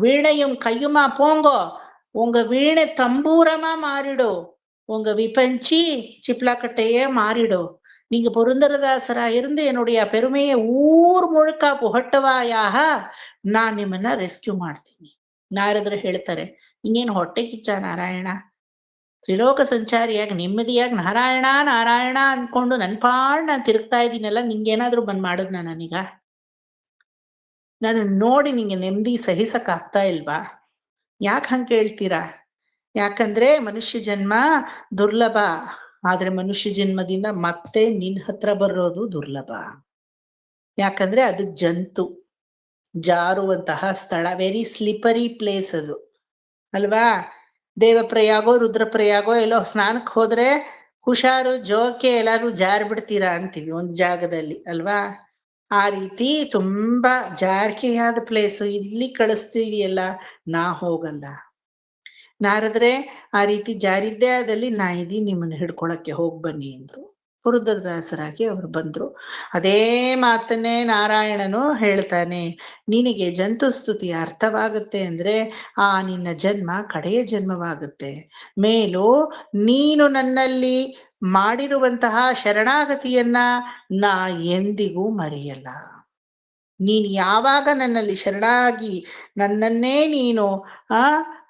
ವೀಣೆயும் கையுமா போங்கோ, உங்க வீணை தம்பூரமா மாறிடும், உங்க விபஞ்சி சிப்லாக்கட்டையே மாறிடும். நீங்க புரந்தரதாசரா இருந்து என்னுடைய பெருமையை ஊர் முழுக்க புகಟ್ಟವಾಯಾಗ ನಾನ್ ನಿಮ್ಮನ್ನ ರೆಸ್ಕ್ಯೂ ಮಾಡ್ತೀನಿ. ನಾರದರು ಹೇಳ್ತಾರೆ, ಇನ್ನೇನು ಹೊಟ್ಟೆ ಕಿಚ್ಚ ನಾರಾಯಣ? ತ್ರಿಲೋಕ ಸಂಚಾರಿಯಾಗಿ ನೆಮ್ಮದಿಯಾಗಿ ನಾರಾಯಣ ನಾರಾಯಣ ಅನ್ಕೊಂಡು ನನ್ ಪಾಡ್ ನಾನು ತಿರುಗ್ತಾ ಇದ್ದೀನಲ್ಲ, ನಿಂಗೇನಾದ್ರೂ ಬಂದ್ ಮಾಡದ್ ನನಗ? ನನ್ನ ನೋಡಿ ನಿಂಗೆ ನೆಮ್ಮದಿ ಸಹಿಸಕ್ ಆಗ್ತಾ ಇಲ್ವಾ? ಯಾಕೆ ಹಂಗೆ ಕೇಳ್ತೀರಾ? ಯಾಕಂದ್ರೆ ಮನುಷ್ಯ ಜನ್ಮ ದುರ್ಲಭ. ಆದ್ರೆ ಮನುಷ್ಯ ಜನ್ಮದಿಂದ ಮತ್ತೆ ನಿನ್ ಹತ್ರ ಬರೋದು ದುರ್ಲಭ. ಯಾಕಂದ್ರೆ ಅದು ಜಂತು, ಜಾರುವಂತಹ ಸ್ಥಳ, ವೆರಿ ಸ್ಲಿಪರಿ ಪ್ಲೇಸ್ ಅದು ಅಲ್ವಾ? ದೇವಪ್ರಯಾಗೋ ರುದ್ರಪ್ರಯಾಗೋ ಎಲ್ಲೋ ಸ್ನಾನಕ್ಕೆ ಹೋದ್ರೆ ಹುಷಾರು, ಜೋಕೆ ಎಲ್ಲಾರು ಜಾರ್ ಬಿಡ್ತೀರಾ ಅಂತೀವಿ ಒಂದು ಜಾಗದಲ್ಲಿ ಅಲ್ವಾ? ಆ ರೀತಿ ತುಂಬಾ ಜಾರಿಕೆಯಾದ ಪ್ಲೇಸು. ಇಲ್ಲಿ ಕಳಿಸ್ತಿದೆಯಲ್ಲ, ನಾ ಹೋಗಲ್ಲ. ನಾರದ್ರೆ ಆ ರೀತಿ ಜಾರಿದ್ದೇ ಆದಲ್ಲಿ ನಾ ಇದೀನಿ, ನಿಮ್ಮನ್ನ ಹಿಡ್ಕೊಳಕ್ಕೆ ಹೋಗ್ ಬನ್ನಿ ಅಂದ್ರು. ಪುರಂದರದಾಸರಾಗಿ ಅವರು ಬಂದ್ರು. ಅದೇ ಮಾತನ್ನೇ ನಾರಾಯಣನು ಹೇಳ್ತಾನೆ, ನಿನಗೆ ಜಂತುಸ್ತುತಿ ಅರ್ಥವಾಗುತ್ತೆ ಅಂದ್ರೆ ಆ ನಿನ್ನ ಜನ್ಮ ಕಡೆಯ ಜನ್ಮವಾಗುತ್ತೆ. ಮೇಲೂ ನೀನು ನನ್ನಲ್ಲಿ ಮಾಡಿರುವಂತಹ ಶರಣಾಗತಿಯನ್ನ ನಾ ಎಂದಿಗೂ ಮರೆಯಲ್ಲ. ನೀನು ಯಾವಾಗ ನನ್ನಲ್ಲಿ ಶರಣಾಗಿ ನನ್ನನ್ನೇ ನೀನು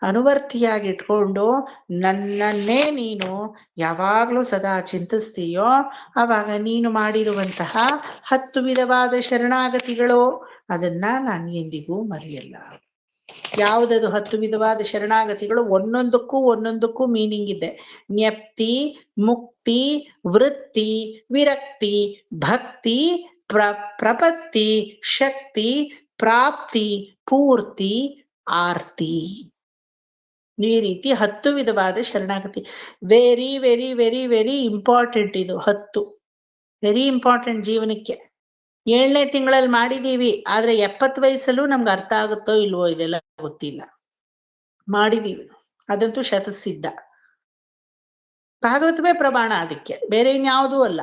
ಅನುವರ್ತಿಯಾಗಿ ಇಟ್ಕೊಂಡು ನನ್ನನ್ನೇ ನೀನು ಯಾವಾಗಲೂ ಸದಾ ಚಿಂತಿಸ್ತೀಯೋ, ಆವಾಗ ನೀನು ಮಾಡಿರುವಂತಹ 10 ವಿಧವಾದ ಶರಣಾಗತಿಗಳು ಅದನ್ನ ನಾನು ಎಂದಿಗೂ ಮರೆಯಲ್ಲ. ಯಾವುದದು 10 ವಿಧವಾದ ಶರಣಾಗತಿಗಳು? ಒಂದೊಂದಕ್ಕೂ ಮೀನಿಂಗ್ ಇದೆ. ಜ್ಞಪ್ತಿ, ಮುಕ್ತಿ, ವೃತ್ತಿ, ವಿರಕ್ತಿ, ಭಕ್ತಿ, ಪ್ರಪತ್ತಿ, ಶಕ್ತಿ, ಪ್ರಾಪ್ತಿ, ಪೂರ್ತಿ, ಆರ್ತಿ. ಈ ರೀತಿ 10 ವಿಧವಾದ ಶರಣಾಗತಿ. Very very very very important ಇದು. 10 ವೆರಿ ಇಂಪಾರ್ಟೆಂಟ್ ಜೀವನಕ್ಕೆ. 7ನೇ ತಿಂಗಳಲ್ಲಿ ಮಾಡಿದೀವಿ, ಆದ್ರೆ 70 ವಯಸ್ಸಲ್ಲೂ ನಮ್ಗೆ ಅರ್ಥ ಆಗುತ್ತೋ ಇಲ್ವೋ ಇದೆಲ್ಲ ಗೊತ್ತಿಲ್ಲ. ಮಾಡಿದೀವಿ, ಅದಂತೂ ಶತಸಿದ್ಧ. ಭಾಗವತವೇ ಪ್ರಮಾಣ ಅದಕ್ಕೆ, ಬೇರೆ ಇನ್ಯಾವುದೂ ಅಲ್ಲ.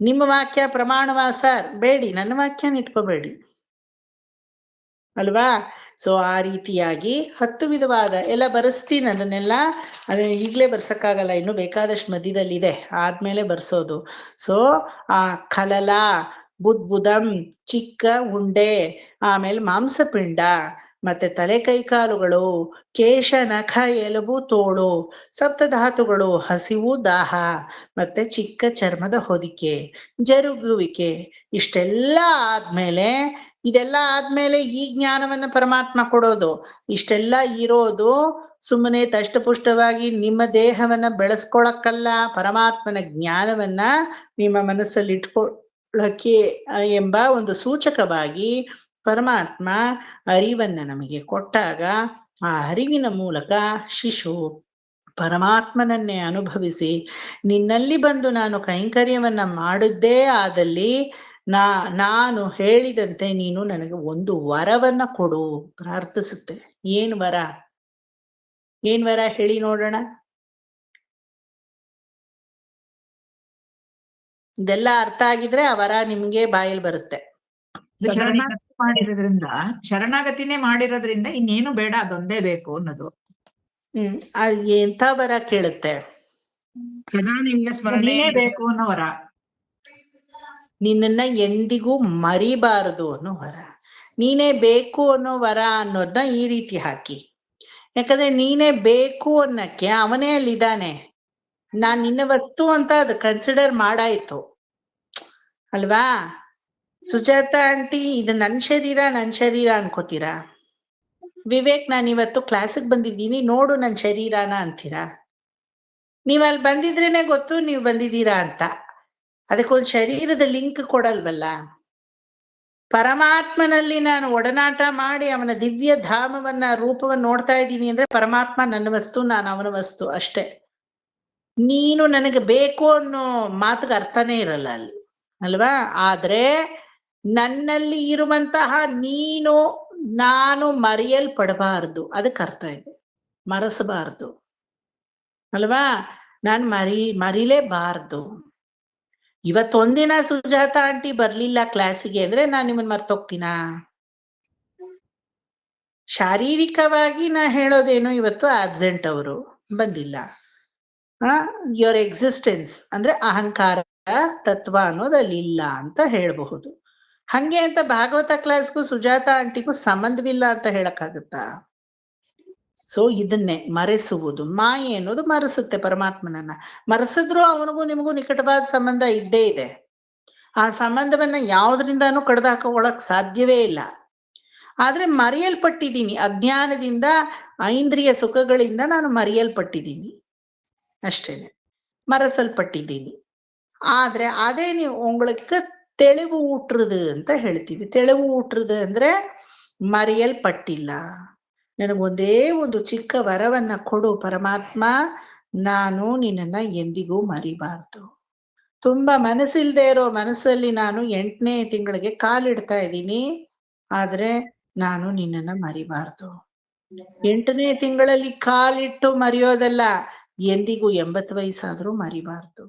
ನಿಮ್ಮ ವಾಕ್ಯ ಪ್ರಮಾಣವಾ ಸರ್? ಬೇಡಿ, ನನ್ನ ವಾಕ್ಯನ ಇಟ್ಕೋಬೇಡಿ ಅಲ್ವಾ? ಸೊ ಆ ರೀತಿಯಾಗಿ 10 ವಿಧವಾದ ಎಲ್ಲ ಬರೆಸ್ತೀನಿ ಅದನ್ನೆಲ್ಲ. ಅದನ್ನ ಈಗಲೇ ಬರ್ಸಕ್ಕಾಗಲ್ಲ, ಇನ್ನು ಬೇಕಾದಷ್ಟು ಮಧ್ಯದಲ್ಲಿದೆ, ಆದ್ಮೇಲೆ ಬರ್ಸೋದು. ಸೊ ಆ ಕಲಲ, ಬುದ್ಬುದಂ, ಚಿಕ್ಕ ಉಂಡೆ, ಆಮೇಲೆ ಮಾಂಸಪಿಂಡ, ಮತ್ತೆ ತಲೆ ಕೈಕಾಲುಗಳು, ಕೇಶ ನಖ ಎಲುಬು ತೋಳು, ಸಪ್ತಧಾತುಗಳು, ಹಸಿವು ದಾಹ, ಮತ್ತೆ ಚಿಕ್ಕ ಚರ್ಮದ ಹೊದಿಕೆ, ಜರುಗುವಿಕೆ. ಇಷ್ಟೆಲ್ಲ ಆದ್ಮೇಲೆ ಇದೆಲ್ಲ ಆದ್ಮೇಲೆ ಈ ಜ್ಞಾನವನ್ನ ಪರಮಾತ್ಮ ಕೊಡೋದು. ಇಷ್ಟೆಲ್ಲ ಇರೋದು ಸುಮ್ಮನೆ ತಷ್ಟಪುಷ್ಟವಾಗಿ ನಿಮ್ಮ ದೇಹವನ್ನ ಬೆಳೆಸ್ಕೊಳಕ್ಕಲ್ಲ, ಪರಮಾತ್ಮನ ಜ್ಞಾನವನ್ನ ನಿಮ್ಮ ಮನಸ್ಸಲ್ಲಿ ಇಟ್ಕೊಳ್ಳಕ್ಕೆ ಎಂಬ ಒಂದು ಸೂಚಕವಾಗಿ ಪರಮಾತ್ಮ ಅರಿವನ್ನ ನಮಗೆ ಕೊಟ್ಟಾಗ ಆ ಅರಿವಿನ ಮೂಲಕ ಶಿಶು ಪರಮಾತ್ಮನನ್ನೇ ಅನುಭವಿಸಿ, ನಿನ್ನಲ್ಲಿ ಬಂದು ನಾನು ಕೈಂಕರ್ಯವನ್ನ ಮಾಡಿದ್ದೇ ಆದಲ್ಲಿ ನಾನು ಹೇಳಿದಂತೆ ನೀನು ನನಗೆ ಒಂದು ವರವನ್ನ ಕೊಡು ಪ್ರಾರ್ಥಿಸುತ್ತೆ. ಏನ್ ವರ? ಏನ್ ವರ ಹೇಳಿ ನೋಡೋಣ. ಇದೆಲ್ಲ ಅರ್ಥ ಆಗಿದ್ರೆ ಆ ವರ ನಿಮ್ಗೆ ಬಾಯಲ್ಲಿ ಬರುತ್ತೆ. ಶರಣಾಗತಿನೇ ಮಾಡಿರೋದ್ರಿಂದ ಇನ್ನೇನು ಬೇಡ, ಅದೊಂದೇ ಬೇಕು ಅನ್ನೋದು. ಅದ್ ಎಂತ ವರ ಕೇಳುತ್ತೆ? ಸದಾ ನಿನ್ನ ಸ್ಮರಣೆ ಬೇಕು ಅನ್ನೋ ವರ. ನಿನ್ನನ್ನ ಎಂದಿಗೂ ಮರಿಬಾರದು ಅನ್ನೋ ವರ. ನೀನೇ ಬೇಕು ಅನ್ನೋ ವರ ಅನ್ನೋದನ್ನ ಈ ರೀತಿ ಹಾಕಿ. ಯಾಕಂದ್ರೆ ನೀನೇ ಬೇಕು ಅನ್ನಕ್ಕೆ ಅವನೇ ಅಲ್ಲಿದ್ದಾನೆ. ನಾನ್ ನಿನ್ನ ವಸ್ತು ಅಂತ ಅದು ಕನ್ಸಿಡರ್ ಮಾಡಾಯ್ತು ಅಲ್ವಾ? ಸುಜಾತ ಆಂಟಿ, ಇದು ನನ್ ಶರೀರ ಅನ್ಕೋತೀರಾ? ವಿವೇಕ್, ನಾನು ಇವತ್ತು ಕ್ಲಾಸಿಗೆ ಬಂದಿದ್ದೀನಿ ನೋಡು ನನ್ ಶರೀರನ ಅಂತೀರಾ? ನೀವ್ ಅಲ್ಲಿ ಬಂದಿದ್ರೇನೆ ಗೊತ್ತು ನೀವು ಬಂದಿದ್ದೀರಾ ಅಂತ. ಅದಕ್ಕೊಂದು ಶರೀರದ ಲಿಂಕ್ ಕೊಡಲ್ವಲ್ಲ. ಪರಮಾತ್ಮನಲ್ಲಿ ನಾನು ಒಡನಾಟ ಮಾಡಿ ಅವನ ದಿವ್ಯ ಧಾಮವನ್ನ ರೂಪವನ್ನು ನೋಡ್ತಾ ಇದ್ದೀನಿ ಅಂದ್ರೆ ಪರಮಾತ್ಮ ನನ್ನ ವಸ್ತು, ನಾನು ಅವನ ವಸ್ತು ಅಷ್ಟೇ. ನೀನು ನನಗೆ ಬೇಕು ಅನ್ನೋ ಮಾತಿಗೆ ಅರ್ಥನೇ ಇರಲ್ಲ ಅಲ್ಲಿ ಅಲ್ವಾ? ಆದ್ರೆ ನನ್ನಲ್ಲಿ ಇರುವಂತಹ ನೀನು ನಾನು ಮರೆಯಲ್ಪಡಬಾರದು, ಅದಕ್ಕೆ ಅರ್ಥ ಇದೆ. ಮರೆಸಬಾರ್ದು ಅಲ್ವಾ? ನಾನು ಮರಿಲೇಬಾರ್ದು. ಇವತ್ತೊಂದಿನ ಸುಜಾತ ಆಂಟಿ ಬರ್ಲಿಲ್ಲ ಕ್ಲಾಸಿಗೆ ಅಂದ್ರೆ ನಾನು ನಿಮ್ಮನ್ನ ಮರ್ತೋಗ್ತೀನಾ? ಶಾರೀರಿಕವಾಗಿ ನಾ ಹೇಳೋದೇನು, ಇವತ್ತು ಆಬ್ಸೆಂಟ್, ಅವರು ಬಂದಿಲ್ಲ. ಯುವರ್ ಎಕ್ಸಿಸ್ಟೆನ್ಸ್ ಅಂದ್ರೆ ಅಹಂಕಾರ ತತ್ವ ಅನ್ನೋದಲ್ಲಿ ಇಲ್ಲ ಅಂತ ಹೇಳಬಹುದು. ಹಂಗೆ ಅಂತ ಭಾಗವತ ಕ್ಲಾಸ್ಗೂ ಸುಜಾತ ಆಂಟಿಗೂ ಸಂಬಂಧವಿಲ್ಲ ಅಂತ ಹೇಳಕ್ಕಾಗತ್ತಾ? ಸೊ ಇದನ್ನೇ ಮರೆಸುವುದು. ಮಾಯೆ ಅನ್ನೋದು ಮರೆಸುತ್ತೆ ಪರಮಾತ್ಮನನ್ನ. ಮರೆಸಿದ್ರು ಅವನಿಗೂ ನಿಮಗೂ ನಿಕಟವಾದ ಸಂಬಂಧ ಇದ್ದೇ ಇದೆ. ಆ ಸಂಬಂಧವನ್ನ ಯಾವುದರಿಂದಾನು ಕಡ್ದಾಕೊಳ್ಳಕ್ ಸಾಧ್ಯವೇ ಇಲ್ಲ. ಆದ್ರೆ ಮರೆಯಲ್ಪಟ್ಟಿದ್ದೀನಿ, ಅಜ್ಞಾನದಿಂದ, ಐಂದ್ರಿಯ ಸುಖಗಳಿಂದ ನಾನು ಮರೆಯಲ್ಪಟ್ಟಿದ್ದೀನಿ ಅಷ್ಟೇನೆ, ಮರೆಸಲ್ಪಟ್ಟಿದ್ದೀನಿ. ಆದ್ರೆ ಅದೇ ನೀವು உங்களுக்கு ತೆಳಿವು ಊಟ್ರದು ಅಂತ ಹೇಳ್ತೀವಿ. ತೆಳಿವು ಊಟ್ರದು ಅಂದ್ರೆ ಮರೆಯಲ್ಪಟ್ಟಿಲ್ಲ. ನನಗೊಂದೇ ಒಂದು ಚಿಕ್ಕ ವರವನ್ನ ಕೊಡು ಪರಮಾತ್ಮ, ನಾನು ನಿನ್ನನ್ನ ಎಂದಿಗೂ ಮರಿಬಾರ್ದು. ತುಂಬಾ ಮನಸ್ಸಿಲ್ದೇ ಇರೋ ಮನಸ್ಸಲ್ಲಿ ನಾನು 8ನೇ ತಿಂಗಳಿಗೆ ಕಾಲಿಡ್ತಾ ಇದ್ದೀನಿ, ಆದ್ರೆ ನಾನು ನಿನ್ನನ್ನ ಮರಿಬಾರ್ದು. 8ನೇ ತಿಂಗಳಲ್ಲಿ ಕಾಲಿಟ್ಟು ಮರೆಯೋದಲ್ಲ, ಎಂದಿಗೂ 80 ವಯಸ್ಸಾದ್ರೂ ಮರಿಬಾರ್ದು.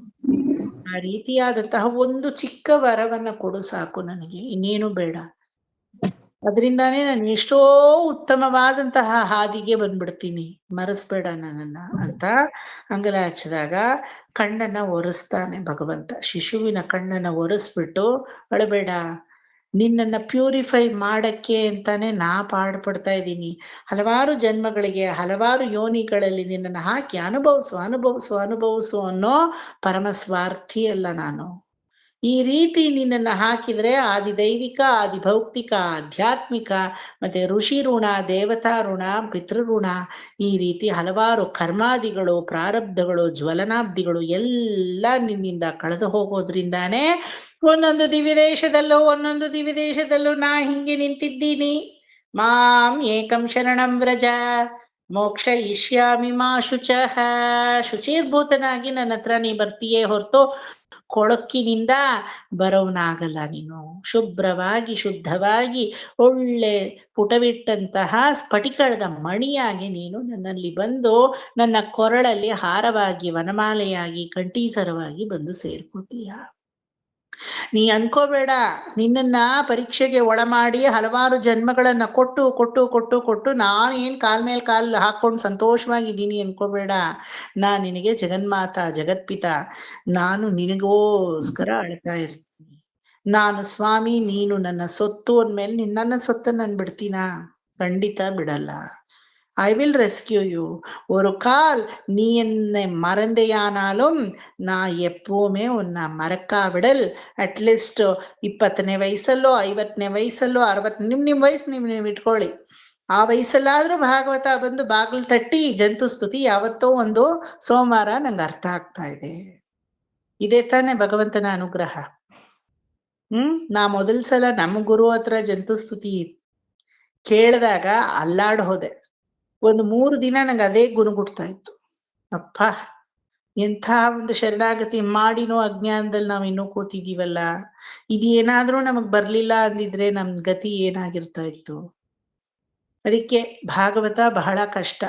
ಆ ರೀತಿಯಾದಂತಹ ಒಂದು ಚಿಕ್ಕ ವರವನ್ನ ಕೊಡು ಸಾಕು ನನಗೆ, ಇನ್ನೇನು ಬೇಡ. ಅದರಿಂದಾನೇ ನಾನು ಎಷ್ಟೋ ಉತ್ತಮವಾದಂತಹ ಹಾದಿಗೆ ಬಂದ್ಬಿಡ್ತೀನಿ, ಮರೆಸ್ಬೇಡ ನನ್ನನ್ನ ಅಂತ ಅಂಗಲ ಹಚ್ಚಿದಾಗ ಕಣ್ಣನ್ನ ಒರೆಸ್ತಾನೆ ಭಗವಂತ. ಶಿಶುವಿನ ಕಣ್ಣನ್ನ ಒರೆಸ್ಬಿಟ್ಟು, ಅಳಬೇಡ, ನಿನ್ನನ್ನ ಪ್ಯೂರಿಫೈ ಮಾಡಕ್ಕೆ ಅಂತಾನೆ ನಾ ಪಾಡ್ಪಡ್ತಾ ಇದ್ದೀನಿ. ಹಲವಾರು ಜನ್ಮಗಳಿಗೆ, ಹಲವಾರು ಯೋನಿಗಳಲ್ಲಿ ನಿನ್ನನ್ನು ಹಾಕಿ ಅನುಭವಿಸು ಅನ್ನೋ ಪರಮ ಸ್ವಾರ್ಥಿ ಅಲ್ಲ ನಾನು. ಈ ರೀತಿ ನಿನ್ನನ್ನು ಹಾಕಿದ್ರೆ ಆದಿದೈವಿಕ, ಆದಿಭೌತಿಕ, ಆಧ್ಯಾತ್ಮಿಕ, ಮತ್ತೆ ಋಷಿ ಋಣ, ದೇವತಾ ಋಣ, ಪಿತೃಋಣ, ಈ ರೀತಿ ಹಲವಾರು ಕರ್ಮಾದಿಗಳು, ಪ್ರಾರಬ್ಧಗಳು, ಜ್ವಲನಾಬ್ದಿಗಳು ಎಲ್ಲ ನಿನ್ನಿಂದ ಕಳೆದು ಹೋಗೋದ್ರಿಂದಾನೇ ಒಂದೊಂದು ದಿವ್ಯದೇಶದಲ್ಲೂ ನಾ ಹಿಂಗೆ ನಿಂತಿದ್ದೀನಿ. ಮಾಂ ಏಕಂ ಶರಣಂ ವ್ರಜ ಮೋಕ್ಷ ಇಷ್ಯಾಮಿ ಮಾ ಶುಚಃ. ಶುಚಿರ್ಭೂತನಾಗಿ ನನ್ನ ಹತ್ರ ನೀ ಬರ್ತೀಯೇ ಹೊರತು ಕೊಳಕಿನಿಂದ ಬರೋವನಾಗಲ್ಲ ನೀನು. ಶುಭ್ರವಾಗಿ, ಶುದ್ಧವಾಗಿ, ಒಳ್ಳೆ ಪುಟವಿಟ್ಟಂತಹ ಸ್ಫಟಿಕದ ಮಣಿಯಾಗಿ ನೀನು ನನ್ನಲ್ಲಿ ಬಂದು ನನ್ನ ಕೊರಳಲ್ಲಿ ಹಾರವಾಗಿ, ವನಮಾಲೆಯಾಗಿ, ಕಂಠೀಸರವಾಗಿ ಬಂದು ಸೇರ್ಕೋತೀಯ. ನೀ ಅನ್ಕೋಬೇಡ ನಿನ್ನನ್ನ ಪರೀಕ್ಷೆಗೆ ಒಳಮಾಡಿ ಹಲವಾರು ಜನ್ಮಗಳನ್ನ ಕೊಟ್ಟು ಕೊಟ್ಟು ಕೊಟ್ಟು ಕೊಟ್ಟು ನಾನು ಏನ್ ಕಾಲ್ ಮೇಲೆ ಕಾಲ್ ಹಾಕೊಂಡು ಸಂತೋಷವಾಗಿದ್ದೀನಿ ಅನ್ಕೋಬೇಡ. ನಾನು ನಿನಗೆ ಜಗನ್ಮಾತಾ ಜಗತ್ಪಿತ, ನಾನು ನಿನಗೋಸ್ಕರ ಅಳ್ತಾ ಇರ್ತೀನಿ. ನಾನು ಸ್ವಾಮಿ, ನೀನು ನನ್ನ ಸೊತ್ತು ಅಂದ್ಮೇಲೆ ನನ್ನ ಸೊತ್ತನ್ನು ನಾನು ಬಿಡ್ತೀನಾ? ಖಂಡಿತ ಬಿಡಲ್ಲ. I will rescue you. ஒரு கால் நீ என்னை மறந்தையானாலும் நான் எப்பவுமே உன்னை மறக்காவிடல். ಅಟ್ಲೀಸ್ಟ್ 20ನೇ ವಯಸ್ಸಲ್ಲೋ 50ನೇ ವಯಸ್ಸಲ್ಲೋ 60 ನಿಮ್ಮ ವಯಸ್ಸು ನೀವು ಇಟ್ಕೊಳ್ಳಿ. ಆ ವಯಸ್ಸಲ್ಲಾದ್ರೂ ಭಾಗವತ ಬಂದು ಬಾಗಿಲು ತಟ್ಟಿ ಜಂತು ಸ್ತುತಿ ಯಾವತ್ತೋ ಒಂದು ಸೋಮವಾರ ನಂಗೆ ಅರ್ಥ ಆಗ್ತಾ ಇದೆ. ಇದೇ ತಾನೇ ಭಗವಂತನ ಅನುಗ್ರಹ. ನಾ ಮೊದಲ ಸಲ ನಮ್ಮ ಗುರು ಹತ್ರ ಜಂತು ಸ್ತುತಿ ಕೇಳಿದಾಗ ಅಲ್ಲಾಡ್ ಹೋದೆ. ಒಂದು 3 ದಿನ ನಂಗೆ ಅದೇ ಗುಣಗುಡ್ತಾ ಇತ್ತು. ಅಪ್ಪ, ಎಂಥ ಒಂದು ಶರಣಾಗತಿ ಮಾಡಿನೋ ಅಜ್ಞಾನದಲ್ಲಿ ನಾವು ಇನ್ನೂ ಕೂತಿದ್ದೀವಲ್ಲ, ಇದೇನಾದ್ರೂ ನಮಗ್ ಬರ್ಲಿಲ್ಲ ಅಂದಿದ್ರೆ ನಮ್ ಗತಿ ಏನಾಗಿರ್ತಾ ಇತ್ತು. ಅದಕ್ಕೆ ಭಾಗವತ ಬಹಳ ಕಷ್ಟ.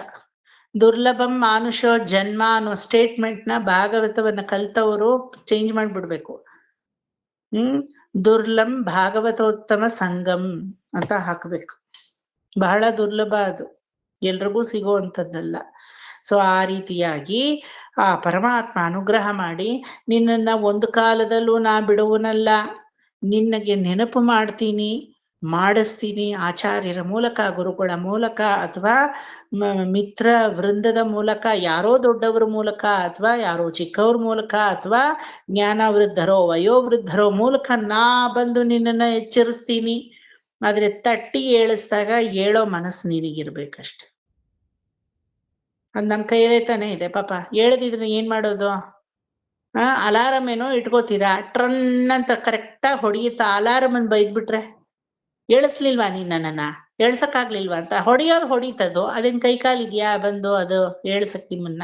ದುರ್ಲಭಂ ಮಾನುಷ ಜನ್ಮ ಅನ್ನೋ ಸ್ಟೇಟ್ಮೆಂಟ್ನ ಭಾಗವತವನ್ನ ಕಲ್ತವರು ಚೇಂಜ್ ಮಾಡ್ಬಿಡ್ಬೇಕು. ದುರ್ಲಭಂ ಭಾಗವತೋತ್ತಮ ಸಂಗಮ್ ಅಂತ ಹಾಕ್ಬೇಕು. ಬಹಳ ದುರ್ಲಭ ಅದು, ಎಲ್ರಿಗೂ ಸಿಗುವಂಥದ್ದಲ್ಲ. ಸೊ ಆ ರೀತಿಯಾಗಿ ಆ ಪರಮಾತ್ಮ ಅನುಗ್ರಹ ಮಾಡಿ ನಿನ್ನನ್ನ ಒಂದು ಕಾಲದಲ್ಲೂ ನಾ ಬಿಡುವನಲ್ಲ, ನಿನ್ನಗೆ ನೆನಪು ಮಾಡ್ತೀನಿ, ಮಾಡಿಸ್ತೀನಿ. ಆಚಾರ್ಯರ ಮೂಲಕ, ಗುರುಗಳ ಮೂಲಕ, ಅಥವಾ ಮಿತ್ರ ವೃಂದದ ಮೂಲಕ, ಯಾರೋ ದೊಡ್ಡವರ ಮೂಲಕ, ಅಥವಾ ಯಾರೋ ಚಿಕ್ಕವ್ರ ಮೂಲಕ, ಅಥವಾ ಜ್ಞಾನವೃದ್ಧರೋ ವಯೋವೃದ್ಧರೋ ಮೂಲಕ ನಾ ಬಂದು ನಿನ್ನನ್ನು ಎಚ್ಚರಿಸ್ತೀನಿ. ಆದ್ರೆ ತಟ್ಟಿ ಏಳಿಸ್ದಾಗ ಏಳೋ ಮನಸ್ಸು ನಿನಗಿರ್ಬೇಕಷ್ಟೆ. ಅದು ನಮ್ಮ ಕೈಯಲ್ಲೇ ತಾನೇ ಇದೆ. ಪಾಪ ಹೇಳದಿದ್ರೆ ಏನ್ ಮಾಡೋದು? ಅಲಾರಮ್ ಏನೋ ಇಟ್ಕೋತೀರಾ, ಟ್ರನ್ ಅಂತ ಕರೆಕ್ಟಾಗಿ ಹೊಡಿಯುತ್ತಾ ಅಲಾರಮನ್ ಬೈದ್ಬಿಟ್ರೆ ಏಳಿಸ್ಲಿಲ್ವಾ ನನ್ನನ್ನ, ಏಳ್ಸಕ್ಕಾಗ್ಲಿಲ್ವಾ ಅಂತ ಹೊಡಿಯೋದು ಹೊಡಿತದು. ಅದೇನ್ ಕೈ ಕಾಲಿದ್ಯಾ ಬಂದು ಅದು ಏಳ್ಸಕ್ ನಿಮ್ಮನ್ನ?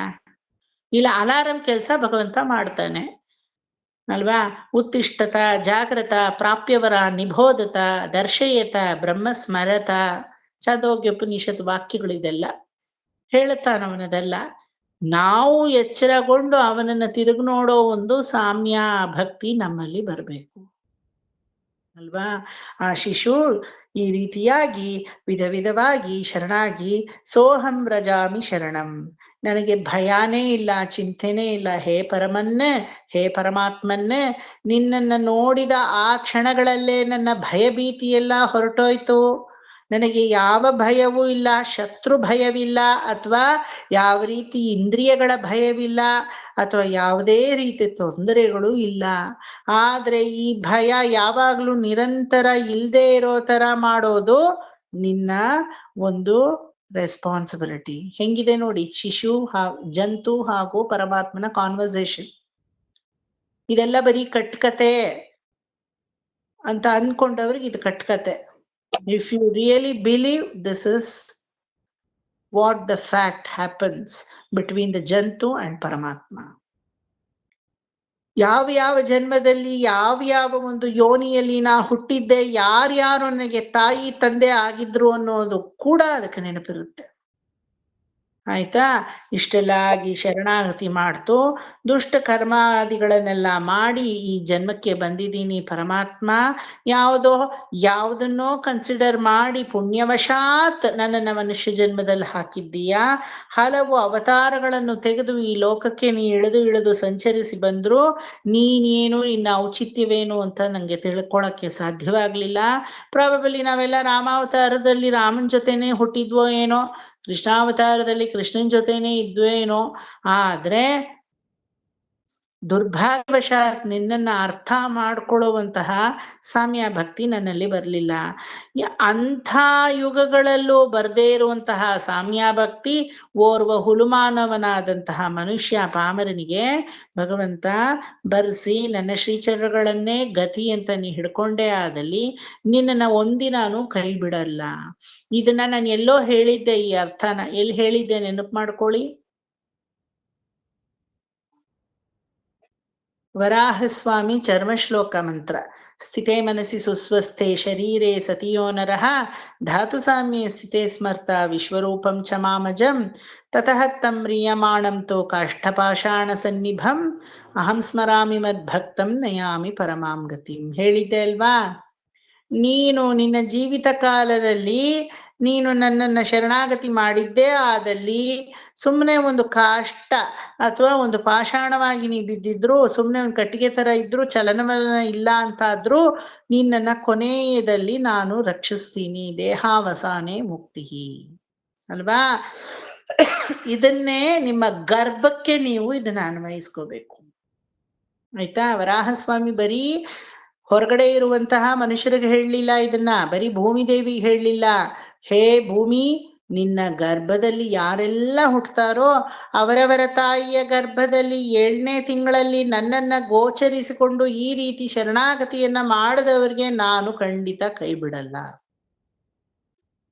ಇಲ್ಲ, ಅಲಾರಂ ಕೆಲಸ ಭಗವಂತ ಮಾಡ್ತಾನೆ ಅಲ್ವಾ? ಉತ್ತಿಷ್ಠತ ಜಾಗ್ರತ ಪ್ರಾಪ್ಯವರ ನಿಬೋಧತ ದರ್ಶಯತ ಬ್ರಹ್ಮಸ್ಮರತ ಚಾಂದೋಗ್ಯೋಪನಿಷತ್ ವಾಕ್ಯಗಳಿದೆಲ್ಲ ಹೇಳುತ್ತಾನವನದೆಲ್ಲ. ನಾವು ಎಚ್ಚರಗೊಂಡು ಅವನನ್ನ ತಿರುಗಿ ನೋಡೋ ಒಂದು ಸಾಮ್ಯ ಭಕ್ತಿ ನಮ್ಮಲ್ಲಿ ಬರಬೇಕು ಅಲ್ವಾ? ಆ ಶಿಶು ಈ ರೀತಿಯಾಗಿ ವಿಧ ವಿಧವಾಗಿ ಶರಣಾಗಿ ಸೋಹಂ ವ್ರಜಾಮಿ ಶರಣಂ, ನನಗೆ ಭಯಾನೇ ಇಲ್ಲ, ಚಿಂತೆನೇ ಇಲ್ಲ. ಹೇ ಪರಮನ್ನೇ, ಹೇ ಪರಮಾತ್ಮನ್ನೇ, ನಿನ್ನನ್ನು ನೋಡಿದ ಆ ಕ್ಷಣಗಳಲ್ಲೇ ನನ್ನ ಭಯಭೀತಿಯೆಲ್ಲ ಹೊರಟೋಯ್ತು. ನನಗೆ ಯಾವ ಭಯವೂ ಇಲ್ಲ, ಶತ್ರು ಭಯವಿಲ್ಲ, ಅಥವಾ ಯಾವ ರೀತಿ ಇಂದ್ರಿಯಗಳ ಭಯವಿಲ್ಲ, ಅಥವಾ ಯಾವುದೇ ರೀತಿ ತೊಂದರೆಗಳು ಇಲ್ಲ. ಆದ್ರೆ ಈ ಭಯ ಯಾವಾಗ್ಲೂ ನಿರಂತರ ಇಲ್ಲದೆ ಇರೋ ತರ ಮಾಡೋದು ನಿನ್ನ ಒಂದು ರೆಸ್ಪಾನ್ಸಿಬಿಲಿಟಿ. ಹೆಂಗಿದೆ ನೋಡಿ, ಶಿಶು ಜಂತು ಹಾಗೂ ಪರಮಾತ್ಮನ ಕಾನ್ವರ್ಸೇಷನ್. ಇದೆಲ್ಲ ಬರೀ ಕಟ್ಕತೆ ಅಂತ ಅನ್ಕೊಂಡವ್ರಿಗೆ ಇದು ಕಟ್ಕತೆ. If you really believe, this is what the fact happens between the Jantu and Paramatma. ಯಾವ ಜನ್ಮದಲ್ಲಿ ಯಾವ ಒಂದು ಯೋನಿಯಲ್ಲಿ ನಾ ಹುಟ್ಟಿದ್ದೆ, ಯಾರ್ಯಾರು ನನಗೆ ತಾಯಿ ತಂದೆ ಆಗಿದ್ರು ಅನ್ನೋದು ಕೂಡ ಅದಕ್ಕೆ ನೆನಪಿರುತ್ತೆ. ಆಯ್ತಾ? ಇಷ್ಟೆಲ್ಲ ಆಗಿ ಶರಣಾಗತಿ ಮಾಡ್ತು, ದುಷ್ಟ ಕರ್ಮಾದಿಗಳನ್ನೆಲ್ಲ ಮಾಡಿ ಈ ಜನ್ಮಕ್ಕೆ ಬಂದಿದ್ದೀನಿ ಪರಮಾತ್ಮ. ಯಾವುದನ್ನೋ ಕನ್ಸಿಡರ್ ಮಾಡಿ ಪುಣ್ಯವಶಾತ್ ನನ್ನನ್ನು ಮನುಷ್ಯ ಜನ್ಮದಲ್ಲಿ ಹಾಕಿದ್ದೀಯಾ. ಹಲವು ಅವತಾರಗಳನ್ನು ತೆಗೆದು ಈ ಲೋಕಕ್ಕೆ ನೀ ಇಳಿದು ಸಂಚರಿಸಿ ಬಂದ್ರು. ನೀನೇನು, ನಿನ್ನ ಔಚಿತ್ಯವೇನು ಅಂತ ನನಗೆ ತಿಳ್ಕೊಳಕ್ಕೆ ಸಾಧ್ಯವಾಗ್ಲಿಲ್ಲ. ಪ್ರಾಬಬಲಿ ನಾವೆಲ್ಲ ರಾಮಾವತಾರದಲ್ಲಿ ರಾಮನ ಜೊತೆನೆ ಹುಟ್ಟಿದ್ವೋ ಏನೋ, ಕೃಷ್ಣಾವತಾರದಲ್ಲಿ ಕೃಷ್ಣನ್ ಜೊತೆನೇ ಇದ್ವೇನೋ. ಆದ್ರೆ ದುರ್ಭಾಗ್ಯವಶಾತ್ ನಿನ್ನನ್ನು ಅರ್ಥ ಮಾಡ್ಕೊಳ್ಳುವಂತಹ ಸಾಮ್ಯ ಭಕ್ತಿ ನನ್ನಲ್ಲಿ ಬರಲಿಲ್ಲ. ಅಂಥ ಯುಗಗಳಲ್ಲೂ ಬರದೇ ಇರುವಂತಹ ಸಾಮ್ಯ ಭಕ್ತಿ ಓರ್ವ ಹುಲುಮಾನವನಾದಂತಹ ಮನುಷ್ಯ ಪಾಮರನಿಗೆ ಭಗವಂತ ಬರೆಸಿ, ನನ್ನ ಶ್ರೀಚರಣಗಳನ್ನೇ ಗತಿ ಅಂತ ನೀ ಹಿಡ್ಕೊಂಡೇ ಆದಲ್ಲಿ ನಿನ್ನನ್ನು ಒಂದಿನಾನು ಕೈ ಬಿಡಲ್ಲ. ಇದನ್ನ ನಾನು ಎಲ್ಲೋ ಹೇಳಿದ್ದೆ. ಈ ಅರ್ಥನ ಎಲ್ಲಿ ಹೇಳಿದ್ದೆ ನೆನಪು ಮಾಡ್ಕೊಳ್ಳಿ. ವರಾಹಸ್ವಾಮಿ ಚರ್ಮಶ್ಲೋಕ ಮಂತ್ರ ಸ್ಥಿತೇ ಮನಸಿ ಸುಸ್ವಸ್ಥೆ ಶರೀರೆ ಸತಿಯೋ ನರಃ ಧಾತು ಸಾಮ್ಯೆ ಸ್ಥಿತೇ ಸ್ಮರ್ತ ವಿಶ್ವರೂಪಂ ಚ ಮಾಮಜಂ ತತಃ ತಂ ಮ್ರಿಯಮಾಣಂ ತೋ ಕಾಷ್ಠಪಾಷಾಣ ಸನ್ನಿಭಂ ಅಹಂ ಸ್ಮರಾಮಿ ಮದ್ಭಕ್ತಂ ನಯಾಮಿ ಪರಮಾಂ ಗತಿಂ. ಹೇಳಿದ್ದೆ ಅಲ್ವಾ, ನೀನು ನಿನ್ನ ಜೀವಿತ ಕಾಲದಲ್ಲಿ ನೀನು ನನ್ನನ್ನು ಶರಣಾಗತಿ ಮಾಡಿದ್ದೇ ಆದಲ್ಲಿ ಸುಮ್ಮನೆ ಒಂದು ಕಾಷ್ಟ ಅಥವಾ ಒಂದು ಪಾಷಾಣವಾಗಿ ನೀ ಬಿದ್ದಿದ್ರು, ಸುಮ್ಮನೆ ಒಂದು ಕಟ್ಟಿಗೆ ಥರ ಇದ್ರೂ ಚಲನವಲನ ಇಲ್ಲ ಅಂತಾದ್ರೂ ನಿನ್ನನ್ನು ಕೊನೆಯದಲ್ಲಿ ನಾನು ರಕ್ಷಿಸ್ತೀನಿ. ದೇಹಾವಸಾನೆ ಮುಕ್ತಿ ಅಲ್ವಾ. ಇದನ್ನೇ ನಿಮ್ಮ ಗರ್ಭಕ್ಕೆ ನೀವು ಇದನ್ನ ಅನ್ವಯಿಸ್ಕೋಬೇಕು. ಆಯ್ತಾ. ವರಾಹಸ್ವಾಮಿ ಬರೀ ಹೊರಗಡೆ ಇರುವಂತಹ ಮನುಷ್ಯರಿಗೆ ಹೇಳಲಿಲ್ಲ ಇದನ್ನ, ಬರೀ ಭೂಮಿ ದೇವಿಗೆ ಹೇಳಲಿಲ್ಲ. ಹೇ ಭೂಮಿ, ನಿನ್ನ ಗರ್ಭದಲ್ಲಿ ಯಾರೆಲ್ಲ ಹುಟ್ಟುತ್ತಾರೋ ಅವರವರ ತಾಯಿಯ ಗರ್ಭದಲ್ಲಿ 7ನೇ ತಿಂಗಳಲ್ಲಿ ನನ್ನನ್ನ ಗೋಚರಿಸಿಕೊಂಡು ಈ ರೀತಿ ಶರಣಾಗತಿಯನ್ನ ಮಾಡದವರಿಗೆ ನಾನು ಖಂಡಿತ ಕೈ ಬಿಡಲ್ಲ.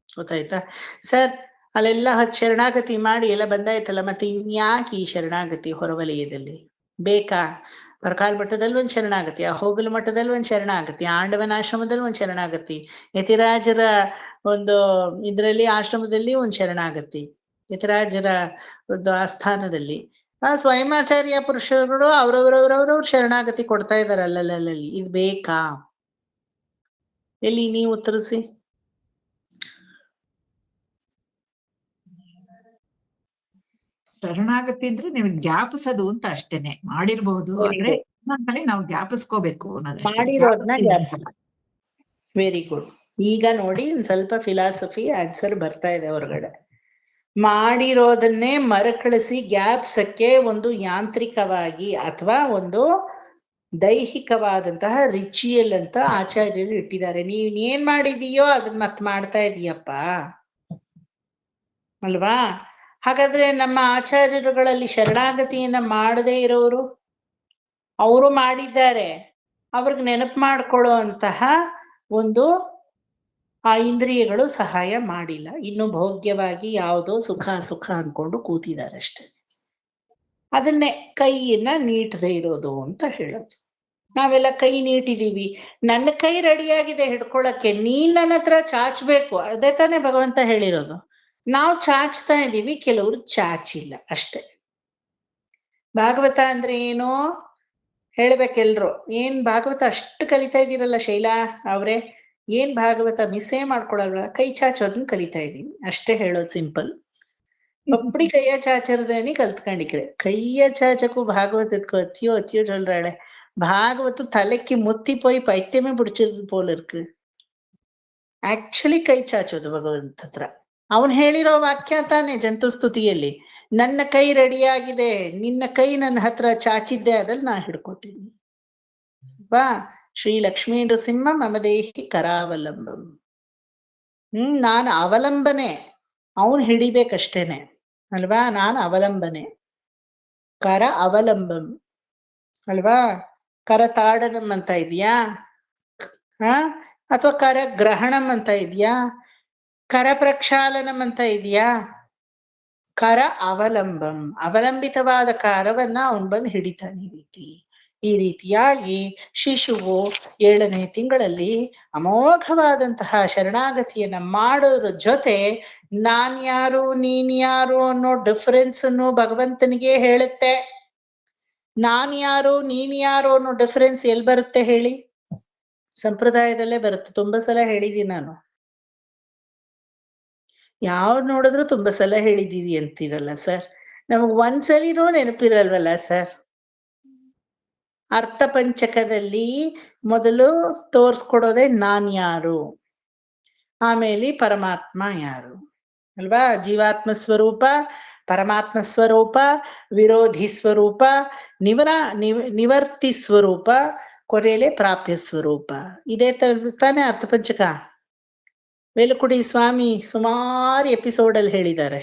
ಗೊತ್ತಾಯ್ತಾ ಸರ್? ಅಲ್ಲೆಲ್ಲ ಶರಣಾಗತಿ ಮಾಡಿ ಎಲ್ಲ ಬಂದಾಯ್ತಲ್ಲ, ಮತ್ತೆ ಇನ್ಯಾಕೆ ಈ ಶರಣಾಗತಿ ಹೊರವಲಯದಲ್ಲಿ ಬೇಕಾ? ಪರಕಾಲ ಮಠದಲ್ಲಿ ಒಂದು ಶರಣಾಗತಿ, ಅಹೋಬಿಲ ಮಠದಲ್ಲಿ ಒಂದು ಶರಣಾಗತಿ, ಆಂಡವನ ಆಶ್ರಮದಲ್ಲಿ ಒಂದು ಶರಣಾಗತಿ, ಯತಿರಾಜರ ಒಂದು ಇದರಲ್ಲಿ ಆಶ್ರಮದಲ್ಲಿ ಒಂದು ಶರಣಾಗತಿ, ಯತಿರಾಜರ ಒಂದು ಆಸ್ಥಾನದಲ್ಲಿ ಆ ಸ್ವಯಮಾಚಾರ್ಯ ಪುರುಷರುಗಳು ಅವ್ರವ್ರವ್ರವ್ರವ್ರ ಶರಣಾಗತಿ ಕೊಡ್ತಾ ಇದಾರೆ ಅಲ್ಲಲ್ಲಿ. ಇದು ಬೇಕಾ? ಎಲ್ಲಿ ನೀವು ಉತ್ತರಿಸಿ. ಶರಣಾಗತಿ ಅಂದ್ರೆ ನೀವು ಜ್ಞಾಪಿಸೋದು ಅಂತ ಅಷ್ಟೇನೆ. ಮಾಡಿರ್ಬಹುದು, ಆದ್ರೆ ಇನ್ನೊಂದ್ಸಲಿ ನಾವು ಜ್ಞಾಪಿಸ್ಕೋಬೇಕು ಮಾಡಿರೋದನ್ನ ವೆರಿ ಗುಡ್. ಈಗ ನೋಡಿ ಒಂದ್ ಸ್ವಲ್ಪ ಫಿಲಾಸಫಿ ಆನ್ಸರ್ ಬರ್ತಾ ಇದೆ ಹೊರಗಡೆ. ಮಾಡಿರೋದನ್ನೇ ಮರುಕಳಿಸಿ ಜ್ಞಾಪಿಸಕ್ಕೆ ಒಂದು ಯಾಂತ್ರಿಕವಾಗಿ ಅಥವಾ ಒಂದು ದೈಹಿಕವಾದಂತಹ ರಿಚುಯಲ್ ಅಂತ ಆಚಾರ್ಯರು ಇಟ್ಟಿದ್ದಾರೆ. ನೀನ್ ಏನ್ ಮಾಡಿದೀಯೋ ಅದನ್ನ ಮತ್ ಮಾಡ್ತಾ ಇದೀಯಪ್ಪ ಅಲ್ವಾ. ಹಾಗಾದ್ರೆ ನಮ್ಮ ಆಚಾರ್ಯರುಗಳಲ್ಲಿ ಶರಣಾಗತಿಯನ್ನ ಮಾಡದೇ ಇರೋರು, ಅವರು ಮಾಡಿದ್ದಾರೆ, ಅವ್ರಿಗೆ ನೆನಪು ಮಾಡ್ಕೊಳ್ಳೋ ಅಂತಹ ಒಂದು ಆ ಇಂದ್ರಿಯಗಳು ಸಹಾಯ ಮಾಡಿಲ್ಲ. ಇನ್ನು ಭೋಗ್ಯವಾಗಿ ಯಾವುದೋ ಸುಖ ಅನ್ಕೊಂಡು ಕೂತಿದ್ದಾರೆ ಅಷ್ಟೇ. ಅದನ್ನೇ ಕೈಯನ್ನ ನೀಟದೇ ಇರೋದು ಅಂತ ಹೇಳೋದು. ನಾವೆಲ್ಲ ಕೈ ನೀಟಿದೀವಿ, ನನ್ನ ಕೈ ರೆಡಿಯಾಗಿದೆ ಹಿಡ್ಕೊಳಕ್ಕೆ, ನೀನ್ ನನ್ನ ಹತ್ರ ಚಾಚಬೇಕು, ಅದೇ ತಾನೇ ಭಗವಂತ ಹೇಳಿರೋದು. ನಾವು ಚಾಚ್ತಾ ಇದ್ದೀವಿ, ಕೆಲವರು ಚಾಚಿಲ್ಲ ಅಷ್ಟೆ. ಭಾಗವತ ಅಂದ್ರೆ ಏನೋ ಹೇಳ್ಬೇಕೆಲ್ರು. ಏನ್ ಭಾಗವತ ಅಷ್ಟು ಕಲಿತಾ ಇದ್ದೀರಲ್ಲ ಶೈಲಾ ಅವ್ರೆ, ಏನ್ ಭಾಗವತ ಮಿಸ್ಸೇ ಮಾಡ್ಕೊಳಲ್ವ? ಕೈ ಚಾಚೋದನ್ನ ಕಲಿತಾ ಇದ್ದೀನಿ ಅಷ್ಟೇ, ಹೇಳೋದು ಸಿಂಪಲ್. ಒಬ್ಬಡಿ ಕೈಯ ಚಾಚರದೇನಿ ಕಲ್ತ್ಕೊಂಡಿಕ್ರೆ, ಕೈಯ ಚಾಚಕ್ಕೂ ಭಾಗವತಕ್ಕೂ ಅತಿಯೋ சொல்றாளே. பாகவத்து தலைக்கு முத்தி போய் பைத்தியமே பிடிச்சது போல இருக்கு. ಆಕ್ಚುಲಿ ಕೈ ಚಾಚೋದು ಭಗವಂತ ಹತ್ರ. ಅವನು ಹೇಳಿರೋ ವಾಕ್ಯ ತಾನೆ ಜಂತುಸ್ತುತಿಯಲ್ಲಿ, ನನ್ನ ಕೈ ರೆಡಿಯಾಗಿದೆ, ನಿನ್ನ ಕೈ ನನ್ನ ಹತ್ರ ಚಾಚಿದ್ದೆ ಅದಲ್ಲಿ ನಾ ಹಿಡ್ಕೋತೀನಿ ಬಾ. ಶ್ರೀ ಲಕ್ಷ್ಮೀ ನೃಸಿಂಹ ಮಮದೇಹಿ ಕರಾವಲಂಬಂ. ನಾನು ಅವಲಂಬನೆ, ಅವನು ಹಿಡಿಬೇಕಷ್ಟೇನೆ ಅಲ್ವಾ. ನಾನು ಅವಲಂಬನೆ, ಕರ ಅವಲಂಬಂ ಅಲ್ವಾ. ಕರತಾಡನಂ ಅಂತ ಇದೆಯಾ, ಅಥವಾ ಕರ ಗ್ರಹಣಂ ಅಂತ ಇದೆಯಾ, ಕರ ಪ್ರಕ್ಷಾಲನಂ ಅಂತ ಇದೆಯಾ? ಕರ ಅವಲಂಬಂ, ಅವಲಂಬಿತವಾದ ಕಾರವನ್ನ ಅವನು ಬಂದು ಹಿಡಿತಾನೆ. ಈ ರೀತಿಯಾಗಿ ಶಿಶುವು 7ನೇ ತಿಂಗಳಲ್ಲಿ ಅಮೋಘವಾದಂತಹ ಶರಣಾಗತಿಯನ್ನ ಮಾಡೋದ್ರ ಜೊತೆ ನಾನ್ಯಾರು ನೀನ್ಯಾರು ಅನ್ನೋ ಡಿಫರೆನ್ಸ್ ಅನ್ನು ಭಗವಂತನಿಗೆ ಹೇಳುತ್ತೆ. ನಾನ್ಯಾರು ನೀನ್ಯಾರು ಅನ್ನೋ ಡಿಫರೆನ್ಸ್ ಎಲ್ಲಿ ಬರುತ್ತೆ ಹೇಳಿ? ಸಂಪ್ರದಾಯದಲ್ಲೇ ಬರುತ್ತೆ. ತುಂಬಾ ಸಲ ಹೇಳಿದೀನಿ ನಾನು. ಯಾವ್ದು ನೋಡಿದ್ರು ತುಂಬಾ ಸಲ ಹೇಳಿದೀವಿ ಅಂತೀರಲ್ಲ ಸರ್. ನಮಗ್ ಒಂದ್ಸಲಿನೂ ನೆನಪಿರಲ್ವಲ್ಲ ಸರ್. ಅರ್ಥ ಪಂಚಕದಲ್ಲಿ ಮೊದಲು ತೋರ್ಸ್ಕೊಡೋದೆ ನಾನ್ ಯಾರು, ಆಮೇಲೆ ಪರಮಾತ್ಮ ಯಾರು ಅಲ್ವಾ. ಜೀವಾತ್ಮ ಸ್ವರೂಪ, ಪರಮಾತ್ಮ ಸ್ವರೂಪ, ವಿರೋಧಿ ಸ್ವರೂಪ, ನಿವರ್ತಿ ಸ್ವರೂಪ, ಕೊನೆಯಲ್ಲೇ ಪ್ರಾಪ್ಯ ಸ್ವರೂಪ. ಇದೇ ತಾನೇ ಅರ್ಥಪಂಚಕ. ವೇಲುಕುಡಿ ಸ್ವಾಮಿ ಸುಮಾರು ಎಪಿಸೋಡಲ್ಲಿ ಹೇಳಿದ್ದಾರೆ.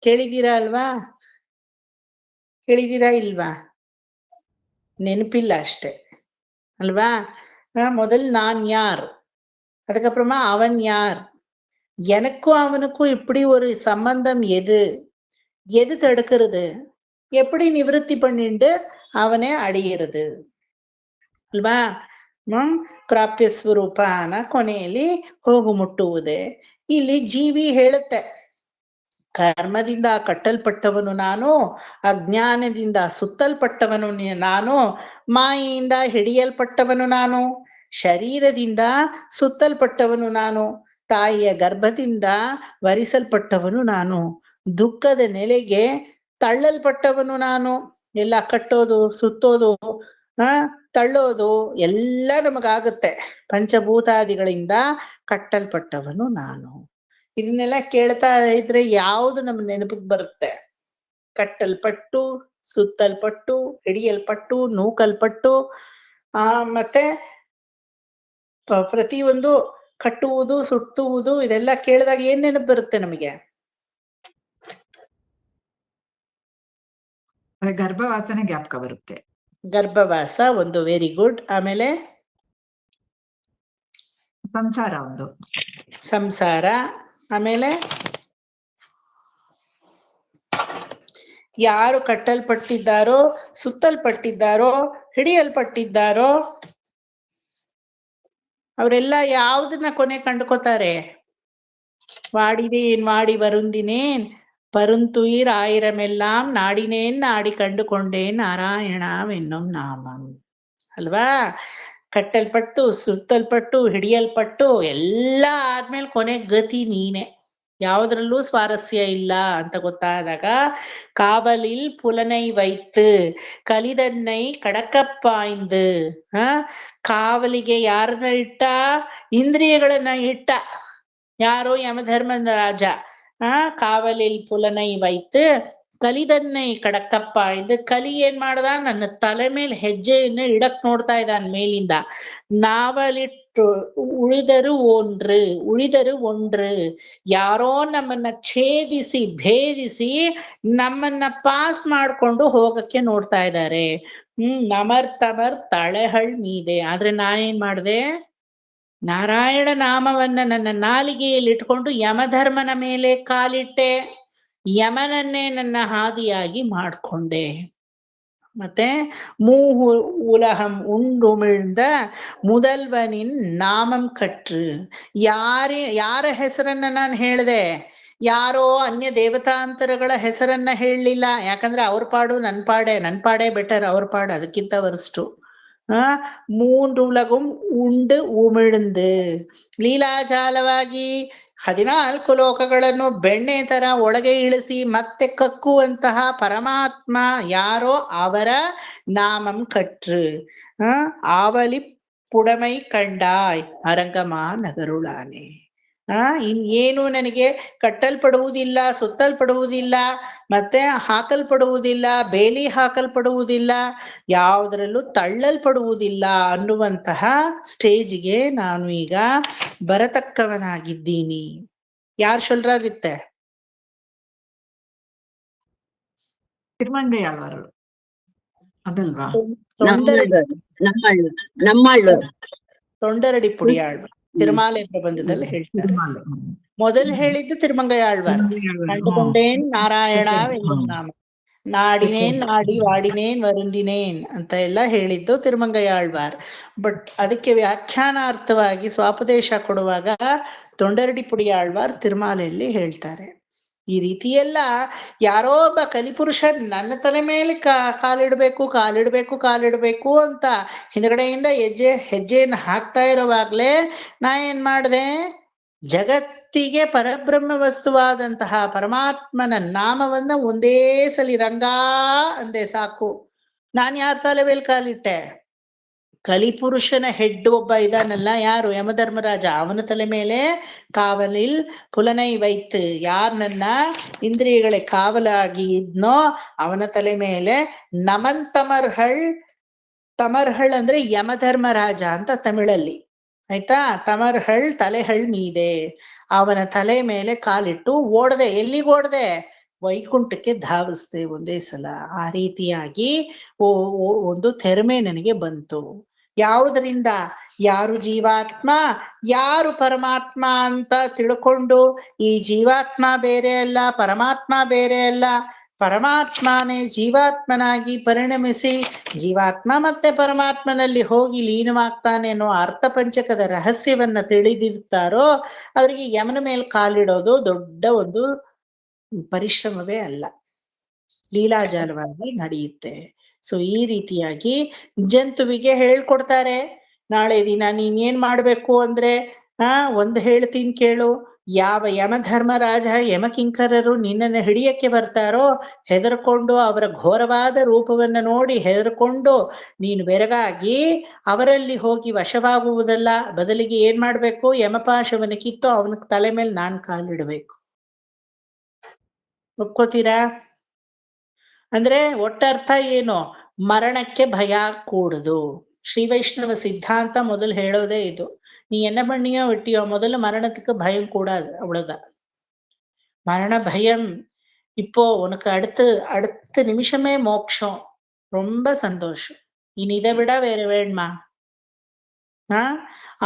ಕೇಳಿದೀರಾ ಅಲ್ವಾ? ಕೇಳಿದೀರಾ ಇಲ್ವಾ? ನೆನಪಿಲ್ಲ ಅಷ್ಟೆ ಅಲ್ವಾ. முதல் நான் யார், அதுக்கப்புறமா அவன் யார், எனக்கும் அவனுக்கும் இப்படி ஒரு சம்பந்தம் எது தடுக்கிறது, எப்படி நிவர்த்தி பண்ணிட்டு அவனை அடையிறது அல்வா. ಪ್ರಾಪ್ಯ ಸ್ವರೂಪನ ಕೊನೆಯಲ್ಲಿ ಹೋಗು ಮುಟ್ಟುವುದೇ. ಇಲ್ಲಿ ಜೀವಿ ಹೇಳುತ್ತೆ, ಕರ್ಮದಿಂದ ಕಟ್ಟಲ್ಪಟ್ಟವನು ನಾನು, ಅಜ್ಞಾನದಿಂದ ಸುತ್ತಲ್ಪಟ್ಟವನು ನಾನು, ಮಾಯೆಯಿಂದ ಹಿಡಿಯಲ್ಪಟ್ಟವನು ನಾನು, ಶರೀರದಿಂದ ಸುತ್ತಲ್ಪಟ್ಟವನು ನಾನು, ತಾಯಿಯ ಗರ್ಭದಿಂದ ವರಿಸಲ್ಪಟ್ಟವನು ನಾನು, ದುಃಖದ ನೆಲೆಗೆ ತಳ್ಳಲ್ಪಟ್ಟವನು ನಾನು. ಎಲ್ಲ ಕಟ್ಟೋದು, ಸುತ್ತೋದು, ತಳ್ಳೋದು ಎಲ್ಲ ನಮಗಾಗುತ್ತೆ. ಪಂಚಭೂತಾದಿಗಳಿಂದ ಕಟ್ಟಲ್ಪಟ್ಟವನು ನಾನು. ಇದನ್ನೆಲ್ಲ ಕೇಳ್ತಾ ಇದ್ರೆ ಯಾವುದು ನಮ್ಮ ನೆನಪಿಗೆ ಬರುತ್ತೆ? ಕಟ್ಟಲ್ಪಟ್ಟು, ಸುತ್ತಲ್ಪಟ್ಟು, ಹಿಡಿಯಲ್ಪಟ್ಟು, ನೂಕಲ್ಪಟ್ಟು, ಮತ್ತೆ ಪ್ರತಿಯೊಂದು ಕಟ್ಟುವುದು, ಸುತ್ತುವುದು, ಇದೆಲ್ಲ ಕೇಳಿದಾಗ ಏನ್ ನೆನಪು ಬರುತ್ತೆ ನಮಗೆ? ಗರ್ಭವಾಸನೆ ಜ್ಞಾಪಕ ಬರುತ್ತೆ. ಗರ್ಭವಾಸ ಒಂದು, ವೆರಿ ಗುಡ್. ಆಮೇಲೆ ಸಂಸಾರ ಒಂದು, ಸಂಸಾರ. ಆಮೇಲೆ ಯಾರು ಕಟ್ಟಲ್ಪಟ್ಟಿದ್ದಾರೋ, ಸುತ್ತಲ್ಪಟ್ಟಿದ್ದಾರೋ, ಹಿಡಿಯಲ್ಪಟ್ಟಿದ್ದಾರೋ ಅವರೆಲ್ಲ ಯಾವುದನ್ನ ಕೊನೆ ಕಂಡುಕೋತಾರೆ? வாடினேன் வாடி வருந்தினேன் பருந்துயிர் ஆயிரமெல்லாம் நாடினேன் நாடி ಕಂಡುಕೊಂಡೇನ್ ನಾರಾಯಣವೆನ್ನುಂ ನಾಮಂ. ಅಲ್ವಾ? ಕಟ್ಟಲ್ಪಟ್ಟು, ಸುತ್ತಲ್ಪಟ್ಟು, ಹಿಡಿಯಲ್ಪಟ್ಟು ಎಲ್ಲ ಆದ್ಮೇಲೆ ಕೊನೆ ಗತಿ ನೀನೆ, ಯಾವುದ್ರಲ್ಲೂ ಸ್ವಾರಸ್ಯ ಇಲ್ಲ ಅಂತ ಗೊತ್ತಾದಾಗ ಕಾವಲಿಲ್ ಪುಲನೈ ವೈತು ಕಲಿದನ್ನೈ ಕಡಕಪ್ಪಾಯ್ದು. ಕಾವಲಿಗೆ ಯಾರನ್ನ ಇಟ್ಟ? ಇಂದ್ರಿಯಗಳನ್ನ ಇಟ್ಟ. ಯಾರು? ಯಮಧರ್ಮನ ರಾಜ. ಕಾವಲಿಲ್ ಪುಲನೈ ವೈತು ಕಲಿದನ್ನೈ ಕಡಕಪ್ಪ ಇದು. ಕಲಿ ಏನ್ ಮಾಡ್ದ? ನನ್ನ ತಲೆ ಮೇಲೆ ಹೆಜ್ಜೆಯನ್ನು ಇಡಕ್ ನೋಡ್ತಾ ಇದ್ದಾನ ಮೇಲಿಂದ. ನಾವಲಿಟ್ಟು ಉಳಿದರು ಒಣ್ರು, ಯಾರೋ ನಮ್ಮನ್ನ ಛೇದಿಸಿ ಭೇದಿಸಿ ನಮ್ಮನ್ನ ಪಾಸ್ ಮಾಡ್ಕೊಂಡು ಹೋಗಕ್ಕೆ ನೋಡ್ತಾ ಇದ್ದಾರೆ. ನಮರ್ ತಮರ್ ತಳೆಹಳ್ ಮೀದೆ. ಆದ್ರೆ ನಾನೇನ್ ಮಾಡ್ದೆ? ನಾರಾಯಣ ನಾಮವನ್ನ ನನ್ನ ನಾಲಿಗೆಯಲ್ಲಿ ಇಟ್ಕೊಂಡು ಯಮಧರ್ಮನ ಮೇಲೆ ಕಾಲಿಟ್ಟೆ, ಯಮನನ್ನೇ ನನ್ನ ಹಾದಿಯಾಗಿ ಮಾಡ್ಕೊಂಡೆ. ಮತ್ತೆ ಮೂಹು ಉಲಹಂ ಉಂಡುಮಿழ்ந்த முதல்வனின் ನಾಮಂ ಕಟ್ರು. ಯಾರ ಹೆಸರನ್ನ ನಾನು ಹೇಳಿದೆ? ಯಾರೋ ಅನ್ಯ ದೇವತಾಂತರಗಳ ಹೆಸರನ್ನ ಹೇಳಲಿಲ್ಲ. ಯಾಕಂದ್ರೆ ಅವ್ರ ಪಾಡು ನನ್ ಪಾಡೇ ಬೆಟರ್, ಅವ್ರ ಪಾಡು ಅದಕ್ಕಿಂತ ವರ್ಸ್ಟು. ಮೂಂಡುಲಗುಂ ಉಂಡು ಉಮಿழ்ந்து ಲೀಲಾಜಾಲವಾಗಿ 14 ಲೋಕಗಳನ್ನು ಬೆಣ್ಣೆ ತರ ಒಳಗೆ ಇಳಿಸಿ ಮತ್ತೆ ಕಕ್ಕುವಂತಹ ಪರಮಾತ್ಮ ಯಾರೋ ಅವರ ನಾಮಂ ಕಟ್ರು. ಆವಲಿ ಪುಡಮೈ ಕಂಡಾಯ್ ಅರಂಗಮಾ ನಗರುಳಾನೆ. ಇನ್ನೇನು ನನಗೆ ಕಟ್ಟಲ್ಪಡುವುದಿಲ್ಲ, ಸುತ್ತಲ್ಪಡುವುದಿಲ್ಲ, ಮತ್ತೆ ಹಾಕಲ್ಪಡುವುದಿಲ್ಲ, ಬೇಲಿ ಹಾಕಲ್ಪಡುವುದಿಲ್ಲ, ಯಾವುದರಲ್ಲೂ ತಳ್ಳಲ್ಪಡುವುದಿಲ್ಲ ಅನ್ನುವಂತಹ ಸ್ಟೇಜಿಗೆ ನಾನು ಈಗ ಬರತಕ್ಕವನಾಗಿದ್ದೀನಿ. ಯಾರು சொல்றாரிತ್ತೆ? ತಿರುಮಂಗೈಯಾಳ್ವಾರು ಅದಲ್ವಾ? ತೊಂಡರಡಿ ಪುಡಿಯಾಳ್ವಾರು ತಿರುಮಾಲೆ ಪ್ರಬಂಧದಲ್ಲಿ ಹೇಳ್ತಾರೆ. ಮೊದಲು ಹೇಳಿದ್ದು ತಿರುಮಂಗೈಯಾಳ್ವಾರ್. ಕಂಡುಕೊಂಡೇನ್ ನಾರಾಯಣವೆನ್ನುಂ ನಾಮ, ನಾಡಿನೇನ್ ನಾಡಿ ವಾಡಿನೇನ್ ವರುಂದಿನೇನ್ ಅಂತ ಎಲ್ಲ ಹೇಳಿದ್ದು ತಿರುಮಂಗೈಯಾಳ್ವಾರ್. ಬಟ್ ಅದಕ್ಕೆ ವ್ಯಾಖ್ಯಾನಾರ್ಥವಾಗಿ ಸ್ವಾಪದೇಶ ಕೊಡುವಾಗ ತೊಂಡರಡಿ ಪುಡಿಯಾಳ್ವಾರ್ ತಿರುಮಾಲೆಯಲ್ಲಿ ಹೇಳ್ತಾರೆ. ಈ ರೀತಿಯೆಲ್ಲ ಯಾರೋ ಒಬ್ಬ ಕಲಿಪುರುಷ ನನ್ನ ತಲೆ ಮೇಲೆ ಕಾಲಿಡ್ಬೇಕು ಅಂತ ಹಿಂದ್ಗಡೆಯಿಂದ ಹೆಜ್ಜೆಯನ್ನು ಹಾಕ್ತಾ ಇರುವಾಗ್ಲೇ ನಾ ಏನ್ ಮಾಡ್ದೆ? ಜಗತ್ತಿಗೆ ಪರಬ್ರಹ್ಮ ವಸ್ತುವಾದಂತಹ ಪರಮಾತ್ಮನ ನಾಮವನ್ನ ಒಂದೇ ಸಲಿ ರಂಗಾ ಅಂದೆ ಸಾಕು. ನಾನ್ ಯಾರ ತಲೆ ಮೇಲೆ ಕಾಲಿಟ್ಟೆ? ಕಲಿಪುರುಷನ ಹೆಡ್ ಒಬ್ಬ ಇದಾನಲ್ಲ, ಯಾರು? ಯಮಧರ್ಮರಾಜ. ಅವನ ತಲೆ ಮೇಲೆ ಕಾವಲಿಲ್ ಪುಲನೈ ವೈತ್, ಯಾರ್ ನನ್ನ ಇಂದ್ರಿಯಗಳೇ ಕಾವಲಾಗಿ ಇದ್ನೋ ಅವನ ತಲೆ ಮೇಲೆ ನಮನ್ ತಮರ್ಹಳ್ ಅಂದ್ರೆ ಯಮಧರ್ಮರಾಜ ಅಂತ ತಮಿಳಲ್ಲಿ, ಆಯ್ತಾ? ತಮರ್ಹಳ್ ತಲೆಹಳ್ ಮೀದೆ, ಅವನ ತಲೆ ಮೇಲೆ ಕಾಲಿಟ್ಟು ಓಡದೆ. ಎಲ್ಲಿಗೆ ಓಡದೆ? ವೈಕುಂಠಕ್ಕೆ ಧಾವಿಸ್ದೆ ಒಂದೇ ಸಲ. ಆ ರೀತಿಯಾಗಿ ಒಂದು ತೆರಮೆ ನನಗೆ ಬಂತು. ಯಾವುದರಿಂದ? ಯಾರು ಜೀವಾತ್ಮ, ಯಾರು ಪರಮಾತ್ಮ ಅಂತ ತಿಳ್ಕೊಂಡು ಈ ಜೀವಾತ್ಮ ಬೇರೆ ಅಲ್ಲ, ಪರಮಾತ್ಮ ಬೇರೆ ಅಲ್ಲ, ಪರಮಾತ್ಮನೇ ಜೀವಾತ್ಮನಾಗಿ ಪರಿಣಮಿಸಿ ಜೀವಾತ್ಮ ಮತ್ತೆ ಪರಮಾತ್ಮನಲ್ಲಿ ಹೋಗಿ ಲೀನವಾಗ್ತಾನೆ ಅನ್ನೋ ಅರ್ಥಪಂಚಕದ ರಹಸ್ಯವನ್ನ ತಿಳಿದಿರ್ತಾರೋ ಅವರಿಗೆ ಯಮನ ಮೇಲೆ ಕಾಲಿಡೋದು ದೊಡ್ಡ ಒಂದು ಪರಿಶ್ರಮವೇ ಅಲ್ಲ, ಲೀಲಾಜಾಲವಾಗಿ ನಡೆಯುತ್ತೆ. ಸೊ ಈ ರೀತಿಯಾಗಿ ಜಂತುವಿಗೆ ಹೇಳ್ಕೊಡ್ತಾರೆ, ನಾಳೆ ದಿನ ನೀನ್ ಏನ್ ಮಾಡ್ಬೇಕು ಅಂದ್ರೆ ಒಂದು ಹೇಳ್ತೀನಿ ಕೇಳು, ಯಾವ ಯಮಧರ್ಮರಾಜ ಯಮಕಿಂಕರರು ನಿನ್ನನ್ನು ಹಿಡಿಯಕ್ಕೆ ಬರ್ತಾರೋ ಹೆದರ್ಕೊಂಡು ಅವರ ಘೋರವಾದ ರೂಪವನ್ನು ನೋಡಿ ಹೆದರ್ಕೊಂಡು ನೀನು ಬೆರಗಾಗಿ ಅವರಲ್ಲಿ ಹೋಗಿ ವಶವಾಗುವುದಲ್ಲ, ಬದಲಿಗೆ ಏನ್ ಮಾಡ್ಬೇಕು, ಯಮಪಾಶವನ್ನು ಕಿತ್ತು ಅವನ ತಲೆ ಮೇಲೆ ನಾನ್ ಕಾಲಿಡಬೇಕು. ಒಪ್ಕೋತೀರಾ? ಅಂದ್ರೆ ಒಟ್ಟರ್ಥ ಏನು, ಮರಣಕ್ಕೆ ಭಯ ಕೂಡುದು. ಶ್ರೀ ವೈಷ್ಣವ ಸಿದ್ಧಾಂತ ಮೊದಲು ಹೇಳೋದೇ ಇದು. நீ என்ன பண்ணியோ வெட்டியோ முதல்ல மரணத்துக்கு பயம் கூடாது, அவ்வளவுதான். மரண பயம் இப்போ உனக்கு அடுத்த நிமிஷமே மோட்சம், ரொம்ப சந்தோஷம், இனி இதை விட வேற வேணுமா?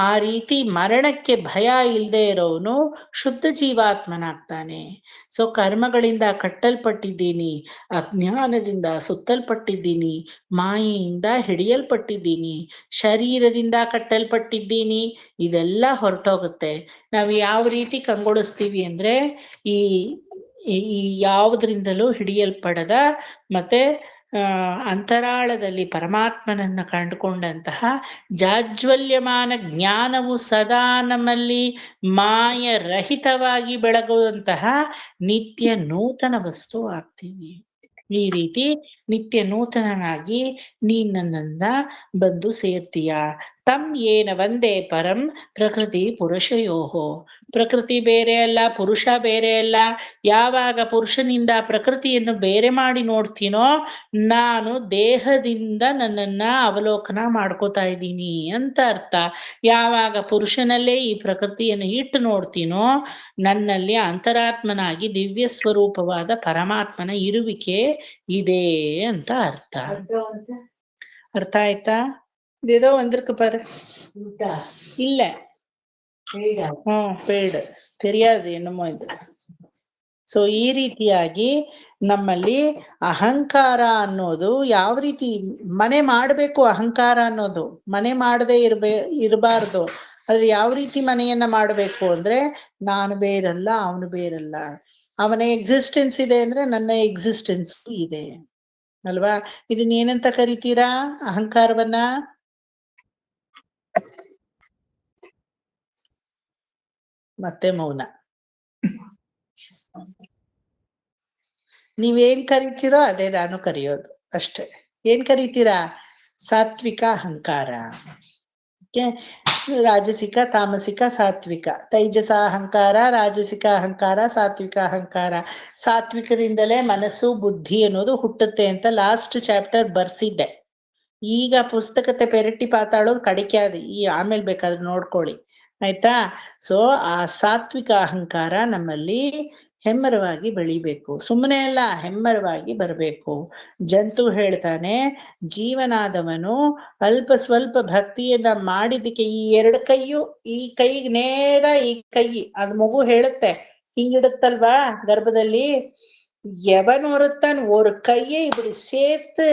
ಆ ರೀತಿ ಮರಣಕ್ಕೆ ಭಯ ಇಲ್ಲದೆ ಇರೋನು ಶುದ್ಧ ಜೀವಾತ್ಮನಾಗ್ತಾನೆ. ಸೊ ಕರ್ಮಗಳಿಂದ ಕಟ್ಟಲ್ಪಟ್ಟಿದ್ದೀನಿ, ಅಜ್ಞಾನದಿಂದ ಸುತ್ತಲ್ಪಟ್ಟಿದ್ದೀನಿ, ಮಾಯೆಯಿಂದ ಹಿಡಿಯಲ್ಪಟ್ಟಿದ್ದೀನಿ, ಶರೀರದಿಂದ ಕಟ್ಟಲ್ಪಟ್ಟಿದ್ದೀನಿ, ಇದೆಲ್ಲ ಹೊರಟೋಗುತ್ತೆ. ನಾವು ಯಾವ ರೀತಿ ಕಂಗೊಳಿಸ್ತೀವಿ ಅಂದ್ರೆ ಈ ಯಾವುದರಿಂದಲೂ ಹಿಡಿಯಲ್ಪಡದ ಮತ್ತೆ ಅಂತರಾಳದಲ್ಲಿ ಪರಮಾತ್ಮನನ್ನ ಕಂಡುಕೊಂಡಂತಹ ಜಾಜ್ವಲ್ಯಮಾನ ಜ್ಞಾನವು ಸದಾ ನಮ್ಮಲ್ಲಿ ಮಾಯರಹಿತವಾಗಿ ಬೆಳಗುವಂತಹ ನಿತ್ಯ ನೂತನ ವಸ್ತು ಆಗ್ತೀವಿ. ಈ ರೀತಿ ನಿತ್ಯ ನೂತನನಾಗಿ ನೀನನ್ನ ಬಂದು ಸೇರ್ತೀಯ. ತಂ ಏನ ಒಂದೇ ಪರಂ ಪ್ರಕೃತಿ ಪುರುಷಯೋಹೋ. ಪ್ರಕೃತಿ ಬೇರೆ ಅಲ್ಲ, ಪುರುಷ ಬೇರೆ ಅಲ್ಲ. ಯಾವಾಗ ಪುರುಷನಿಂದ ಪ್ರಕೃತಿಯನ್ನು ಬೇರೆ ಮಾಡಿ ನೋಡ್ತೀನೋ ನಾನು ದೇಹದಿಂದ ನನ್ನನ್ನ ಅವಲೋಕನ ಮಾಡ್ಕೋತಾ ಇದ್ದೀನಿ ಅಂತ ಅರ್ಥ. ಯಾವಾಗ ಪುರುಷನಲ್ಲೇ ಈ ಪ್ರಕೃತಿಯನ್ನು ಇಟ್ಟು ನೋಡ್ತೀನೋ ನನ್ನಲ್ಲಿ ಅಂತರಾತ್ಮನಾಗಿ ದಿವ್ಯ ಸ್ವರೂಪವಾದ ಪರಮಾತ್ಮನ ಇರುವಿಕೆ ಇದೆ ಅಂತ ಅರ್ಥ. ಅರ್ಥ ಆಯ್ತಾ? ಇದೇದೋ வந்திருக்கு பாரு. இல்ல ಪೇಡ್ தெரியாது என்னமோ ಇದು. ಸೊ ಈ ರೀತಿಯಾಗಿ ನಮ್ಮಲ್ಲಿ ಅಹಂಕಾರ ಅನ್ನೋದು ಯಾವ ರೀತಿ ಮನೆ ಮಾಡಬೇಕು, ಅಹಂಕಾರ ಅನ್ನೋದು ಮನೆ ಮಾಡದೆ ಇರಬಾರ್ದು. ಆದ್ರೆ ಯಾವ ರೀತಿ ಮನೆಯನ್ನ ಮಾಡಬೇಕು ಅಂದ್ರೆ ನಾನು ಬೇರಲ್ಲ, ಅವನು ಬೇರಲ್ಲ, ಅವನ ಎಕ್ಸಿಸ್ಟೆನ್ಸ್ ಇದೆ ಅಂದ್ರೆ ನನ್ನ ಎಕ್ಸಿಸ್ಟೆನ್ಸ್ ಇದೆ ಅಲ್ವಾ? ಇದನ್ನ ಏನಂತ ಕರಿತೀರಾ ಅಹಂಕಾರವನ್ನ? ಮತ್ತೆ ಮೌನ. ನೀವೇನ್ ಕರಿತೀರೋ ಅದೇ ನಾನು ಕರೆಯೋದು ಅಷ್ಟೇ. ಏನ್ ಕರಿತೀರಾ? ಸಾತ್ವಿಕ ಅಹಂಕಾರ, ರಾಜಸಿಕ, ತಾಮಸಿಕ, ಸಾತ್ವಿಕ. ತೈಜಸ ಅಹಂಕಾರ, ರಾಜಸಿಕ ಅಹಂಕಾರ, ಸಾತ್ವಿಕ ಅಹಂಕಾರ. ಸಾತ್ವಿಕದಿಂದಲೇ ಮನಸ್ಸು ಬುದ್ಧಿ ಅನ್ನೋದು ಹುಟ್ಟುತ್ತೆ ಅಂತ ಲಾಸ್ಟ್ ಚಾಪ್ಟರ್ ಬರ್ಸಿದ್ದೆ. ಈಗ ಪುಸ್ತಕತೆ ಪೆರಟಿ ಪಾತಾಳೋದು ಕಡಿಕೆ ಅದು, ಈ ಆಮೇಲೆ ಬೇಕಾದ್ರೆ ನೋಡ್ಕೊಳ್ಳಿ ಆಯ್ತಾ? ಸೊ ಆ ಸಾತ್ವಿಕ ಅಹಂಕಾರ ನಮ್ಮಲ್ಲಿ ಹೆಮ್ಮರವಾಗಿ ಬೆಳಿಬೇಕು, ಸುಮ್ಮನೆ ಅಲ್ಲ ಹೆಮ್ಮರವಾಗಿ ಬರಬೇಕು. ಜಂತು ಹೇಳ್ತಾನೆ, ಜೀವನಾದವನು ಅಲ್ಪ ಸ್ವಲ್ಪ ಭಕ್ತಿಯನ್ನ ಮಾಡಿದಕ್ಕೆ ಈ ಎರಡು ಕೈಯು, ಈ ಕೈ ನೇರ ಈ ಕೈ, ಅದ್ ಮಗು ಹೇಳುತ್ತೆ ಹಿಂಗಿಡುತ್ತಲ್ವಾ ಗರ್ಭದಲ್ಲಿ, ಎವನ್ ಹೊರುತ್ತಾನ ஒரு கையை இப்படி சேர்த்து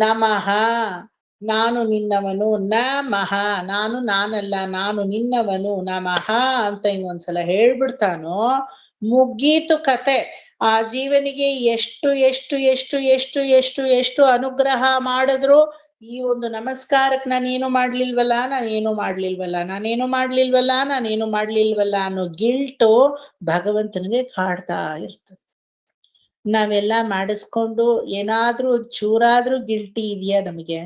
ನಮಃ ನಾನು ನಿನ್ನವನು, ನಮಃ ನಾನು ನಾನಲ್ಲ ನಾನು ನಿನ್ನವನು, ನಮಃ ಅಂತ ಇನ್ನೊಂದ್ಸಲ ಹೇಳ್ಬಿಡ್ತಾನೋ ಮುಗೀತು ಕತೆ. ಆ ಜೀವನಿಗೆ ಎಷ್ಟು ಎಷ್ಟು ಎಷ್ಟು ಎಷ್ಟು ಎಷ್ಟು ಎಷ್ಟು ಅನುಗ್ರಹ ಮಾಡಿದ್ರು ಈ ಒಂದು ನಮಸ್ಕಾರಕ್ಕೆ ನಾನೇನು ಮಾಡ್ಲಿಲ್ವಲ್ಲ, ನಾನೇನು ಮಾಡ್ಲಿಲ್ವಲ್ಲ, ನಾನೇನು ಮಾಡ್ಲಿಲ್ವಲ್ಲ, ನಾನೇನು ಮಾಡ್ಲಿಲ್ವಲ್ಲ ಅನ್ನೋ ಗಿಲ್ಟು ಭಗವಂತನಿಗೆ ಕಾಡ್ತಾ ಇರ್ತದೆ. ನಾವೆಲ್ಲ ಮಾಡಿಸ್ಕೊಂಡು ಏನಾದ್ರೂ ಚೂರಾದ್ರೂ ಗಿಲ್ಟಿ ಇದೆಯಾ ನಮಗೆ?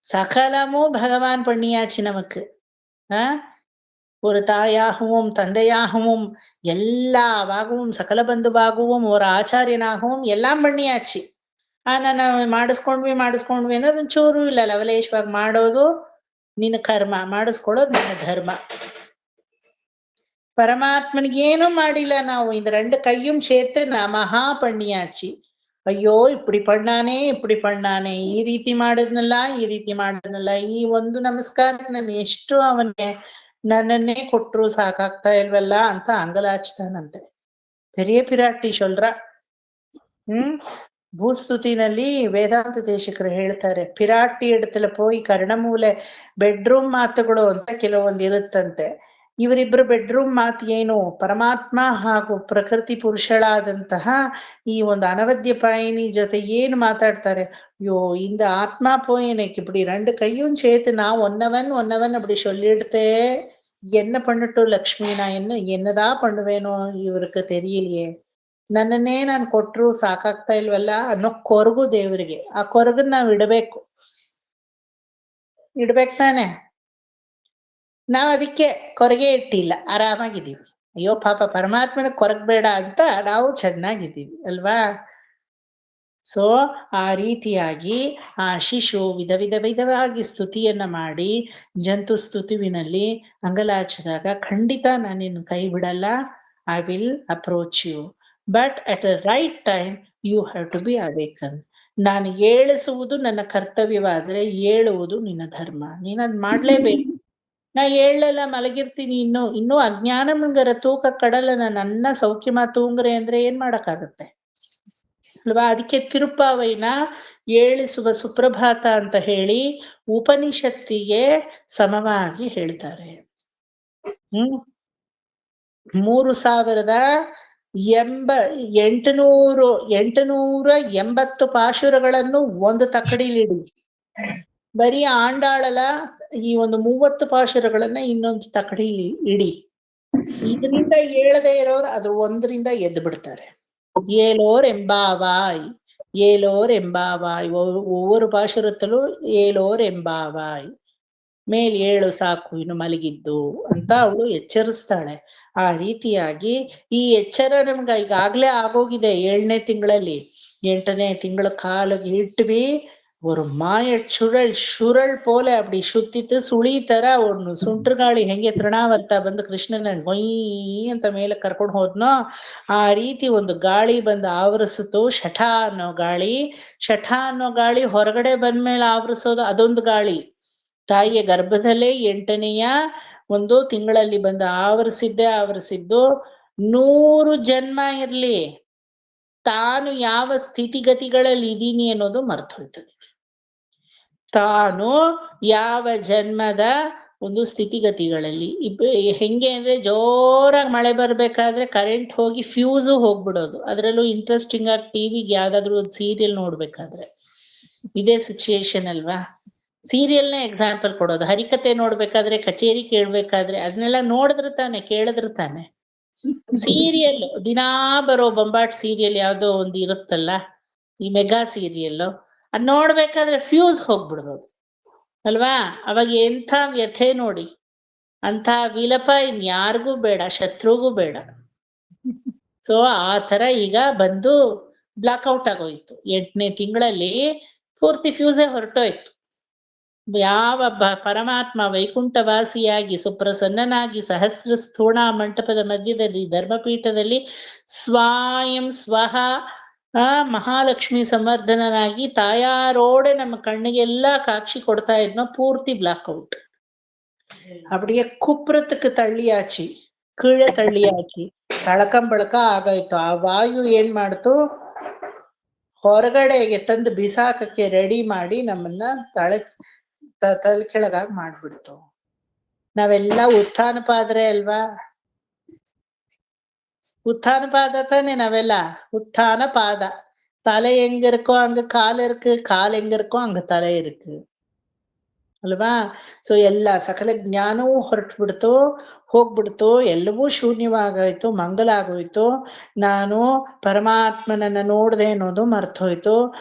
சகலமோ பகவான் பண்ணியாச்சு நமக்கு. ஒரு தாயாகவும் தந்தையாகவும் எல்லாவாகவும் சகல பந்துவாகவும் ஒரு ஆச்சாரியனாகவும் எல்லாம் பண்ணியாச்சு. ನಾವು ಮಾಡಿಸ್ಕೊಂಡ್ವಿ ಅನ್ನೋದು ಚೂರು ಇಲ್ಲ. ಲವಲೇಶವಾಗಿ ಮಾಡೋದು ನಿನ್ನ ಕರ್ಮ, ಮಾಡಿಸ್ಕೊಳ್ಳೋದು ನಿನ್ನ ಧರ್ಮ. ಪರಮಾತ್ಮನಿಗೆ ಏನು ಮಾಡಿಲ್ಲ ನಾವು. ಇದು ரெண்டு கையும் சேர்த்து நமஹா பண்ணியாச்சு. ಅಯ್ಯೋ ಇಪ್ಪಡಿ ಪಣ್ಣಾನೆ, ಈ ರೀತಿ ಮಾಡಿದ್ನಲ್ಲ, ಈ ರೀತಿ ಮಾಡಿದ್ನಲ್ಲ, ಈ ಒಂದು ನಮಸ್ಕಾರ ನಾನು ಎಷ್ಟು ಅವನಿಗೆ ನನ್ನನ್ನೇ ಕೊಟ್ರು ಸಾಕಾಗ್ತಾ ಇಲ್ವಲ್ಲ ಅಂತ ಅಂಗಲಾಚ್ತಾನಂತೆ. பெரிய பிராட்டி சொல்றா, ಭೂಸ್ತುತಿನಲ್ಲಿ ವೇದಾಂತ ದೇಶಿಕರು ಹೇಳ್ತಾರೆ, ಪಿರಾಟಿ இடத்துல போய் ಕರ್ಣಮೂಲೆ ಬೆಡ್ರೂಮ್ ಮಾತುಗಳು ಅಂತ ಕೆಲವೊಂದು ಇರುತ್ತಂತೆ. ಇವರಿಬ್ಬರು ಬೆಡ್ರೂಮ್ ಮಾತು ಏನು, ಪರಮಾತ್ಮ ಹಾಗೂ ಪ್ರಕೃತಿ ಪುರುಷಳಾದಂತಹ ಈ ಒಂದು ಅನವದ್ಯ ಪಾಯಿನಿ ಜೊತೆ ಏನು ಮಾತಾಡ್ತಾರೆ. ஐயோ இந்த ஆத்மா போய் எனக்கு இப்படி 2 கையும் சேர்த்து நான் ஒன்னவன் அப்படி சொல்லிடுத்தே, என்ன பண்ணட்டும் லக்ஷ்மி, நான் என்னதான் பண்ணுவேனோ இவருக்கு தெரியலையே, ನನ್ನನ್ನೇ ನಾನು ಕೊಟ್ರು ಸಾಕಾಗ್ತಾ ಇಲ್ವಲ್ಲ ಅನ್ನೋ ಕೊರಗು ದೇವರಿಗೆ. ಆ ಕೊರಗನ್ನ ನಾವ್ ಇಡ್ಬೇಕು ತಾನೆ. ನಾವ್ ಅದಕ್ಕೆ ಕೊರಗೆ ಇಟ್ಟಿಲ್ಲ, ಆರಾಮಾಗಿದ್ದೀವಿ. ಅಯ್ಯೋ ಪಾಪ ಪರಮಾತ್ಮನ ಕೊರಗಬೇಡ ಅಂತ ನಾವು ಚೆನ್ನಾಗಿದ್ದೀವಿ ಅಲ್ವಾ. ಸೊ ಆ ರೀತಿಯಾಗಿ ಆ ಶಿಶು ವಿಧವಾಗಿ ಸ್ತುತಿಯನ್ನ ಮಾಡಿ ಜಂತು ಸ್ತುತಿವಿನಲ್ಲಿ ಅಂಗಲಾಚಿದಾಗ, ಖಂಡಿತ ನಾನಿನ್ನು ಕೈ ಬಿಡಲ್ಲ, I will approach you, but at the right time you have to be awaken. ನಾನು ಏಳಿಸುವುದು ನನ್ನ ಕರ್ತವ್ಯವಾದ್ರೆ ಏಳುವುದು ನಿನ್ನ ಧರ್ಮ, ನೀನದ್ ಮಾಡ್ಲೇಬೇಕು. ನಾ ಏಳೆಲ್ಲ ಮಲಗಿರ್ತೀನಿ, ಇನ್ನೂ ಅಜ್ಞಾನ ಮುಂಗರ ತೂಕ ಕಡಲ ನನ್ನ ಸೌಖ್ಯಮ ತೂಂಗ್ರೆ ಅಂದ್ರೆ ಏನ್ ಮಾಡಕ್ಕಾಗತ್ತೆ ಅಲ್ವಾ. ಅದಕ್ಕೆ ತಿರುಪಾವೈನ ಏಳಿಸುವ ಸುಪ್ರಭಾತ ಅಂತ ಹೇಳಿ ಉಪನಿಷತ್ತಿಗೆ ಸಮವಾಗಿ ಹೇಳ್ತಾರೆ. 3880 ಪಾಶುರಗಳನ್ನು ಒಂದು ತಕ್ಕಡಿಲಿಡಿ. ಬರೀ ಆಂಡಾಳಲ ಈ ಒಂದು 30 ಪಾಶುರಗಳನ್ನ ಇನ್ನೊಂದು ತಕ್ಕಡಿಲಿ ಇಡಿ. ಇದರಿಂದ ಏಳದೇ ಇರೋರು ಅದ್ರ ಒಂದರಿಂದ ಎದ್ದು ಬಿಡ್ತಾರೆ. ಏಳೋರ್ ಎಂಬಾವಾಯ್ ಒவ்வொரு ಪಾಶುರತ್ತಲೂ ಏಳೋರ್ ಎಂಬಾವಾಯ್, ಮೇಲ್ 7 ಸಾಕು ಇನ್ನು ಮಲಗಿದ್ದು ಅಂತ ಅವಳು ಎಚ್ಚರಿಸ್ತಾಳೆ. ಆ ರೀತಿಯಾಗಿ ಈ ಎಚ್ಚರ ನಮ್ಗೆ ಈಗಾಗ್ಲೇ ಆಗೋಗಿದೆ. 7ನೇ ತಿಂಗಳಲ್ಲಿ 8ನೇ ತಿಂಗಳ ಕಾಲಿಗೆ ಇಟ್ವಿ. ஒரு மாய சுழல் போல அப்படி சுத்தித்து ಸುಳಿ ತರ ಒಂದು ಸುಂಟ್ರ ಗಾಳಿ ಹೆಂಗೆ ತೃಣಾವರ್ತ ಬಂದು ಕೃಷ್ಣನ ಗೊಯ್ ಅಂತ ಮೇಲೆ ಕರ್ಕೊಂಡು ಹೋದ್ನೋ, ಆ ರೀತಿ ಒಂದು ಗಾಳಿ ಬಂದು ಆವರಿಸಿತು. ಶಠ ಅನ್ನೋ ಗಾಳಿ ಹೊರಗಡೆ ಬಂದ್ಮೇಲೆ ಆವರಿಸೋದು ಅದೊಂದು ಗಾಳಿ. ತಾಯಿಯ ಗರ್ಭದಲ್ಲೇ 8ನೆಯ ಒಂದು ತಿಂಗಳಲ್ಲಿ ಬಂದು ಆವರಿಸಿದ್ದು 100 ಜನ್ಮ ಇರ್ಲಿ, ತಾನು ಯಾವ ಸ್ಥಿತಿಗತಿಗಳಲ್ಲಿ ಇದೀನಿ ಅನ್ನೋದು ಮರ್ತೋಯ್ತದೆ. ತಾನು ಯಾವ ಜನ್ಮದ ಒಂದು ಸ್ಥಿತಿಗತಿಗಳಲ್ಲಿ ಹೆಂಗೆ ಅಂದ್ರೆ, ಜೋರಾಗಿ ಮಳೆ ಬರ್ಬೇಕಾದ್ರೆ ಕರೆಂಟ್ ಹೋಗಿ ಫ್ಯೂಸು ಹೋಗ್ಬಿಡೋದು. ಅದ್ರಲ್ಲೂ ಇಂಟ್ರೆಸ್ಟಿಂಗ್ ಆಗಿ ಟಿವಿಗೆ ಯಾವ್ದಾದ್ರು ಒಂದು ಸೀರಿಯಲ್ ನೋಡ್ಬೇಕಾದ್ರೆ ಇದೇ ಸಿಚುಯೇಷನ್ ಅಲ್ವಾ. ಸೀರಿಯಲ್ನ ಎಕ್ಸಾಂಪಲ್ ಕೊಡೋದು. ಹರಿಕತೆ ನೋಡ್ಬೇಕಾದ್ರೆ, ಕಚೇರಿ ಕೇಳ್ಬೇಕಾದ್ರೆ ಅದನ್ನೆಲ್ಲ ನೋಡಿದ್ರೆ ತಾನೆ, ಕೇಳಿದ್ರೆ ತಾನೆ. ಸೀರಿಯಲ್ ದಿನಾ ಬರೋ ಬೊಂಬಾಟ್ ಸೀರಿಯಲ್ ಯಾವ್ದೋ ಒಂದು ಇರುತ್ತಲ್ಲ, ಈ ಮೆಗಾ ಸೀರಿಯಲ್, ಅದ್ ನೋಡ್ಬೇಕಾದ್ರೆ ಫ್ಯೂಸ್ ಹೋಗ್ಬಿಡ್ಬೋದು ಅಲ್ವಾ. ಅವಾಗ ಎಂಥ ವ್ಯಥೆ ನೋಡಿ. ಅಂಥ ವಿಲಪ ಇನ್ಯಾರಿಗೂ ಬೇಡ, ಶತ್ರುಗೂ ಬೇಡ. ಸೊ ಆ ತರ ಈಗ ಬಂದು ಬ್ಲಾಕ್ಔಟ್ ಆಗೋಯ್ತು. 8ನೇ ತಿಂಗಳಲ್ಲಿ ಪೂರ್ತಿ ಫ್ಯೂಸೇ ಹೊರಟೋಯ್ತು. ಯಾವ ಪರಮಾತ್ಮ ವೈಕುಂಠವಾಸಿಯಾಗಿ ಸುಪ್ರಸನ್ನನಾಗಿ ಸಹಸ್ರ ಸ್ಥೂಣ ಮಂಟಪದ ಮಧ್ಯದಲ್ಲಿ ಧರ್ಮಪೀಠದಲ್ಲಿ ಸ್ವಯಂ ಸ್ವಹ ಮಹಾಲಕ್ಷ್ಮಿ ಸಮರ್ಧನನಾಗಿ ತಾಯಾರೋಡೆ ನಮ್ಮ ಕಣ್ಣಿಗೆಲ್ಲ ಕಾಕ್ಷಿ ಕೊಡ್ತಾ ಇದ್ನೋ, ಪೂರ್ತಿ ಬ್ಲಾಕ್ಔಟ್. அப்படியே ಕುಪ್ರತಕ್ಕೆ ತಳ್ಳಿಯಾಚಿ, ಕೀழே ತಳ್ಳಿಯಾಚಿ, ತಳಕಂಬಳಕ ಆಗಾಯ್ತು. ಆ ವಾಯು ಏನ್ ಮಾಡ್ತು, ಹೊರಗಡೆಗೆ ತಂದು ಬಿಸಾಕಕ್ಕೆ ರೆಡಿ ಮಾಡಿ ನಮ್ಮನ್ನ ತಲೆ ಕೆಳಗಾಗಿ ಮಾಡ್ಬಿಡ್ತು. ನಾವೆಲ್ಲ ಉತ್ಥಾನ ಪಾದ್ರೆ ಅಲ್ವಾ, உத்தான பாத தானே நாவெல்ல. உத்தான பாத, தலை எங்க இருக்கோ அங்க கால் இருக்கு, கால் எங்க இருக்கோ அங்க தலை இருக்கு ಅಲ್ವಾ. ಸೊ ಎಲ್ಲ ಸಕಲ ಜ್ಞಾನವೂ ಹೋಗ್ಬಿಡ್ತು, ಎಲ್ಲವೂ ಶೂನ್ಯವಾಗೋಯ್ತು, ಮಂಗಲ ಆಗೋಯ್ತು. ನಾನು ಪರಮಾತ್ಮನನ್ನ ನೋಡ್ದೆ ಅನ್ನೋದು ಮರ್ತೋಯ್ತು,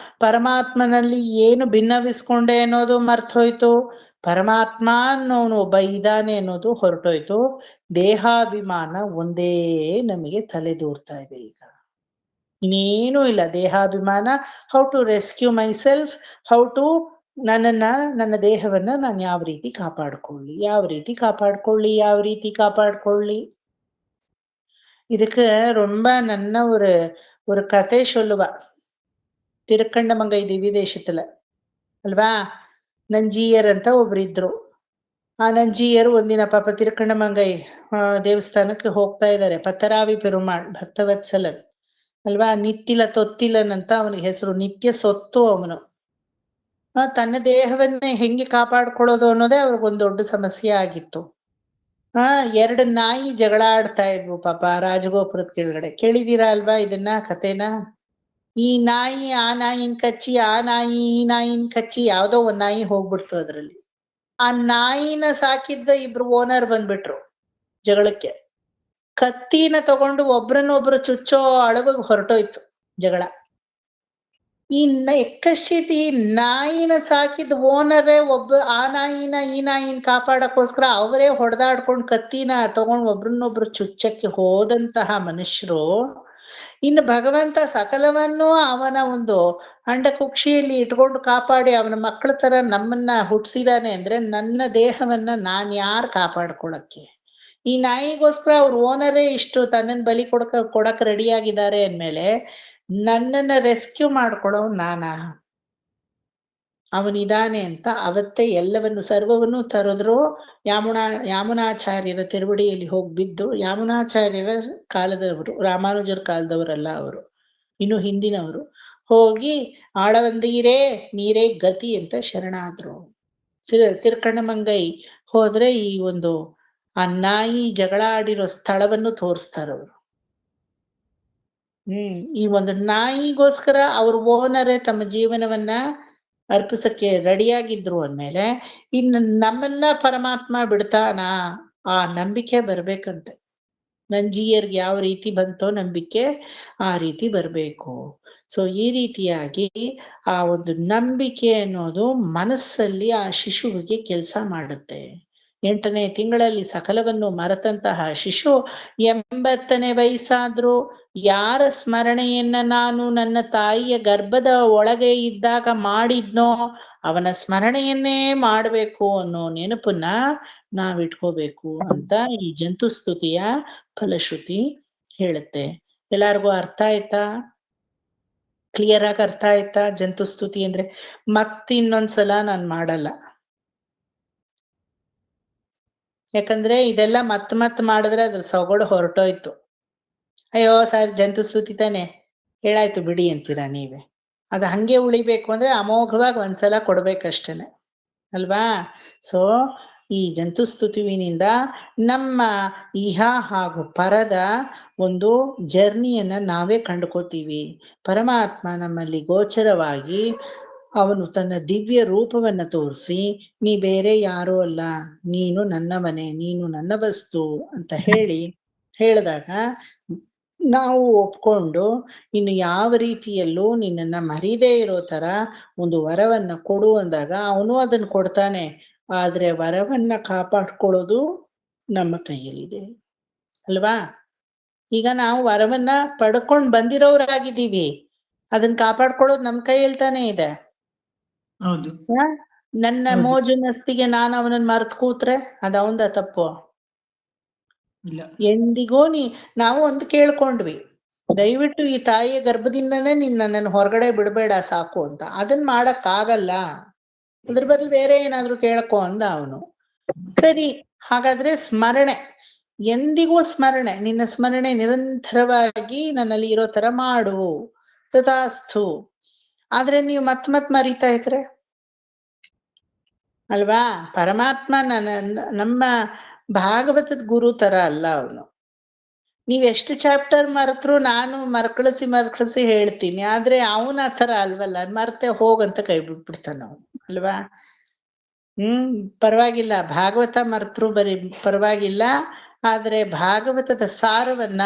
ಪರಮಾತ್ಮನಲ್ಲಿ ಏನು ಭಿನ್ನವಿಸ್ಕೊಂಡೆ ಅನ್ನೋದು ಮರ್ತೋಯ್ತು, ಪರಮಾತ್ಮ ಅನ್ನೋನು ಒಬ್ಬ ಇದ್ದಾನೆ ಅನ್ನೋದು ಹೊರಟೋಯ್ತು. ದೇಹಾಭಿಮಾನ ಒಂದೇ ನಮಗೆ ತಲೆದೂರ್ತಾ ಇದೆ. ಈಗ ಇನ್ನೇನೂ ಇಲ್ಲ ದೇಹಾಭಿಮಾನ. How to rescue myself, how to ನನ್ನ ದೇಹವನ್ನ ನಾನು ಯಾವ ರೀತಿ ಕಾಪಾಡ್ಕೊಳ್ಳಿ. ಇದಕ್ಕೆ ரொம்ப ನನ್ನ ஒரு கதை சொல்லுவா. திருக்கண்டமங்கை ದಿವ್ಯ ದೇಶத்துல ಅಲ್ವಾ. ನಂಜಿಯರ್ ಅಂತ ಒಬ್ರಿದ್ರು. ಆ ನಂಜಿಯರು ಒಂದಿನ ಪಾಪ ತಿರುಕಂಡಮಂಗೈ ದೇವಸ್ಥಾನಕ್ಕೆ ಹೋಗ್ತಾ ಇದ್ದಾರೆ. ಪತ್ತರಾವಿ ಪೆರುಮಾಳ್ ಭಕ್ತವತ್ಸಲನ್ ಅಲ್ವಾ? ನಿತ್ತಿಲ ತೊತ್ತಿಲನಂತ ಅವನಿಗೆ ಹೆಸರು. ನಿತ್ಯ ಸೊತ್ತು ಅವನು. ತನ್ನ ದೇಹವನ್ನೇ ಹೆಂಗೆ ಕಾಪಾಡ್ಕೊಳ್ಳೋದು ಅನ್ನೋದೇ ಅವ್ರಿಗೊಂದು ದೊಡ್ಡ ಸಮಸ್ಯೆ ಆಗಿತ್ತು. ಎರಡು ನಾಯಿ ಜಗಳ ಆಡ್ತಾ ಇದ್ವು ಪಾಪ ರಾಜಗೋಪುರದ ಕೆಳಗಡೆ. ಕೇಳಿದೀರಾ ಅಲ್ವಾ ಇದನ್ನ ಕಥೆನ? ಈ ನಾಯಿ ಆ ನಾಯಿನ್ ಕಚ್ಚಿ, ಆ ನಾಯಿ ಈ ನಾಯಿನ್ ಕಚ್ಚಿ, ಯಾವ್ದೋ ಒಂದ್ ನಾಯಿ ಹೋಗ್ಬಿಡ್ತು ಅದ್ರಲ್ಲಿ. ಆ ನಾಯಿನ ಸಾಕಿದ್ದ ಇಬ್ರು ಓನರ್ ಬಂದ್ಬಿಟ್ರು ಜಗಳಕ್ಕೆ. ಕತ್ತಿನ ತಗೊಂಡು ಒಬ್ರನ್ನೊಬ್ರು ಚುಚ್ಚೋ ಅಳವಿಗೆ ಹೊರಟೋಯ್ತು ಜಗಳ. ಈ ಎಕ್ಕಶ್ಚಿತಿ ನಾಯಿನ ಸಾಕಿದ ಓನರೇ ಆ ನಾಯಿನ ಈ ನಾಯಿನ ಕಾಪಾಡಕ್ಕೋಸ್ಕರ ಅವರೇ ಹೊಡೆದಾಡ್ಕೊಂಡು ಕತ್ತಿನ ತಗೊಂಡು ಒಬ್ರನ್ನೊಬ್ರು ಚುಚ್ಚಕ್ಕೆ ಹೋದಂತಹ ಮನುಷ್ಯರು, ಇನ್ನು ಭಗವಂತ ಸಕಲವನ್ನು ಅವನ ಒಂದು ಅಂಡ ಕುಕ್ಷಿಯಲ್ಲಿ ಇಟ್ಕೊಂಡು ಕಾಪಾಡಿ ಅವನ ಮಕ್ಕಳ ತರ ನಮ್ಮನ್ನ ಹುಟ್ಟಿಸಿದಾನೆ ಅಂದ್ರೆ ನನ್ನ ದೇಹವನ್ನ ನಾನ್ ಯಾರು ಕಾಪಾಡ್ಕೊಳಕ್ಕೆ? ಈ ನಾಯಿಗೋಸ್ಕರ ಅವ್ರ ಓನರೇ ಇಷ್ಟು ತನ್ನನ್ ಬಲಿ ಕೊಡಕ್ ರೆಡಿ ಆಗಿದ್ದಾರೆ ಅಂದ್ಮೇಲೆ ನನ್ನನ್ನ ರೆಸ್ಕ್ಯೂ ಮಾಡ್ಕೊಳ್ಳೋ ನಾನಾ? ಅವನಿದಾನೆ ಅಂತ ಅವತ್ತೇ ಎಲ್ಲವನ್ನು ಸರ್ವವನ್ನು ತರದ್ರು. ಯಾಮುನಾಚಾರ್ಯರ ತಿರುವಡಿಯಲ್ಲಿ ಹೋಗಿ ಬಿದ್ದು, ಯಾಮುನಾಚಾರ್ಯರ ಕಾಲದವರು, ರಾಮಾನುಜರ ಕಾಲದವರಲ್ಲ ಅವರು, ಇನ್ನು ಹಿಂದಿನವರು, ಹೋಗಿ ಆಳವಂದೀರೇ ನೀರೇ ಗತಿ ಅಂತ ಶರಣಾದ್ರು. ತಿರ್ಕಣ್ಣಮಂಗೈ ಹೋದ್ರೆ ಈ ಒಂದು ಆ ನಾಯಿ ಜಗಳ ಆಡಿರೋ ಸ್ಥಳವನ್ನು ತೋರಿಸ್ತಾರವ್ರು. ಈ ಒಂದು ನಾಯಿಗೋಸ್ಕರ ಅವ್ರ ಓನರೇ ತಮ್ಮ ಜೀವನವನ್ನ ಅರ್ಪಿಸಕ್ಕೆ ರೆಡಿಯಾಗಿದ್ರು ಅಂದ್ಮೇಲೆ ಇನ್ನು ನಮ್ಮನ್ನ ಪರಮಾತ್ಮ ಬಿಡ್ತಾನ? ಆ ನಂಬಿಕೆ ಬರ್ಬೇಕಂತೆ. ನಂಜಿಯರ್ಗೆ ಯಾವ ರೀತಿ ಬಂತೋ ನಂಬಿಕೆ ಆ ರೀತಿ ಬರ್ಬೇಕು. ಸೊ ಈ ರೀತಿಯಾಗಿ ಆ ಒಂದು ನಂಬಿಕೆ ಅನ್ನೋದು ಮನಸ್ಸಲ್ಲಿ ಆ ಶಿಶುವಿಗೆ ಕೆಲಸ ಮಾಡುತ್ತೆ. 8ನೇ ತಿಂಗಳಲ್ಲಿ ಸಕಲವನ್ನು ಮರೆತಂತಹ ಶಿಶು 80ನೇ ವಯಸ್ಸಾದ್ರೂ ಯಾರ ಸ್ಮರಣೆಯನ್ನ ನಾನು ನನ್ನ ತಾಯಿಯ ಗರ್ಭದ ಒಳಗೆ ಇದ್ದಾಗ ಮಾಡಿದ್ನೋ ಅವನ ಸ್ಮರಣೆಯನ್ನೇ ಮಾಡ್ಬೇಕು ಅನ್ನೋ ನೆನಪನ್ನ ನಾವಿಟ್ಕೋಬೇಕು ಅಂತ ಈ ಜಂತು ಸ್ತುತಿಯ ಫಲಶ್ರುತಿ ಹೇಳುತ್ತೆ. ಎಲ್ಲಾರ್ಗೂ ಅರ್ಥ ಆಯ್ತಾ? ಕ್ಲಿಯರ್ ಆಗಿ ಅರ್ಥ ಆಯ್ತಾ? ಜಂತು ಸ್ತುತಿ ಅಂದ್ರೆ ಮತ್ತಿನ್ನೊಂದ್ಸಲ ನಾನು ಮಾಡಲ್ಲ, ಯಾಕಂದ್ರೆ ಇದೆಲ್ಲ ಮತ್ ಮಾಡಿದ್ರೆ ಅದ್ರ ಸೊಗಡು ಹೊರಟೋಯ್ತು. ಅಯ್ಯೋ ಸರ್ ಜಂತು ಸ್ತುತಿ ತಾನೆ ಹೇಳಾಯ್ತು ಬಿಡಿ ಅಂತೀರಾ ನೀವೇ. ಅದು ಹಂಗೆ ಉಳಿಬೇಕು ಅಂದ್ರೆ ಅಮೋಘವಾಗಿ ಒಂದ್ಸಲ ಕೊಡ್ಬೇಕಷ್ಟೇನೆ ಅಲ್ವಾ? ಸೊ ಈ ಜಂತು ಸ್ತುತಿವಿನಿಂದ ನಮ್ಮ ಇಹ ಹಾಗೂ ಪರದ ಒಂದು ಜರ್ನಿಯನ್ನ ನಾವೇ ಕಂಡುಕೋತೀವಿ. ಪರಮಾತ್ಮ ನಮ್ಮಲ್ಲಿ ಗೋಚರವಾಗಿ ಅವನು ತನ್ನ ದಿವ್ಯ ರೂಪವನ್ನ ತೋರಿಸಿ, ನೀ ಬೇರೆ ಯಾರೂ ಅಲ್ಲ, ನೀನು ನನ್ನ ಮನೆ, ನೀನು ನನ್ನ ವಸ್ತು ಅಂತ ಹೇಳಿದಾಗ ನಾವು ಒಪ್ಕೊಂಡು ಇನ್ನು ಯಾವ ರೀತಿಯಲ್ಲೂ ನಿನ್ನನ್ನ ಮರೀದೇ ಇರೋ ತರ ಒಂದು ವರವನ್ನ ಕೊಡು ಅಂದಾಗ ಅವನು ಅದನ್ನ ಕೊಡ್ತಾನೆ. ಆದ್ರೆ ವರವನ್ನ ಕಾಪಾಡ್ಕೊಳ್ಳೋದು ನಮ್ಮ ಕೈಯಲ್ಲಿದೆ ಅಲ್ವಾ? ಈಗ ನಾವು ವರವನ್ನ ಪಡ್ಕೊಂಡ್ ಬಂದಿರೋರಾಗಿದ್ದೀವಿ, ಅದನ್ನ ಕಾಪಾಡ್ಕೊಳ್ಳೋದು ನಮ್ ಕೈಯಲ್ಲಿ ತಾನೇ ಇದೆ. ಹೌದು. ನನ್ನ ಮೋಜು ಮಸ್ತಿಗೆ ನಾನು ಅವನನ್ನ ಮರ್ತ್ ಕೂತ್ರೆ ಅದ ಅವಂದ ತಪ್ಪು? ಇಲ್ಲ. ಎಂದಿಗೂ ನಾವು ಒಂದು ಕೇಳ್ಕೊಂಡ್ವಿ, ದಯವಿಟ್ಟು ಈ ತಾಯಿಯ ಗರ್ಭದಿಂದನೇ ನನ್ನನ್ನು ಹೊರಗಡೆ ಬಿಡಬೇಡ ಸಾಕು ಅಂತ. ಅದನ್ನ ಮಾಡಕ್ ಆಗಲ್ಲ, ಅದ್ರ ಬದಲು ಬೇರೆ ಏನಾದ್ರು ಕೇಳ್ಕೊ ಅಂದ ಅವನು. ಸರಿ, ಹಾಗಾದ್ರೆ ಸ್ಮರಣೆ, ಎಂದಿಗೂ ಸ್ಮರಣೆ, ನಿನ್ನ ಸ್ಮರಣೆ ನಿರಂತರವಾಗಿ ನನ್ನಲ್ಲಿ ಇರೋ ತರ ಮಾಡು, ತಥಾಸ್ತು. ಆದ್ರೆ ನೀವು ಮತ್ ಮರಿತಾ ಇದ್ರೆ ಅಲ್ವಾ? ಪರಮಾತ್ಮ ನಮ್ಮ ಭಾಗವತದ ಗುರು ತರ ಅಲ್ಲ ಅವನು. ನೀವೆಷ್ಟು ಚಾಪ್ಟರ್ ಮರೆತ್ರು ನಾನು ಮರ್ಕಳಿಸಿ ಹೇಳ್ತೀನಿ, ಆದ್ರೆ ಅವನ ಆ ಥರ ಅಲ್ವಲ್ಲ, ಮರ್ತೆ ಹೋಗಂತ ಕೈ ಬಿಟ್ಬಿಡ್ತಾನ ಅವನು ಅಲ್ವಾ? ಪರವಾಗಿಲ್ಲ, ಭಾಗವತ ಮರೆತ್ರು ಪರವಾಗಿಲ್ಲ, ಆದ್ರೆ ಭಾಗವತದ ಸಾರವನ್ನ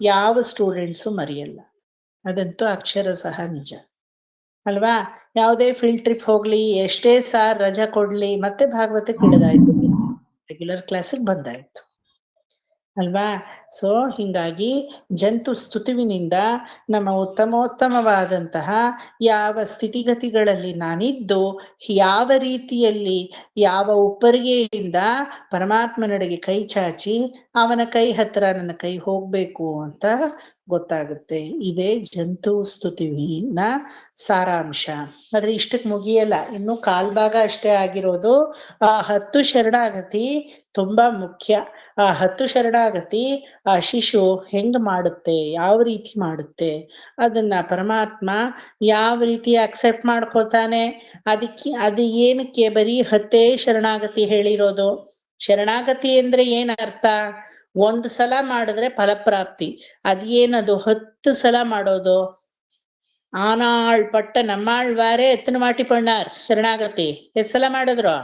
ಯಾವ ಸ್ಟೂಡೆಂಟ್ಸು ಮರೆಯಲ್ಲ, ಅದಂತೂ ಅಕ್ಷರ ಸಹ ನಿಜ ಅಲ್ವಾ? ಯಾವುದೇ ಫೀಲ್ಡ್ ಟ್ರಿಪ್ ಹೋಗ್ಲಿ, ಎಷ್ಟೇ ಸಾರ್ ರಜಾ ಕೊಡ್ಲಿ, ಮತ್ತೆ ಭಾಗವತಕ್ಕೆ ಇಳಿದಾಯ್ತು, ರೆಗ್ಯುಲರ್ ಕ್ಲಾಸಿಗೆ ಬಂದಾಯ್ತು ಅಲ್ವಾ? ಸೊ ಹಿಂಗಾಗಿ ಜಂತು ಸ್ತುತಿವಿನಿಂದ ನಮ್ಮ ಉತ್ತಮೋತ್ತಮವಾದಂತಹ ಯಾವ ಸ್ಥಿತಿಗತಿಗಳಲ್ಲಿ ನಾನಿದ್ದು ಯಾವ ರೀತಿಯಲ್ಲಿ ಯಾವ ಉಪ್ಪರಿಗೆಯಿಂದ ಪರಮಾತ್ಮನಡೆಗೆ ಕೈ ಚಾಚಿ ಅವನ ಕೈ ಹತ್ರ ನನ್ನ ಕೈ ಹೋಗ್ಬೇಕು ಅಂತ ಗೊತ್ತಾಗುತ್ತೆ. ಇದೇ ಜಂತು ಸ್ತುತಿನ ಸಾರಾಂಶ. ಆದ್ರೆ ಇಷ್ಟಕ್ಕೆ ಮುಗಿಯಲ್ಲ, ಇನ್ನು ಕಾಲ್ಭಾಗ ಅಷ್ಟೇ ಆಗಿರೋದು. ಆ 10 ಶರಣಾಗತಿ ತುಂಬಾ ಮುಖ್ಯ. ಆ 10 ಶರಣಾಗತಿ ಆ ಶಿಶು ಹೆಂಗ್ ಮಾಡುತ್ತೆ, ಯಾವ ರೀತಿ ಮಾಡುತ್ತೆ, ಅದನ್ನ ಪರಮಾತ್ಮ ಯಾವ ರೀತಿ ಅಕ್ಸೆಪ್ಟ್ ಮಾಡ್ಕೊಳ್ತಾನೆ, ಅದು ಏನಕ್ಕೆ ಬರೀ 10 ಶರಣಾಗತಿ ಹೇಳಿರೋದು? ಶರಣಾಗತಿ ಅಂದ್ರೆ ಏನ್ ಅರ್ಥ? 1 ಸಲ ಮಾಡಿದ್ರೆ ಫಲಪ್ರಾಪ್ತಿ. ಅದೇನದು 10 ಸಲ ಮಾಡೋದು? ಆನಾಳ್ ಪಟ್ಟ ನಮ್ಮಾಳ್ವಾರೆ ಎತ್ತನ ಮಾಟಿ ಪಣ್ಣಾರ್ ಶರಣಾಗತಿ ಎಷ್ಟ್ ಸಲ ಮಾಡಿದ್ರು?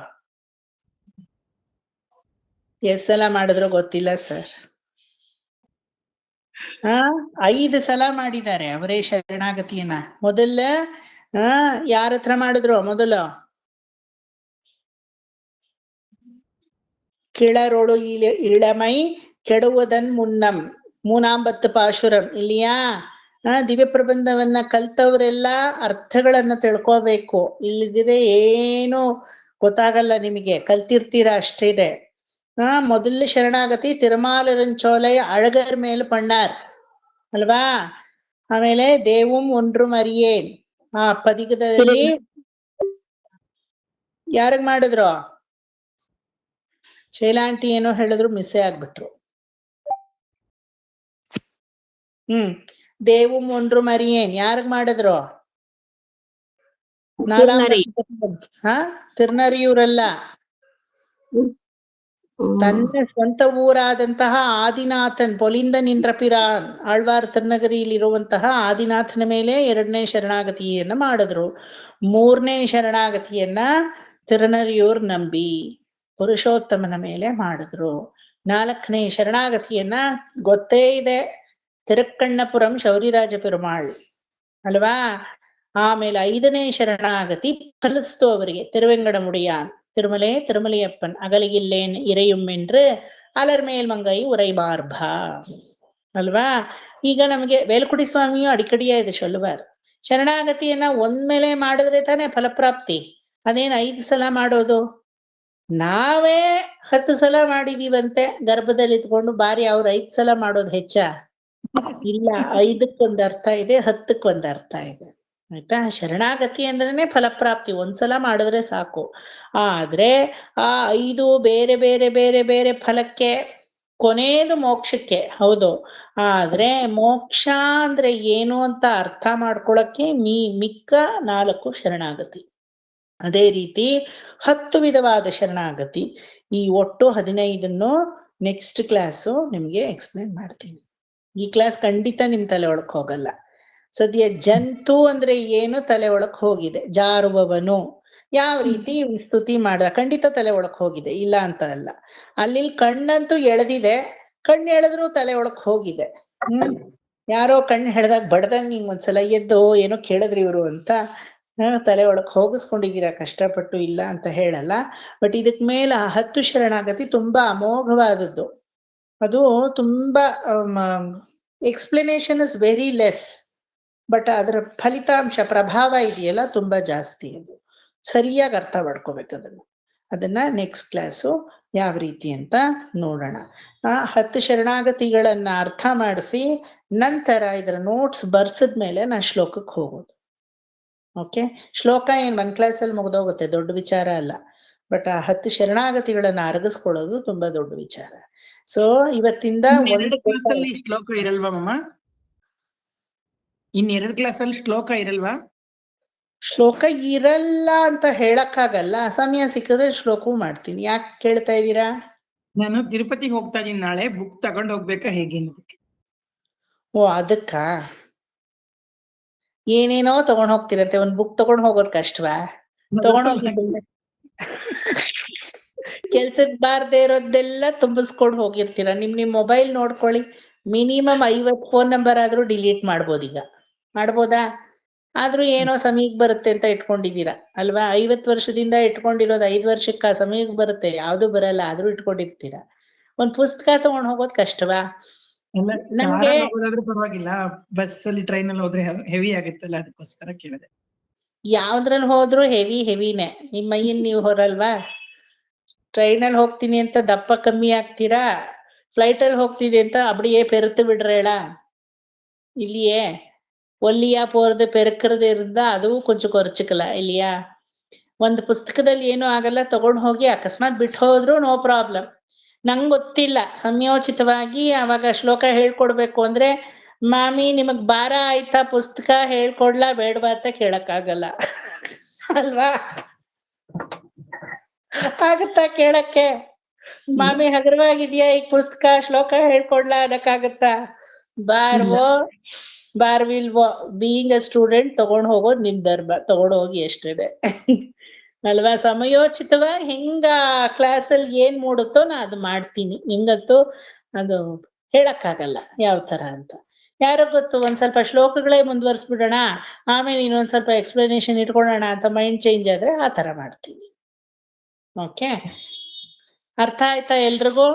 ಎಷ್ಟ್ ಸಲ ಮಾಡಿದ್ರು ಗೊತ್ತಿಲ್ಲ ಸರ್. 5 ಸಲ ಮಾಡಿದ್ದಾರೆ ಅವರೇ ಶರಣಾಗತಿಯನ್ನ. ಮೊದಲ ಯಾರ ಹತ್ರ ಮಾಡಿದ್ರು? ಮೊದಲು கிளரொடு இளமை ಕೆಡುವುದನ್ ಮುನ್ನಂ ಮೂನಾಂಬತ್ತು ಪಾಶುರಂ. ಇಲ್ಲಿಯಾ ದಿವ್ಯ ಪ್ರಬಂಧವನ್ನ ಕಲ್ತವ್ರೆಲ್ಲ ಅರ್ಥಗಳನ್ನ ತಿಳ್ಕೋಬೇಕು. ಇಲ್ಲಿದ್ರೆ ಏನು ಗೊತ್ತಾಗಲ್ಲ ನಿಮಗೆ, ಕಲ್ತಿರ್ತೀರ ಅಷ್ಟೇನೆ. ಮೊದಲ ಶರಣಾಗತಿ ತಿರುಮಾಲರಂಚೋಲೈ ಅಳಗರ್ ಮೇಲೆ ಪಣ್ಣಾರ್ ಅಲ್ವಾ? ಆಮೇಲೆ ದೇವಂ ಒಂಡ್ರು ಮರಿಯೇನ್ ಆ ಪದಿಗದಲ್ಲಿ ಯಾರಿಗ್ ಮಾಡಿದ್ರು? ಶೈಲಾಂಟಿ ಏನೋ ಹೇಳಿದ್ರು, ಮಿಸ್ಸೇ ಆಗ್ಬಿಟ್ರು. ದೇವು ಒಂಡ್ರು ಮರಿಯೇನ್ ಯಾರಿಗ್ ಮಾಡಿದ್ರು? ತಿರ್ನರಿಯೂರಲ್ಲ, ತನ್ನ ಸ್ವಂತ ಊರಾದಂತಹ ಆದಿನಾಥನ್ ಪೊಲಿಂದ ನಿಂದ್ರಪಿರಾನ್ ಆಳ್ವಾರ್ ತಿರುನಗರಿಯಲ್ಲಿರುವಂತಹ ಆದಿನಾಥನ ಮೇಲೆ 2ನೇ ಶರಣಾಗತಿಯನ್ನ ಮಾಡಿದ್ರು. 3ನೇ ಶರಣಾಗತಿಯನ್ನ ತಿರುನರಿಯೂರ್ ನಂಬಿ ಪುರುಷೋತ್ತಮನ ಮೇಲೆ ಮಾಡಿದ್ರು. 4ನೇ ಶರಣಾಗತಿಯನ್ನ ಗೊತ್ತೇ ಇದೆ, ತಿರುಕ್ಕಣ್ಣಪುರಂ ಶೌರಿರಾಜ ಪೆರುಮಾಳ್ ಅಲ್ವಾ? ಆಮೇಲೆ 5ನೇ ಶರಣಾಗತಿ ಕಲಿಸ್ತು ಅವರಿಗೆ, ತಿರುವೆಂಗಡ ಮುಡಿಯಾನ್ ತಿರುಮಲೆ ತಿರುಮಲೆಯಪ್ಪನ್ ಅಗಲಿಗಿಲ್ಲೇನ್ ಇರೆಯುಂ என்று ಅಲರ್ ಮೇಲ್ ಮಂಗೈ ಉರೈಬಾರ್ಭ ಅಲ್ವಾ? ಈಗ ನಮಗೆ ವೇಲ್ಕುಡಿ ಸ್ವಾಮಿಯು ಅಡಿಕಡಿಯ ಇದೆ ಸೊಲ್ಲುವಾರ್. ಶರಣಾಗತಿಯನ್ನ ಒಂದ್ಮೇಲೆ ಮಾಡಿದ್ರೆ ತಾನೇ ಫಲಪ್ರಾಪ್ತಿ. ಅದೇನ್ 5 ಸಲ ಮಾಡೋದು? ನಾವೇ 10 ಸಲ ಮಾಡಿದೀವಂತೆ ಗರ್ಭದಲ್ಲಿ ಇದ್ಕೊಂಡು. ಬಾರಿ ಅವ್ರು 5 ಸಲ ಮಾಡೋದು ಹೆಚ್ಚ? ಇಲ್ಲ, 5ಕ್ಕೊಂದು ಅರ್ಥ ಇದೆ, 10ಕ್ಕೊಂದು ಅರ್ಥ ಇದೆ. ಆಯ್ತಾ? ಶರಣಾಗತಿ ಅಂದ್ರೇನೆ ಫಲಪ್ರಾಪ್ತಿ, 1 ಸಲ ಮಾಡಿದ್ರೆ ಸಾಕು. ಆದ್ರೆ ಆ 5 ಬೇರೆ ಬೇರೆ ಬೇರೆ ಬೇರೆ ಫಲಕ್ಕೆ, ಕೊನೆಯದು ಮೋಕ್ಷಕ್ಕೆ. ಹೌದು, ಆದ್ರೆ ಮೋಕ್ಷ ಅಂದ್ರೆ ಏನು ಅಂತ ಅರ್ಥ ಮಾಡ್ಕೊಳಕ್ಕೆ ಮಿಕ್ಕ 4 ಶರಣಾಗತಿ. ಅದೇ ರೀತಿ 10 ವಿಧವಾದ ಶರಣಾಗತಿ. ಈ ಒಟ್ಟು 15 ನೆಕ್ಸ್ಟ್ ಕ್ಲಾಸು ನಿಮ್ಗೆ ಎಕ್ಸ್ಪ್ಲೇನ್ ಮಾಡ್ತೀನಿ. ಈ ಕ್ಲಾಸ್ ಖಂಡಿತ ನಿಮ್ ತಲೆ ಒಳಕ್ ಹೋಗಲ್ಲ. ಸದ್ಯ ಜಂತು ಅಂದ್ರೆ ಏನು ತಲೆ ಒಳಕ್ ಹೋಗಿದೆ. ಜಾರುವವನು ಯಾವ ರೀತಿ ಸ್ತುತಿ ಮಾಡ್ದ ಖಂಡಿತ ತಲೆ ಒಳಕ್ ಹೋಗಿದೆ, ಇಲ್ಲ ಅಂತ ಅಲ್ಲ. ಅಲ್ಲಿ ಕಣ್ಣಂತೂ ಎಳೆದಿದೆ, ಕಣ್ಣು ಎಳೆದ್ರು ತಲೆ ಒಳಕ್ ಹೋಗಿದೆ. ಯಾರೋ ಕಣ್ಣು ಎಳೆದಾಗ ಬಡ್ದಂಗ್ ನಿಂಗ್ ಒಂದ್ಸಲ ಎದ್ದು ಏನೋ ಕೇಳಿದ್ರಿ ಇವ್ರು ಅಂತ ತಲೆ ಒಳಕ್ ಹೋಗಿಸ್ಕೊಂಡಿದ್ದೀರಾ ಕಷ್ಟಪಟ್ಟು, ಇಲ್ಲ ಅಂತ ಹೇಳಲ್ಲ. ಬಟ್ ಇದಕ್ ಮೇಲೆ 10 ಶರಣಾಗತಿ ತುಂಬಾ ಅಮೋಘವಾದದ್ದು. ಅದು ತುಂಬಾ explanation is very less, but ಅದರ ಫಲಿತಾಂಶ ಪ್ರಭಾವ ಇದೆಯಲ್ಲ ತುಂಬಾ ಜಾಸ್ತಿ. ಅದು ಸರಿಯಾಗಿ ಅರ್ಥ ಮಾಡ್ಕೋಬೇಕು. ಅದನ್ನ ನೆಕ್ಸ್ಟ್ ಕ್ಲಾಸು ಯಾವ ರೀತಿ ಅಂತ ನೋಡೋಣ. 10 ಶರಣಾಗತಿಗಳನ್ನ ಅರ್ಥ ಮಾಡಿಸಿ ನಂತರ ಇದರ ನೋಟ್ಸ್ ಬರ್ಸಿದ್ಮೇಲೆ ನಾ ಶ್ಲೋಕಕ್ಕೆ ಹೋಗೋದು. ಓಕೆ, ಶ್ಲೋಕ ಏನ್ 1 ಕ್ಲಾಸಲ್ಲಿ ಮುಗ್ದೋಗುತ್ತೆ, ದೊಡ್ಡ ವಿಚಾರ ಅಲ್ಲ. ಬಟ್ ಆ 10 ಶರಣಾಗತಿಗಳನ್ನ ಅರಗಿಸ್ಕೊಳ್ಳೋದು ತುಂಬಾ ದೊಡ್ಡ ವಿಚಾರ. ಸೊ ಇವತ್ತಿಂದ 2 ಕ್ಲಾಸಲ್ಲಿ ಶ್ಲೋಕ ಇರಲ್ವಾ ಮಮ್ಮ? ಇನ್ 2 ಕ್ಲಾಸಲ್ಲಿ ಶ್ಲೋಕ ಇರಲ್ವಾ? ಶ್ಲೋಕ ಇರಲ್ಲ ಅಂತ ಹೇಳಕ್ಕಾಗಲ್ಲ. ಸಮಯ ಸಿಕ್ಕಿದ್ರೆ ಶ್ಲೋಕವೂ ಮಾಡ್ತೀನಿ. ಯಾಕೆ ಕೇಳ್ತಾ ಇದ್ದೀರಾ? ನಾನು ತಿರುಪತಿಗೆ ಹೋಗ್ತಾ ಇದೀನಿ ನಾಳೆ, ಬುಕ್ ತಗೊಂಡ್ ಹೋಗ್ಬೇಕಾ ಹೇಗೆ ಅನ್ನೋದಕ್ಕೆ. ಓ, ಅದಕ್ಕ ಏನೇನೋ ತಗೊಂಡ್ ಹೋಗ್ತಿರಂತೆ. ಒಂದ್ ಬುಕ್ ತಗೊಂಡ್ ಹೋಗೋದ್ ಕಷ್ಟವಾ? ತಗೊಂಡ್ ಹೋಗಿ ಕೆಲ್ಸಕ್ ಬಾರ್ದೇ ಇರೋದೆಲ್ಲ ತುಂಬಿಸ್ಕೊಂಡ್ ಹೋಗಿರ್ತೀರ. ನಿಮ್ ಮೊಬೈಲ್ ನೋಡ್ಕೊಳ್ಳಿ, ಮಿನಿಮಮ್ 50 ಫೋನ್ ನಂಬರ್ ಆದ್ರೂ ಡಿಲೀಟ್ ಮಾಡ್ಬೋದು. ಈಗ ಮಾಡ್ಬೋದಾ? ಆದ್ರೂ ಏನೋ ಸಮಯಕ್ಕೆ ಬರುತ್ತೆ ಅಂತ ಇಟ್ಕೊಂಡಿದ್ದೀರಾ ಅಲ್ವಾ? 50 ವರ್ಷದಿಂದ ಇಟ್ಕೊಂಡಿರೋದು 5 ವರ್ಷಕ್ಕ ಸಮಯಕ್ಕೆ ಬರುತ್ತೆ, ಯಾವ್ದು ಬರಲ್ಲ, ಆದ್ರೂ ಇಟ್ಕೊಂಡಿರ್ತೀರಾ. ಒಂದ್ ಪುಸ್ತಕ ತಗೊಂಡ್ ಹೋಗೋದ್ ಕಷ್ಟವಾ? ನಮ್ಗೆ ಪರವಾಗಿಲ್ಲ, ಬಸ್ ಅಲ್ಲಿ ಟ್ರೈನ್ ಅಲ್ಲಿ ಹೋದ್ರೆ ಹೆವಿ ಆಗುತ್ತಲ್ಲ, ಅದಕ್ಕೋಸ್ಕರ ಕೇಳಿದೆ. ಯಾವ್ದ್ರಲ್ಲಿ ಹೋದ್ರು ಹೆವಿನೇ. ನಿಮ್ ಮೈಯನ್ ನೀವು ಹೊರಲ್ವಾ? ಟ್ರೈನಲ್ಲಿ ಹೋಗ್ತೀನಿ ಅಂತ ದಪ್ಪ ಕಮ್ಮಿ ಆಗ್ತೀರಾ? ಫ್ಲೈಟ್ ಅಲ್ಲಿ ಹೋಗ್ತೀನಿ ಅಂತ ಅಬಡಿಯೇ ಪೆರುತ್ತು ಬಿಡ್ರೇಳ? இல்லையே. ஒல்லியா போறது பெருக்கிறது இருந்தா அதுவும் ಕೊಂಚ ಕೊರಚಿಕಲ್ಲ இல்லையா? ಒಂದು ಪುಸ್ತಕದಲ್ಲಿ ಏನೂ ಆಗಲ್ಲ, ತಗೊಂಡು ಹೋಗಿ ಅಕಸ್ಮಾತ್ ಬಿಟ್ಟು ಹೋದ್ರು ನೋ ಪ್ರಾಬ್ಲಮ್. ನಂಗೆ ಗೊತ್ತಿಲ್ಲ, ಸಂಯೋಚಿತವಾಗಿ ಅವಾಗ ಶ್ಲೋಕ ಹೇಳ್ಕೊಡ್ಬೇಕು ಅಂದ್ರೆ, ಮಾಮಿ ನಿಮಗ್ ಭಾರ ಆಯ್ತಾ ಪುಸ್ತಕ ಹೇಳ್ಕೊಡ್ಲಾ ಬೇಡವಾ ಅಂತ ಕೇಳಕ್ಕಾಗಲ್ಲ ಅಲ್ವಾ? ಆಗತ್ತಾ ಕೇಳಕ್ಕೆ? ಮಾಮಿ ಹಗುರವಾಗಿದ್ಯಾ ಈಗ ಪುಸ್ತಕ ಶ್ಲೋಕ ಹೇಳ್ಕೊಡ್ಲಾ ಅನ್ನಕ್ಕಾಗತ್ತಾ? ಬಾರ್ವೋ ಬಾರ್ವಿಲ್ವೋ, ಬೀಯಿಂಗ್ ಅ ಸ್ಟೂಡೆಂಟ್ ತಗೊಂಡ್ ಹೋಗೋದು ನಿಮ್ ಧರ್ಮ, ತಗೊಂಡ್ ಹೋಗಿ ಎಷ್ಟಿದೆ ಅಲ್ವಾ? ಸಮಯೋಚಿತವಾಗಿ ಹೆಂಗ ಕ್ಲಾಸಲ್ಲಿ ಏನ್ ಮೂಡುತ್ತೋ ನಾ ಅದು ಮಾಡ್ತೀನಿ. ನಿಮ್ಗಂತೂ ಅದು ಹೇಳಕ್ಕಾಗಲ್ಲ ಯಾವ ತರ ಅಂತ. ಯಾರೋ ಗೊತ್ತು, ಒಂದ್ ಸ್ವಲ್ಪ ಶ್ಲೋಕಗಳೇ ಮುಂದುವರ್ಸ್ಬಿಡೋಣ, ಆಮೇಲೆ ಇನ್ನೊಂದ್ ಸ್ವಲ್ಪ ಎಕ್ಸ್ಪ್ಲನೇಷನ್ ಇಟ್ಕೊಳ್ಳೋಣ ಅಂತ ಮೈಂಡ್ ಚೇಂಜ್ ಆದ್ರೆ ಆ ತರ ಮಾಡ್ತೀನಿ. ಓಕೆ, ಅರ್ಥ ಆಯ್ತಾ ಎಲ್ರಿಗೂ?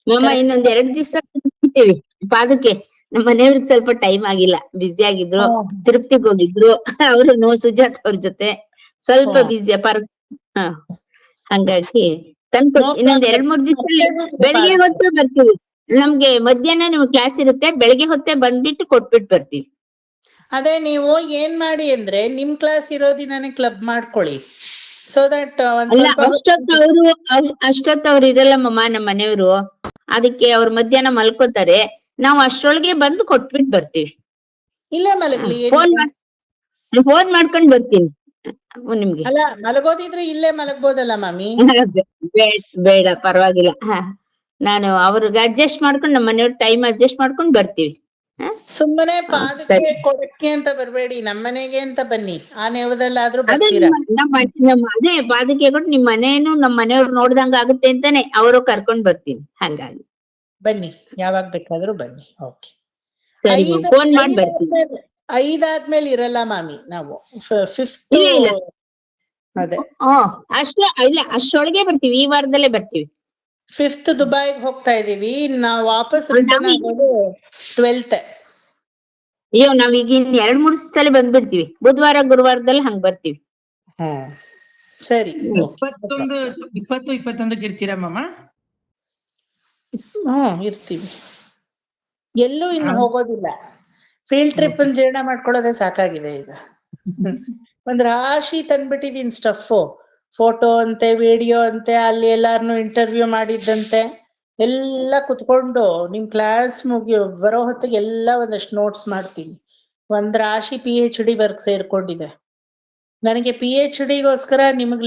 ಮಾಮ ಇನ್ನೊಂದ್ 2 ದಿವಸ ಕೂತ್ಕೊಳ್ತೀವಿ ಪಾದಕ್ಕೆ. ನಮ್ಮ ಮನೆಯವ್ರಿಗೆ ಸ್ವಲ್ಪ ಟೈಮ್ ಆಗಿಲ್ಲ, ಬ್ಯುಸಿ ಆಗಿದ್ರು, ತಿರುಪ್ತಿಗ್ ಹೋಗಿದ್ರು ಅವರು ಸುಜಾತ್ ಅವ್ರ ಜೊತೆ ಸ್ವಲ್ಪ ಬ್ಯುಸಿ ಹಂಗಾಗಿ ಇನ್ನೊಂದ್ 2-3 ದಿವಸದಲ್ಲಿ ಬೆಳಿಗ್ಗೆ ಹೊತ್ತು ಬರ್ತೀವಿ. ನಮ್ಗೆ ಮಧ್ಯಾಹ್ನ ನಿಮ್ಗೆ ಕ್ಲಾಸ್ ಇರುತ್ತೆ, ಬೆಳಿಗ್ಗೆ ಹೊತ್ತೇ ಬಂದ್ಬಿಟ್ಟು ಕೊಟ್ಬಿಟ್ಟು ಬರ್ತೀವಿ. ಅದೇ ನೀವು ಏನ್ ಮಾಡಿ ಅಂದ್ರೆ ನಿಮ್ ಕ್ಲಾಸ್ ಇರೋ ದಿನಾನೇ ಕ್ಲಬ್ ಮಾಡ್ಕೊಳ್ಳಿ, ಸೊ ದಟ್ ಅಲ್ಲ ಅಷ್ಟೊತ್ತು ಅವ್ರು ಇರಲ್ಲ ಮಮ್ಮ, ನಮ್ಮ ಮನೆಯವರು. ಅದಕ್ಕೆ ಅವ್ರು ಮಧ್ಯಾಹ್ನ ಮಲ್ಕೋತಾರೆ, ನಾವು ಅಷ್ಟ್ರೊಳಗೆ ಬಂದು ಕೊಟ್ಬಿಟ್ಟು ಬರ್ತೀವಿ. ಇಲ್ಲೇ ಮಲಗ್ಲಿ, ಫೋನ್ ಮಾಡ್ಕೊಂಡ್ ಬರ್ತೀನಿ ನಿಮ್ಗೆ. ಅಲ್ಲ ಮಲಗೋದಿದ್ರೆ ಇಲ್ಲೇ ಮಲಗ್ಬೋದಲ್ಲ ಮಾಮಿ? ಬೇಡ ಪರವಾಗಿಲ್ಲ, ನಾನು ಅವ್ರಿಗೆ ಅಡ್ಜಸ್ಟ್ ಮಾಡ್ಕೊಂಡು ನಮ್ಮ ಮನೆಯವ್ರ ಟೈಮ್ ಅಡ್ಜಸ್ಟ್ ಮಾಡ್ಕೊಂಡ್ ಬರ್ತೀವಿ. ಸುಮ್ಮನೆ ಪಾದಕ್ಕೆ ಕೊಡಕ್ಕೆ ಅಂತ ಬರ್ಬೇಡಿ, ನಮ್ಮನೆಗೆ ಅಂತ ಬನ್ನಿ. ಆ ನೇವದಲ್ಲಾದ್ರೂ ಬರ್ತೀರಾ? ಅದೇ ಪಾದಕ್ಕೆ ಕೊಟ್ಟು ನಿಮ್ ಮನೇನು ನಮ್ಮ ಮನೆಯವ್ರು ನೋಡ್ದಂಗ ಆಗುತ್ತೆ ಅಂತಾನೆ ಅವರು ಕರ್ಕೊಂಡ್ ಬರ್ತೀನಿ. ಹಂಗಾಗಿ ಬನ್ನಿ, ಯಾವಾಗ ಬೇಕಾದ್ರೂ ಬನ್ನಿ. ಓಕೆ, ಫೋನ್ ಮಾಡಿ ಬರ್ತೀನಿ. 5 ಆದ್ಮೇಲೆ ಇರಲ್ಲ ಮಾಮಿ, ನಾವು 5th ಅದೇ ಇಲ್ಲ ಅಷ್ಟೊಳಗೆ ಬರ್ತೀವಿ, ಈ ವಾರದಲ್ಲೇ ಬರ್ತೀವಿ. 5th ದುಬೈಗೆ ಹೋಗ್ತಾ ಇದೀವಿ, ನಾವು ವಾಪಸ್ ರಿಟರ್ನ್ ಆಗೋದು 12th. ಅಯ್ಯೋ ನಾವೀಗ ಇನ್ 2-3 ದಿವಸದಲ್ಲಿ ಬಂದ್ಬಿಡ್ತೀವಿ, ಬುಧವಾರ ಗುರುವಾರದಲ್ಲಿ ಹಂಗ್ ಬರ್ತೀವಿ. ಸರಿ. 20-21 ಇರ್ತೀರಾ ಮಾಮ? ಇರ್ತೀವಿ, ಎಲ್ಲೂ ಇನ್ನು ಹೋಗೋದಿಲ್ಲ. ಫೀಲ್ಡ್ ಟ್ರಿಪ್ ಜೀರ್ಣ ಮಾಡ್ಕೊಳ್ಳೋದೇ ಸಾಕಾಗಿದೆ ಈಗ. ಒಂದ್ ರಾಶಿ ತಂದ್ಬಿಟ್ಟಿದೀನಿ ಸ್ಟಫ್, ಫೋಟೋ ಅಂತೆ, ವಿಡಿಯೋ ಅಂತೆ, ಅಲ್ಲಿ ಎಲ್ಲಾರನು ಇಂಟರ್ವ್ಯೂ ಮಾಡಿದ್ದಂತೆ ಎಲ್ಲ ಕುತ್ಕೊಂಡು ನಿಮ್ ಕ್ಲಾಸ್ ಬರೋ ಹೊತ್ತಿಗೆ ಎಲ್ಲ ಒಂದಷ್ಟು ನೋಟ್ಸ್ ಮಾಡ್ತೀನಿ. ಒಂದ್ ರಾಶಿ PhD ವರ್ಕ್ ಸೇರ್ಕೊಂಡಿದೆ. ನನಗೆ PhD ಗೋಸ್ಕರ ನಿಮಗ್